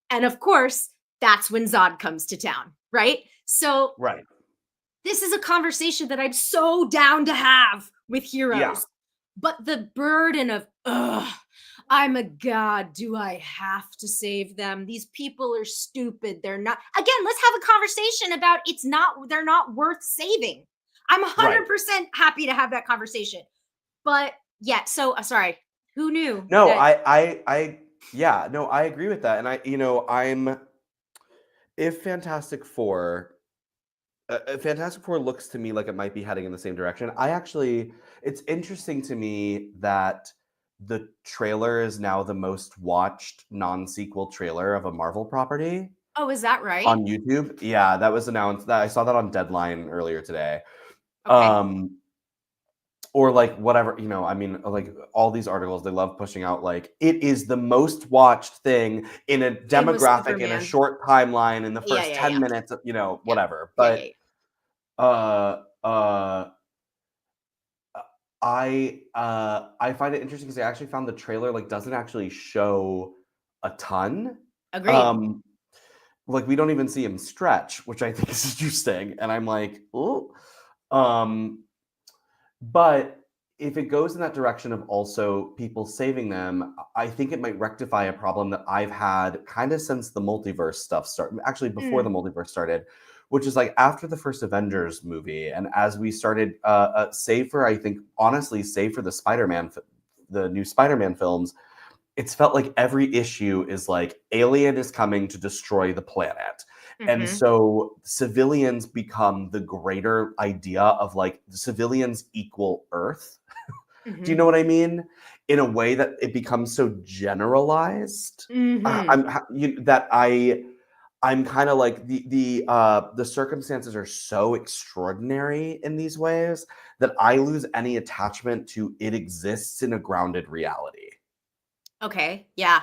S1: And of course, that's when Zod comes to town, right? So this is a conversation that I'm so down to have with heroes.
S2: Yeah.
S1: But the burden of, I'm a god, do I have to save them? These people are stupid. They're not. Again, let's have a conversation about, they're not worth saving. I'm 100% happy to have that conversation. But yeah, so sorry. Who knew?
S2: No, I agree with that. And if Fantastic Four looks to me like it might be heading in the same direction. It's interesting to me that the trailer is now the most watched non-sequel trailer of a Marvel property
S1: Oh, is that right?
S2: on YouTube. Yeah, that was announced. That I saw that on Deadline earlier today.
S1: Okay.
S2: Or like whatever, I mean, like all these articles, they love pushing out like it is the most watched thing in a
S1: It was
S2: demographic in a
S1: Superman.
S2: short timeline in the
S1: Yeah,
S2: first
S1: yeah,
S2: 10
S1: yeah.
S2: minutes,
S1: Yeah.
S2: whatever.
S1: Yeah,
S2: But uh uh I find it interesting because I actually found the trailer like doesn't actually show a ton.
S1: Agreed.
S2: Like we don't even see him stretch, which I think is interesting. And I'm like, oh. But if it goes in that direction of also people saving them, I think it might rectify a problem that I've had kind of since the multiverse stuff started. Actually, before the multiverse started, which is like after the first Avengers movie, and as we started, save for I think honestly, save for the new Spider-Man films, it's felt like every issue is like alien is coming to destroy the planet. And
S1: Mhm.
S2: so civilians become the greater idea of like the civilians equal Earth. Do you
S1: Mhm.
S2: know what I mean? In a way that it becomes so generalized.
S1: Mhm.
S2: I'm kind of like the circumstances are so extraordinary in these ways that I lose any attachment to it exists in a grounded reality.
S1: Okay. Yeah.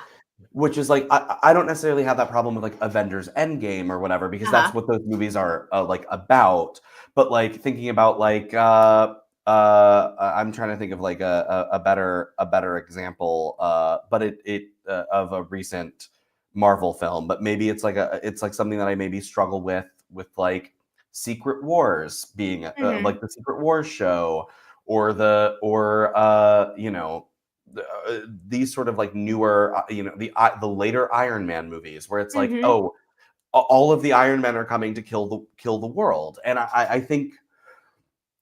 S2: Which is like I don't necessarily have that problem with like Avengers Endgame or whatever because that's
S1: Uh-huh.
S2: what those movies are like about. But like thinking about like I'm trying to think of like a better example, but it of a recent Marvel film. But maybe it's like something that I maybe struggle with like Secret Wars being
S1: Mhm.
S2: like the Secret Wars show or these sort of like newer, the later Iron Man movies where it's like,
S1: Mhm.
S2: oh, all of the Iron Men are coming to kill the world, and I think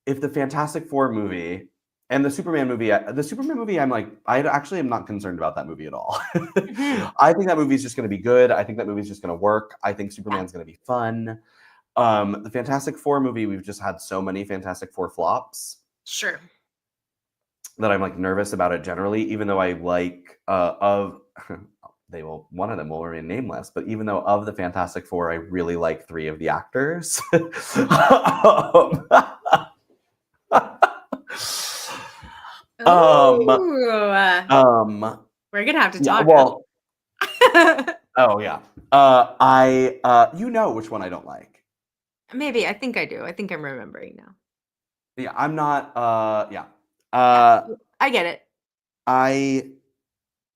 S2: if the Fantastic Four movie and the Superman movie, I'm like, I actually am not concerned about that movie at all.
S1: Mhm.
S2: I think that movie's just going to be good. I think that movie's just going to work. I think
S1: Yeah.
S2: Superman's going to be fun. The Fantastic Four movie, we've just had so many Fantastic Four flops
S1: Sure.
S2: that I'm like nervous about it generally, even though I like of one of them will remain nameless, but even though of the Fantastic Four, I really like three of the actors. um,
S1: Ooh. We're gonna have to
S2: yeah,
S1: talk
S2: well,
S1: after.
S2: oh yeah. You know which one I don't like.
S1: Maybe. I think I do. I think I'm remembering now.
S2: Yeah, I'm not yeah.
S1: Yeah.
S2: Uh
S1: I get it.
S2: I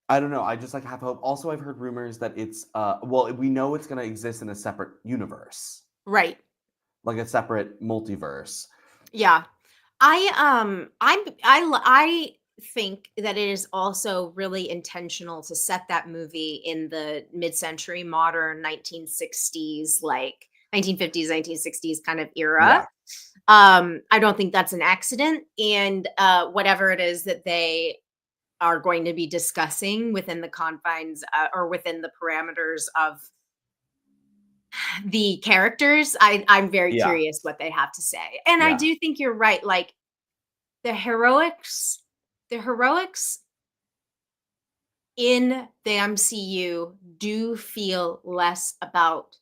S2: I don't know. I just like have hope. Also, I've heard rumors that it's well, we know it's going to exist in a separate universe,
S1: Right.
S2: like a separate multiverse.
S1: Yeah. I think that it is also really intentional to set that movie in the mid-century modern 1960s, like 1950s, 1960s kind of era.
S2: Yeah.
S1: I don't think that's an accident. And whatever it is that they are going to be discussing within the confines or within the parameters of the characters, I'm very
S2: Yeah.
S1: curious what they have to say. And I
S2: Yeah.
S1: do think you're right. Like the heroics, the heroics in the MCU do feel less about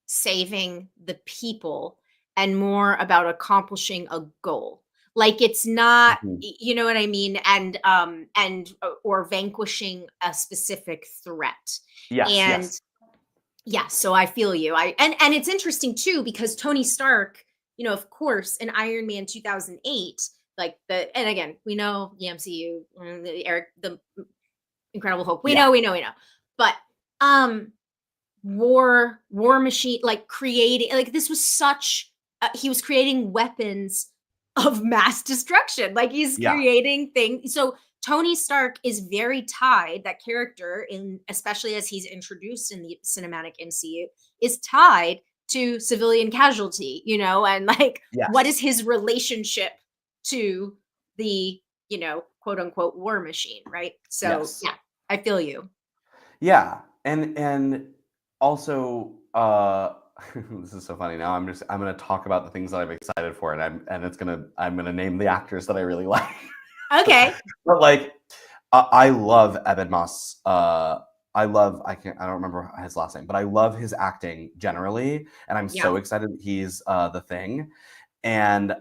S1: saving the people and more about accomplishing a goal. Like it's not,
S2: Mhm.
S1: you know what I mean, and or vanquishing a specific threat.
S2: Yes.
S1: And
S2: Yes.
S1: yeah, so I feel you. And it's interesting too because Tony Stark, of course, in Iron Man 2008, like and again, we know the MCU, the Incredible Hulk. We
S2: Yeah.
S1: know, we know, we know. But um war machine, like creating, like this was such he was creating weapons of mass destruction, like he's
S2: Yeah.
S1: creating things. So Tony Stark is very tied, that character, in especially as he's introduced in the cinematic MCU, is tied to civilian casualty, and like what is
S2: Yes.
S1: his relationship to the, quote unquote war machine, right? So
S2: Yes.
S1: yeah, I feel you.
S2: Yeah. And also this is so funny. Now I'm gonna talk about the things that I'm excited for, and I'm gonna name the actors that I really like.
S1: Okay.
S2: But like, I love Evan Moss. I don't remember his last name, but I love his acting generally, and I'm so excited that he's the Thing. And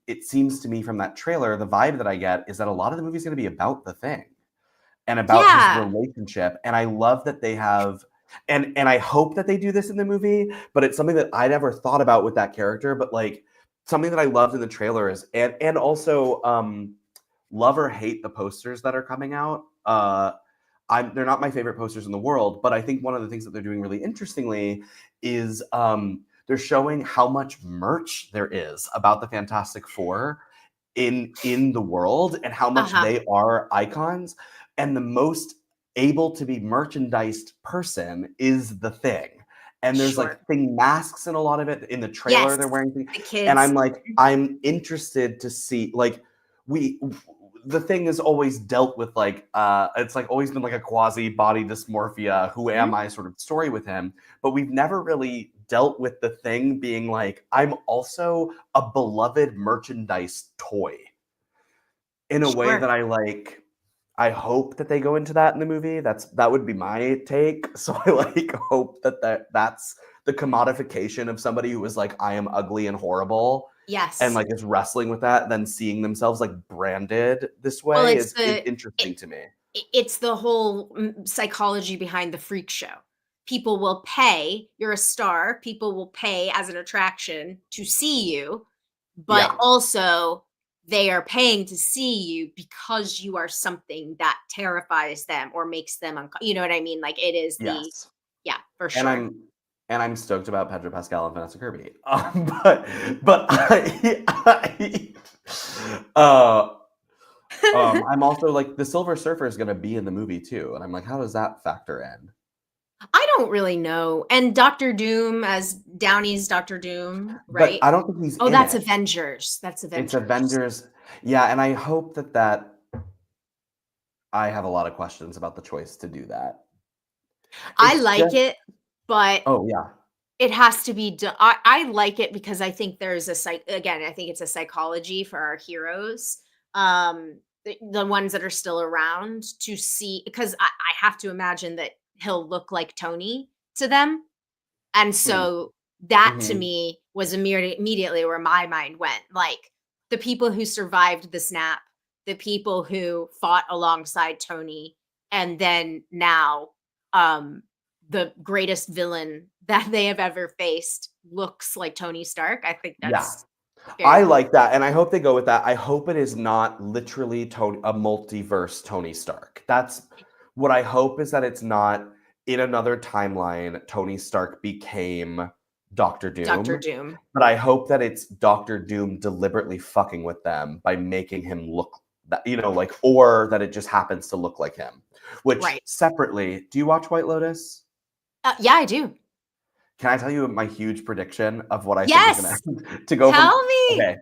S2: it seems to me from that trailer, the vibe that I get is that a lot of the movie is going to be about the Thing and about his relationship. And I love that they have, and I hope that they do this in the movie, but it's something that I never thought about with that character. But like something that I loved in the trailer is, and also love or hate the posters that are coming out. They're not my favorite posters in the world, but I think one of the things that they're doing really interestingly is they're showing how much merch there is about the Fantastic Four in the world and how much they are icons. And the most able to be merchandised person is the Thing. And there's like Thing masks in a lot of it. In the trailer, they're wearing things. And I'm like, I'm interested to see, like, the Thing has always dealt with like it's like always been like a quasi body dysmorphia, who am I sort of story with him, but we've never really dealt with the Thing being like, I'm also a beloved merchandise toy in a way that I hope that they go into that in the movie. That would be my take. So I like hope that's the commodification of somebody who is like, I am ugly and horrible.
S1: Yes.
S2: And like is wrestling with that, then seeing themselves like branded this way is interesting to me.
S1: It's the whole psychology behind the freak show. People will pay, you're a star, people will pay as an attraction to see you, but also they are paying to see you because you are something that terrifies them or makes them you know what I mean? Like it is for sure.
S2: And I'm stoked about Pedro Pascal and Vanessa Kirby. But I'm also like, the Silver Surfer is going to be in the movie too, and I'm like, how does that factor in?
S1: I don't really know. And Doctor Doom as Downey's Doctor Doom, right?
S2: But I don't think he's.
S1: Oh, that's Avengers. That's Avengers.
S2: It's Avengers. Yeah, and I hope that I have a lot of questions about the choice to do that.
S1: I like it, but it has to be done. I like it because I think there's again, I think it's a psychology for our heroes, the ones that are still around, to see, because I have to imagine that he'll look like Tony to them. And so that to me was immediately where my mind went. Like the people who survived the snap, the people who fought alongside Tony, and then now the greatest villain that they have ever faced looks like Tony Stark. I think that's
S2: I like that, and I hope they go with that. I hope it is not literally a multiverse Tony Stark. That's what I hope, is that it's not in another timeline Tony Stark became Doctor Doom.
S1: Doctor Doom.
S2: But I hope that it's Doctor Doom deliberately fucking with them by making him look that, you know, like, or that it just happens to look like him. Which separately, do you watch White Lotus?
S1: Yeah, I do.
S2: Can I tell you my huge prediction of what I think is going to happen?
S1: Tell me.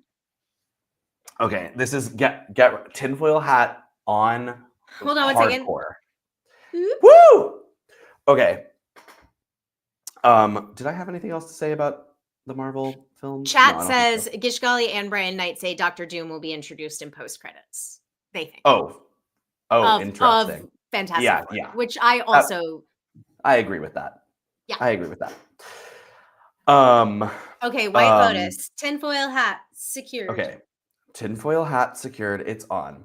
S2: Okay. This is get tinfoil hat on.
S1: Hold on 1 second.
S2: Woo! Okay. Did I have anything else to say about the Marvel film?
S1: Chat says Gish Gali and Brian Knight say Doctor Doom will be introduced in post credits. They think.
S2: Interesting.
S1: Of Fantastic Four, which I also.
S2: I agree with that.
S1: Yeah.
S2: I agree with that.
S1: Okay, White Lotus. Tinfoil hat secured.
S2: Okay. Tinfoil hat secured. It's on.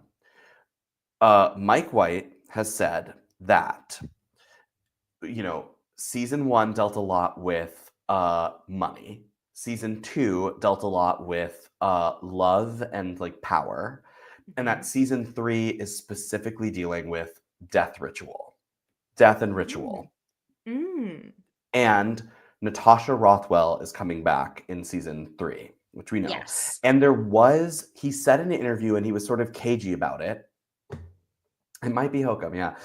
S2: Mike White has said that, you know, season 1 dealt a lot with money. Season 2 dealt a lot with love and like power. And that season 3 is specifically dealing with death and ritual. And Natasha Rothwell is coming back in season 3, which we know.
S1: Yes.
S2: And he said in an interview, and he was sort of cagey about it. It might be Hokum, yeah.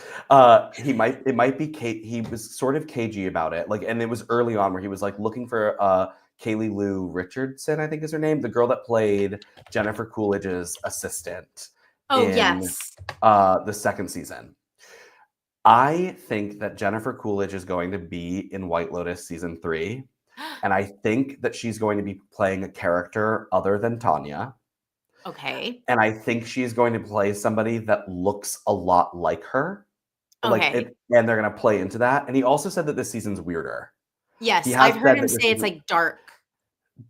S2: He was sort of cagey about it. Like, and it was early on where he was like looking for Kaylee Lou Richardson, I think is her name, the girl that played Jennifer Coolidge's assistant in the second season. I think that Jennifer Coolidge is going to be in White Lotus season 3. And I think that she's going to be playing a character other than Tanya.
S1: Okay.
S2: And I think she's going to play somebody that looks a lot like her.
S1: Okay.
S2: And they're going to play into that. And he also said that this season's weirder. He
S1: Yes,
S2: has
S1: I've heard
S2: said
S1: him
S2: that this
S1: say it's
S2: season,
S1: like dark.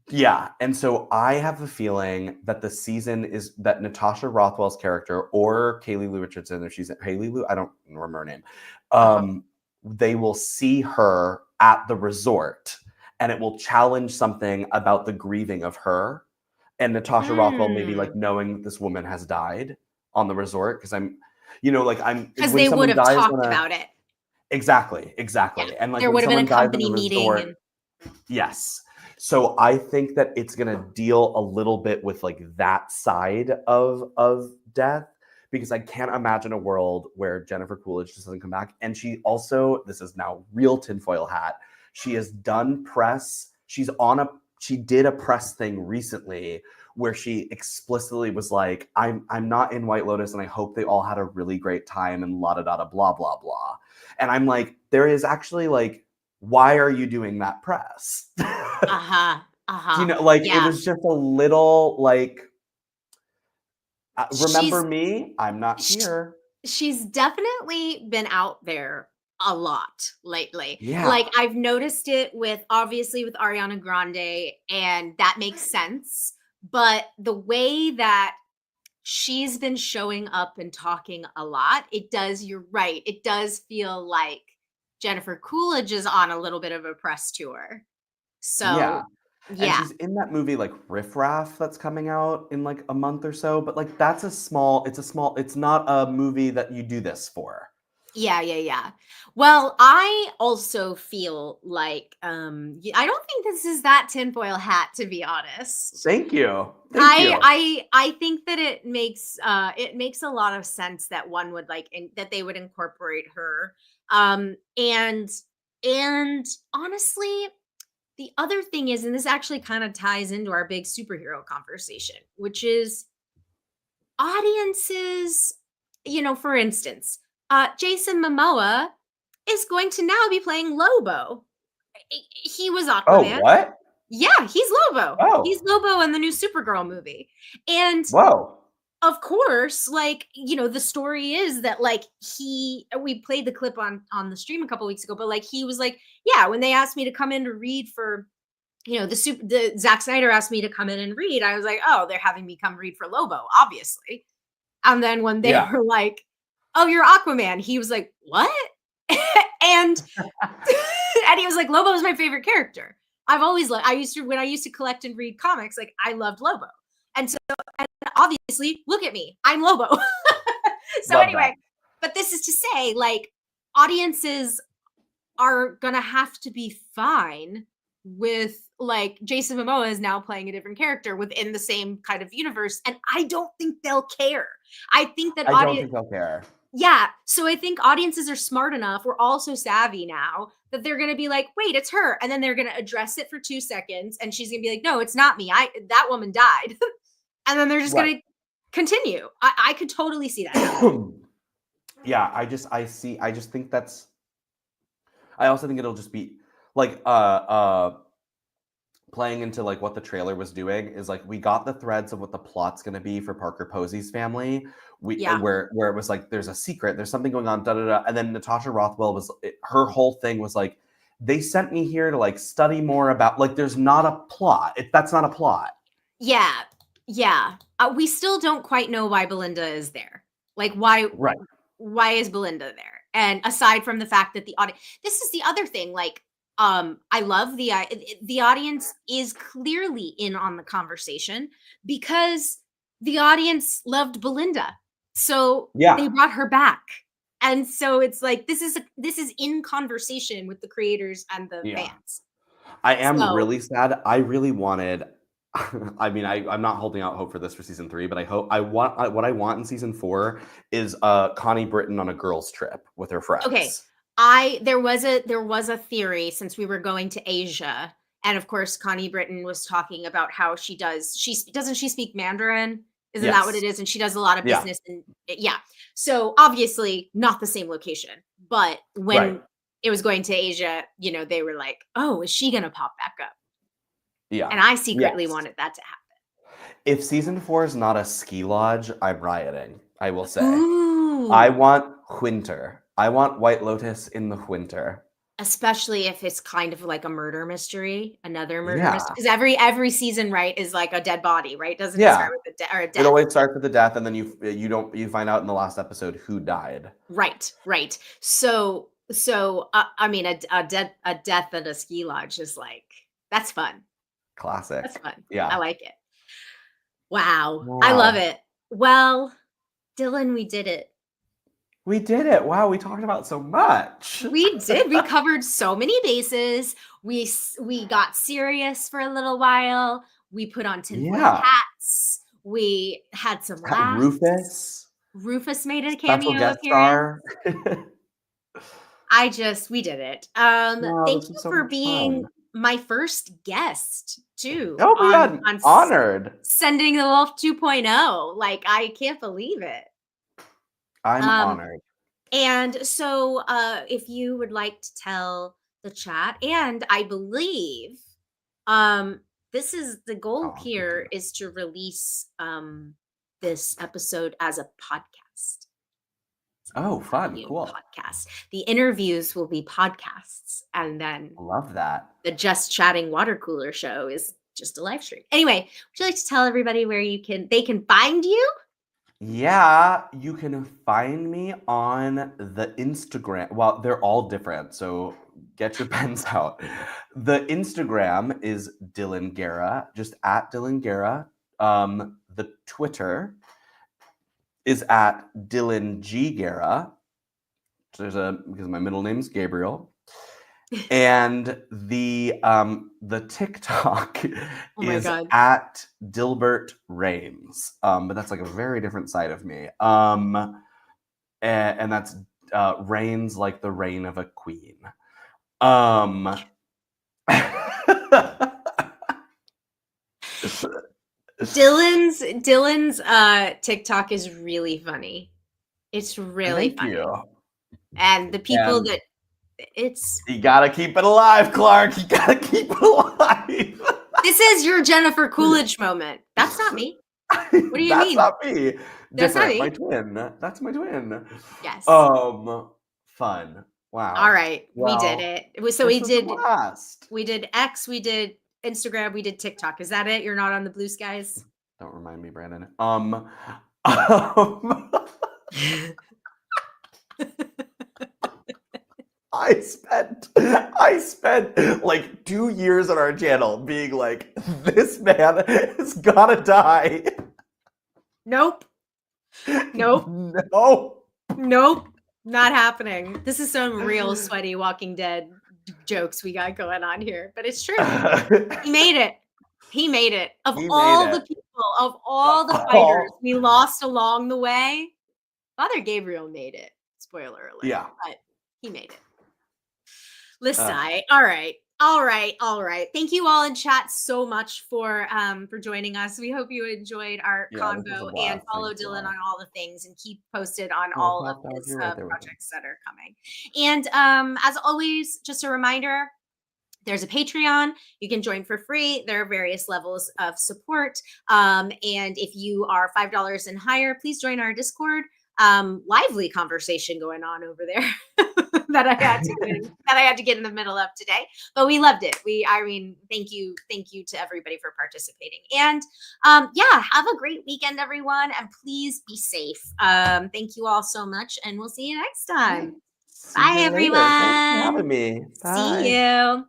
S2: yeah. And so I have a feeling that the season is that Natasha Rothwell's character or Kaylee Lou Richardson, if she's Haley Lou, I don't remember her name. They will see her at the resort and it will challenge something about the grieving of her. And Natasha Rothwell maybe like knowing that this woman has died on the resort. Cause
S1: Because
S2: when
S1: they would
S2: someone
S1: have
S2: dies
S1: talked
S2: on
S1: about it.
S2: Exactly.
S1: Yeah.
S2: And like
S1: There
S2: when
S1: would have been
S2: someone
S1: a
S2: dies on
S1: company
S2: the
S1: meeting
S2: resort,
S1: and
S2: yes. So I think that it's going to deal a little bit with like that side of death because I can't imagine a world where Jennifer Coolidge just doesn't come back. And she also, this is now real tinfoil hat. She has done press. She did a press thing recently where she explicitly was like, I'm not in White Lotus and I hope they all had a really great time and la da da da blah blah blah. And I'm like, there is actually like, why are you doing that press? You know, like it
S1: Yeah.
S2: was just a little like, remember
S1: She's
S2: me? I'm not here.
S1: she's definitely been out there a lot lately.
S2: Yeah.
S1: Like I've noticed it obviously with Ariana Grande, and that makes sense. But the way that she's been showing up and talking a lot, you're right. It does feel like Jennifer Coolidge is on a little bit of a press tour.
S2: Yeah.
S1: So
S2: And
S1: yeah.
S2: she's in that movie like Riff Raff that's coming out in like a month or so. But like it's not a movie that you do this for.
S1: Yeah. Well, I also feel like I don't think this is that tinfoil hat, to be honest.
S2: Thank you. Thank you.
S1: I think that it makes a lot of sense that one would that they would incorporate her. And honestly, the other thing is, and this actually kind of ties into our big superhero conversation, which is audiences, for instance, Jason Momoa is going to now be playing Lobo. He was Aquaman.
S2: Oh, what?
S1: Yeah, he's Lobo.
S2: Oh.
S1: He's Lobo in the new Supergirl movie. And
S2: Whoa.
S1: of course, the story is that we played the clip on the stream a couple weeks ago, but he was like, yeah, when they asked me to come in to read for the Zack Snyder asked me to come in and read, I was like, oh, they're having me come read for Lobo, obviously. And then when they were like, oh, you're Aquaman, he was like, what? and and he was like, Lobo is my favorite character. I've always when I used to collect and read comics, I loved Lobo. And so, and obviously, look at me, I'm Lobo. So
S2: Love
S1: anyway, but this is to say, audiences are gonna have to be fine with Jason Momoa is now playing a different character within the same kind of universe, and I don't think they'll care. I think that
S2: I don't think they'll care.
S1: Yeah, so I think audiences are smart enough. We're all so savvy now that they're gonna be like, "Wait, it's her," and then they're gonna address it for 2 seconds, and she's gonna be like, "No, it's not me. That woman died," and then they're just gonna continue. I could totally see that.
S2: Yeah, I just think that's. I also think it'll just be playing into what the trailer was doing is we got the threads of what the plot's going to be for Parker Posey's family. Where it was there's a secret, there's something going on, da da da, and then Natasha Rothwell her whole thing was they sent me here to study more about there's not a plot. That's not a plot.
S1: Yeah. We still don't quite know why Belinda is there. Why?
S2: Right.
S1: Why is Belinda there? And aside from the fact that the audience, this is the other thing. I love the audience is clearly in on the conversation because the audience loved Belinda, so they brought her back, and so it's this is in conversation with the creators and the fans.
S2: I am really sad. I really wanted. I mean, I'm not holding out hope for this for season 3, but what I want in season 4 is Connie Britton on a girls' trip with her friends.
S1: Okay. There was a theory, since we were going to Asia, and of course Connie Britton was talking about how doesn't she speak Mandarin? Isn't that what it is? And she does a lot of business so obviously not the same location. But when it was going to Asia, you know, they were like, oh, is she gonna pop back up?
S2: Yeah.
S1: And I secretly
S2: Yes.
S1: wanted that to happen.
S2: If season 4 is not a ski lodge, I'm rioting. I will say.
S1: Ooh.
S2: I want winter. I want White Lotus in the winter.
S1: Especially if it's kind of like a murder mystery, another murder
S2: Yeah.
S1: mystery. Because every season, right, is like a dead body, right? Doesn't it
S2: Yeah.
S1: start with a
S2: It
S1: death?
S2: always starts with a death, and then you find out in the last episode who died.
S1: Right. So I mean, a death at a ski lodge is like, that's fun.
S2: Classic.
S1: That's fun.
S2: Yeah.
S1: I like it. Wow. I love it. Well, Dylan, we did it.
S2: We did it. Wow, we talked about so much.
S1: We did. We covered so many bases. We got serious for a little while. We put on tinfoil hats. We had some laughs. Rufus made a
S2: Special
S1: cameo
S2: guest
S1: appearance.
S2: star.
S1: We did it.
S2: No,
S1: Thank
S2: this
S1: you
S2: was so
S1: for
S2: much
S1: being
S2: fun.
S1: my first guest too.
S2: Oh my God, honored.
S1: Sending the Wolf 2.0. Like, I can't believe it.
S2: I'm honored.
S1: And so if you would like to tell the chat, and I believe this is the goal here is to release this episode as a podcast.
S2: Oh, fun. Cool.
S1: Podcast. The interviews will be podcasts, and then
S2: Love that.
S1: the Just Chatting Water Cooler show is just a live stream. Anyway, would you like to tell everybody where they can find you?
S2: Yeah, you can find me on the Instagram. Well, they're all different, so get your pens out. The Instagram is Dylan Guerra, just at Dylan Guerra. The Twitter is at Dylan G Guerra. Because my middle name's Gabriel. And the TikTok is at Dilbert Rains. But that's like a very different side of me. And that's reigns like the reign of a queen.
S1: Dylan's TikTok is really funny. It's really
S2: Thank
S1: funny.
S2: you.
S1: And the people that
S2: you gotta keep it alive, Clarke. You gotta keep it alive.
S1: This is your Jennifer Coolidge moment. That's not me. What do you mean?
S2: That's not me.
S1: That's not me.
S2: My twin. That's my twin.
S1: Yes.
S2: Fun. Wow.
S1: All right.
S2: Well,
S1: we did it. So we did
S2: blast.
S1: We did X, we did Instagram, we did TikTok. Is that it? You're not on the Blue Skies?
S2: Don't remind me, Brandon. I spent like 2 years on our channel being like, this man has gotta die.
S1: Nope.
S2: No.
S1: Not happening. This is some real sweaty Walking Dead jokes we got going on here, but it's true. He made it. Of all the fighters we lost along the way, Father Gabriel made it. Spoiler alert.
S2: Yeah.
S1: But he made it. Lisai. All right. Thank you all in chat so much for joining us. We hope you enjoyed our convo, and follow Dylan on all the things and keep posted on all of his projects that are coming. And as always, just a reminder, there's a Patreon. You can join for free. There are various levels of support. And if you are $5 and higher, please join our Discord. Lively conversation going on over there that I had to get in the middle of today, but we loved it. Thank you to everybody for participating, and have a great weekend, everyone, and please be safe. Thank you all so much, and we'll see you next time. Bye, everyone.
S2: Thanks for having me. Bye.
S1: See you.